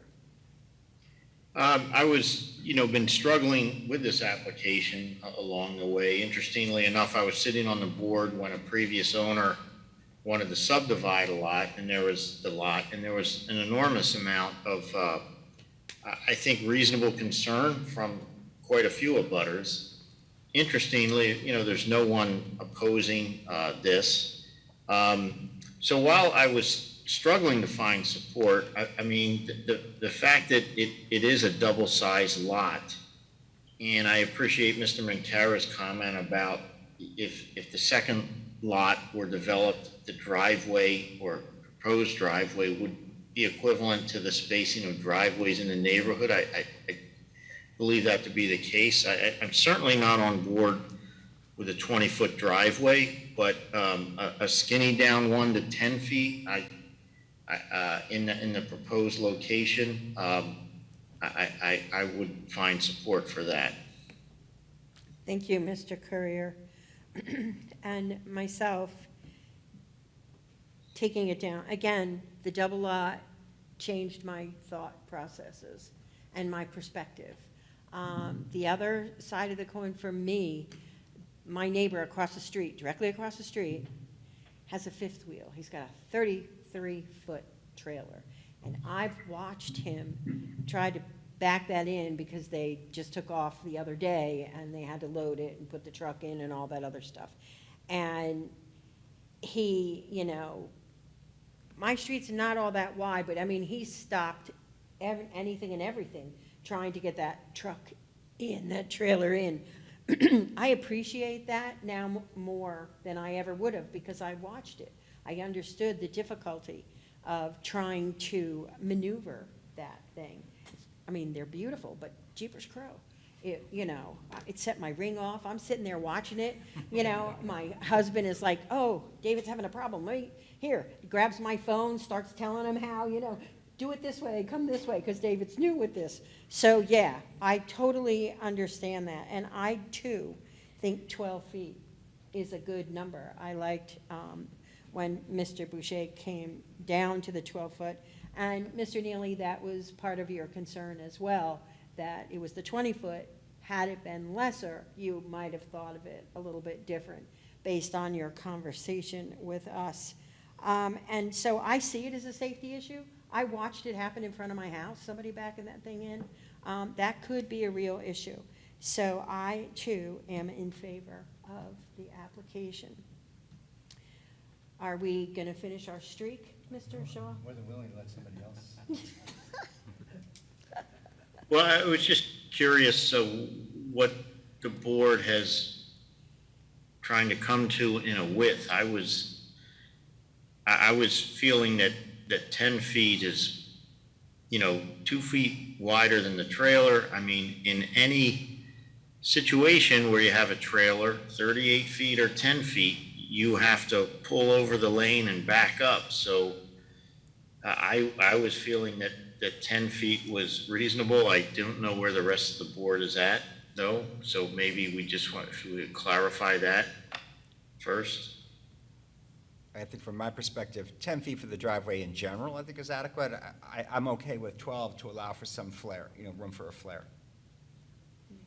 I was, been struggling with this application along the way. Interestingly enough, I was sitting on the board when a previous owner wanted to subdivide a lot, and there was an enormous amount of, I think, reasonable concern from quite a few abutters. Interestingly, there's no one opposing this. So while I was struggling to find support, I mean, the fact that it is a double-sized lot, and I appreciate Mr. Montera's comment about if the second lot were developed, the driveway or proposed driveway would be equivalent to the spacing of driveways in the neighborhood. I believe that to be the case. I'm certainly not on board with a 20-foot driveway, but a skinny down 1 to 10 feet, in the proposed location, I would find support for that. Thank you, Mr. Courier. And myself, taking it down, again, the double lot changed my thought processes and my perspective. The other side of the coin for me, my neighbor across the street, directly across the street, has a fifth wheel. He's got a 33-foot trailer. And I've watched him try to back that in because they just took off the other day and they had to load it and put the truck in and all that other stuff. And he, my street's not all that wide, but I mean, he stopped anything and everything trying to get that truck in, that trailer in. I appreciate that now more than I ever would have because I watched it. I understood the difficulty of trying to maneuver that thing. I mean, they're beautiful, but jeepers crow. It set my ring off. I'm sitting there watching it. My husband is like, oh, David's having a problem. Here, he grabs my phone, starts telling him how, do it this way, come this way, because David's new with this. So, yeah, I totally understand that. And I, too, think 12 feet is a good number. I liked when Mr. Boucher came down to the 12-foot. And, Mr. Neely, that was part of your concern as well, that it was the 20-foot. Had it been lesser, you might have thought of it a little bit different based on your conversation with us. And so I see it as a safety issue. I watched it happen in front of my house, somebody backing that thing in. That could be a real issue. So I, too, am in favor of the application. Are we going to finish our streak, Mr. Shaw? More than willing to let somebody else. Well, I was just curious, what the board has trying to come to in a width. I was feeling that 10 feet is, 2 feet wider than the trailer. I mean, in any situation where you have a trailer, 38 feet or 10 feet, you have to pull over the lane and back up. So I was feeling that 10 feet was reasonable. I don't know where the rest of the board is at, though. So maybe we just want to clarify that first. I think from my perspective, 10 feet for the driveway in general, I think is adequate. I'm okay with 12 to allow for some flare, room for a flare.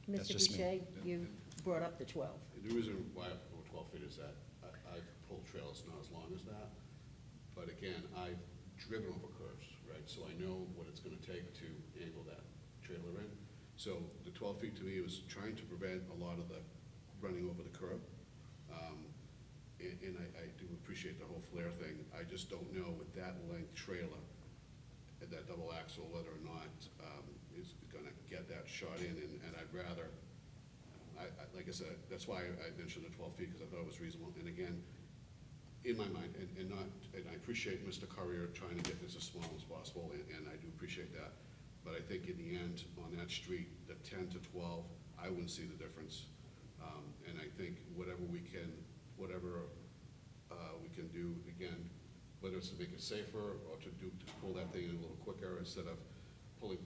That's Mr. just me. Boucher, you brought up the 12. The reason why 12 feet is that I've pulled trails not as long as that, but again, I've driven over curves, right? So I know what it's gonna take to angle that trailer in. So the 12 feet to me was trying to prevent a lot of the running over the curb. And I do appreciate the whole flare thing. I just don't know with that length trailer, and that double axle, whether or not is gonna get that shot in, and I'd rather, like I said, that's why I mentioned the 12 feet, because I thought it was reasonable. And again, in my mind, and I appreciate Mr. Currier trying to get this as small as possible, and I do appreciate that. But I think in the end, on that street, the 10 to 12, I wouldn't see the difference. And I think whatever we can do, again, whether it's to make it safer or to pull that thing in a little quicker instead of pulling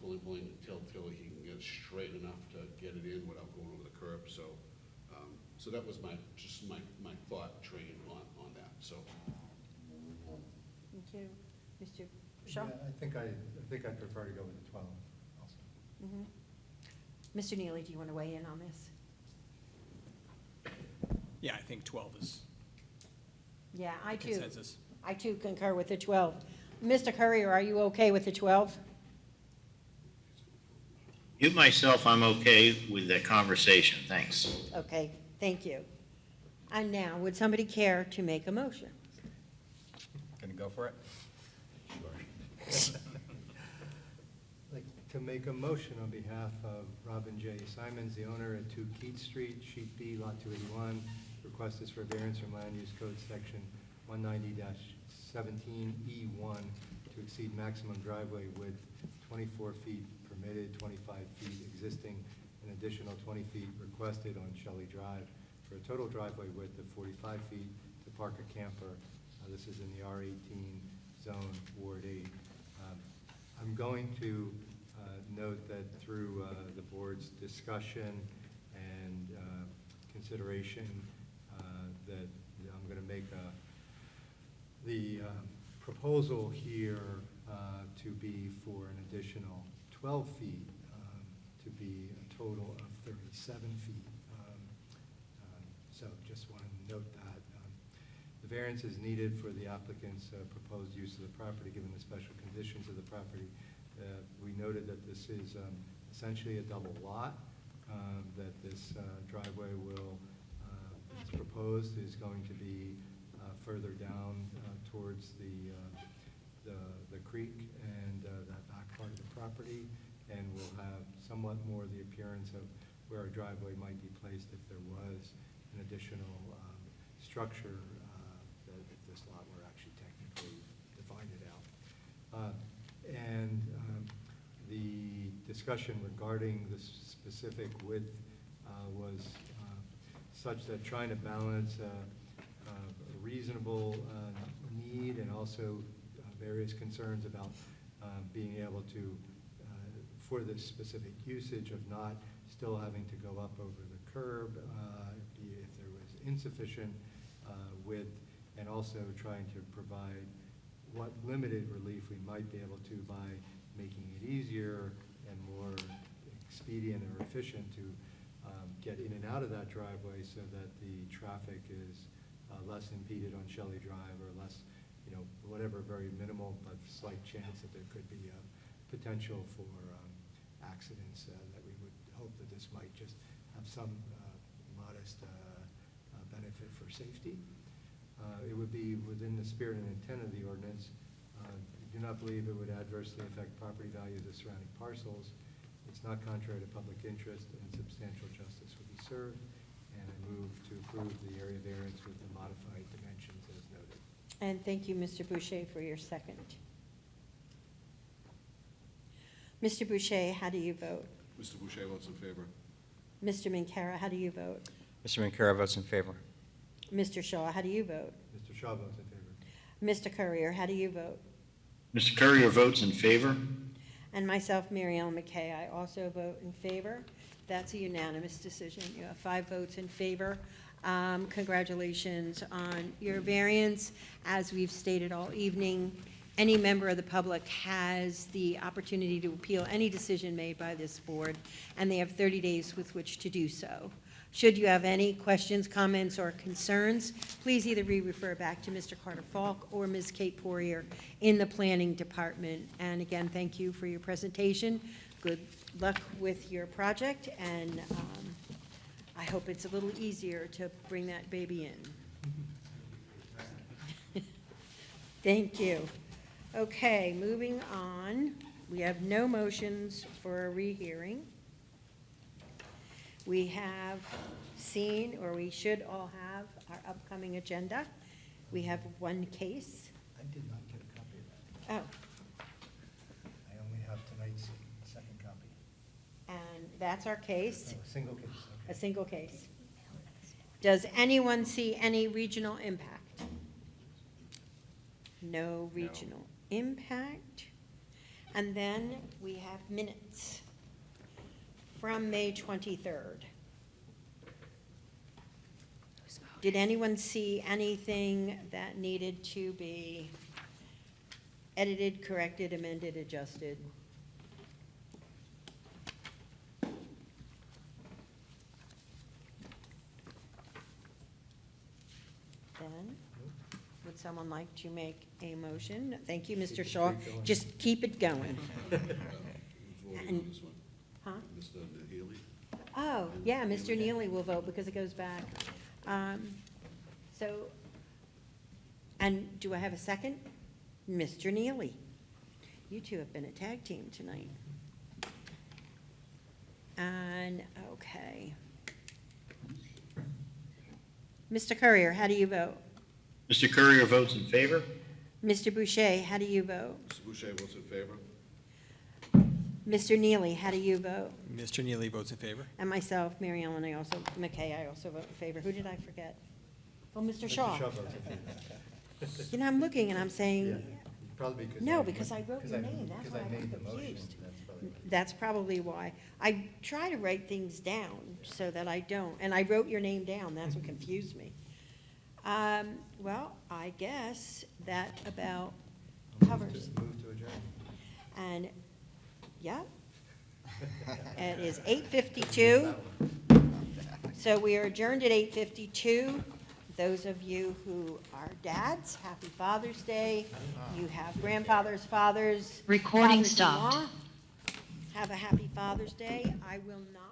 until he can get straight enough to get it in without going over the curb. So, so that was my thought train on that. So. Thank you. Mr. Shaw? Yeah, I think I'd prefer to go with the 12 also. Mr. Neely, do you want to weigh in on this? Yeah, I think 12 is Yeah, I too. consensus. I too concur with the 12. Mr. Courier, are you okay with the 12? You myself, I'm okay with the conversation, thanks. Okay, thank you. And now, would somebody care to make a motion? Gonna go for it? I'd like to make a motion on behalf of Robin J. Simons, the owner at 2 Keats Street, Sheet B, Lot 281. Request is for variance from Land Use Code Section 190-17E1 to exceed maximum driveway width 24 feet permitted, 25 feet existing, an additional 20 feet requested on Shelley Drive for a total driveway width of 45 feet to park a camper. This is in the R18 zone, Ward 8. I'm going to note that through the board's discussion and consideration that I'm going to make the proposal here to be for an additional 12 feet, to be a total of 37 feet. So just want to note that. The variance is needed for the applicant's proposed use of the property, given the special conditions of the property. We noted that this is essentially a double lot, that this driveway will, as proposed, is going to be further down towards the creek and that back part of the property, and will have somewhat more the appearance of where a driveway might be placed if there was an additional structure, if this lot were actually technically defined it out. And the discussion regarding the specific width was such that trying to balance a reasonable need and also various concerns about being able to, for this specific usage of not still having to go up over the curb if there was insufficient width, and also trying to provide what limited relief we might be able to by making it easier and more expedient or efficient to get in and out of that driveway so that the traffic is less impeded on Shelley Drive, or less, whatever very minimal but slight chance that there could be a potential for accidents, that we would hope that this might just have some modest benefit for safety. It would be within the spirit and intent of the ordinance. I do not believe it would adversely affect property values of surrounding parcels. It's not contrary to public interest, and substantial justice would be served. And I move to approve the area variance with the modified dimensions as noted. And thank you, Mr. Boucher, for your second. Mr. Boucher, how do you vote? Mr. Boucher votes in favor. Mr. Minkara, how do you vote? Mr. Minkara votes in favor. Mr. Shaw, how do you vote? Mr. Shaw votes in favor. Mr. Courier, how do you vote? Mr. Courier votes in favor. And myself, Mary Ellen McKay, I also vote in favor. That's a unanimous decision. You have 5 votes in favor. Congratulations on your variance. As we've stated all evening, any member of the public has the opportunity to appeal any decision made by this board, and they have 30 days with which to do so. Should you have any questions, comments, or concerns, please either refer back to Mr. Carter Falk or Ms. Kate Poirier in the Planning Department. And again, thank you for your presentation. Good luck with your project, and I hope it's a little easier to bring that baby in. Thank you. Okay, moving on. We have no motions for a rehearing. We have seen, or we should all have, our upcoming agenda. We have one case. I did not get a copy of that. Oh, I only have tonight's second copy. and that's our case, Oh, a single case, a okay. single case. Does anyone see any regional impact? No regional impact. And then we have minutes from May 23rd. Did anyone see anything that needed to be edited, corrected, amended, adjusted? Then, would someone like to make a motion? Thank you, Mr. Shaw. Just keep it going. Voting on this one. Huh? Mr. Healy? Oh, yeah, Mr. Neely will vote because it goes back. So, and do I have a second? Mr. Neely. You two have been a tag team tonight. And, okay. Mr. Courier, how do you vote? Mr. Courier votes in favor. Mr. Boucher, how do you vote? Mr. Boucher votes in favor. Mr. Neely, how do you vote? Mr. Neely votes in favor. And myself, Mary Ellen, McKay, I also vote in favor. Who did I forget? Oh, Mr. Shaw. Mr. Shaw votes in favor. You know, I'm looking and I'm Yeah, saying, probably because. no, because I wrote your name, that's because why I made got the motion, confused. that's probably why. That's probably why. I try to write things down so that I don't, and I wrote your name down, that's what confused me. Well, I guess that about covers. Move to adjourn. And, yeah. It is 8:52. So we are adjourned at 8:52. Those of you who are dads, happy Father's Day. You have grandfathers, fathers. Recording fathers-in-law. stopped. Have a happy Father's Day. I will not.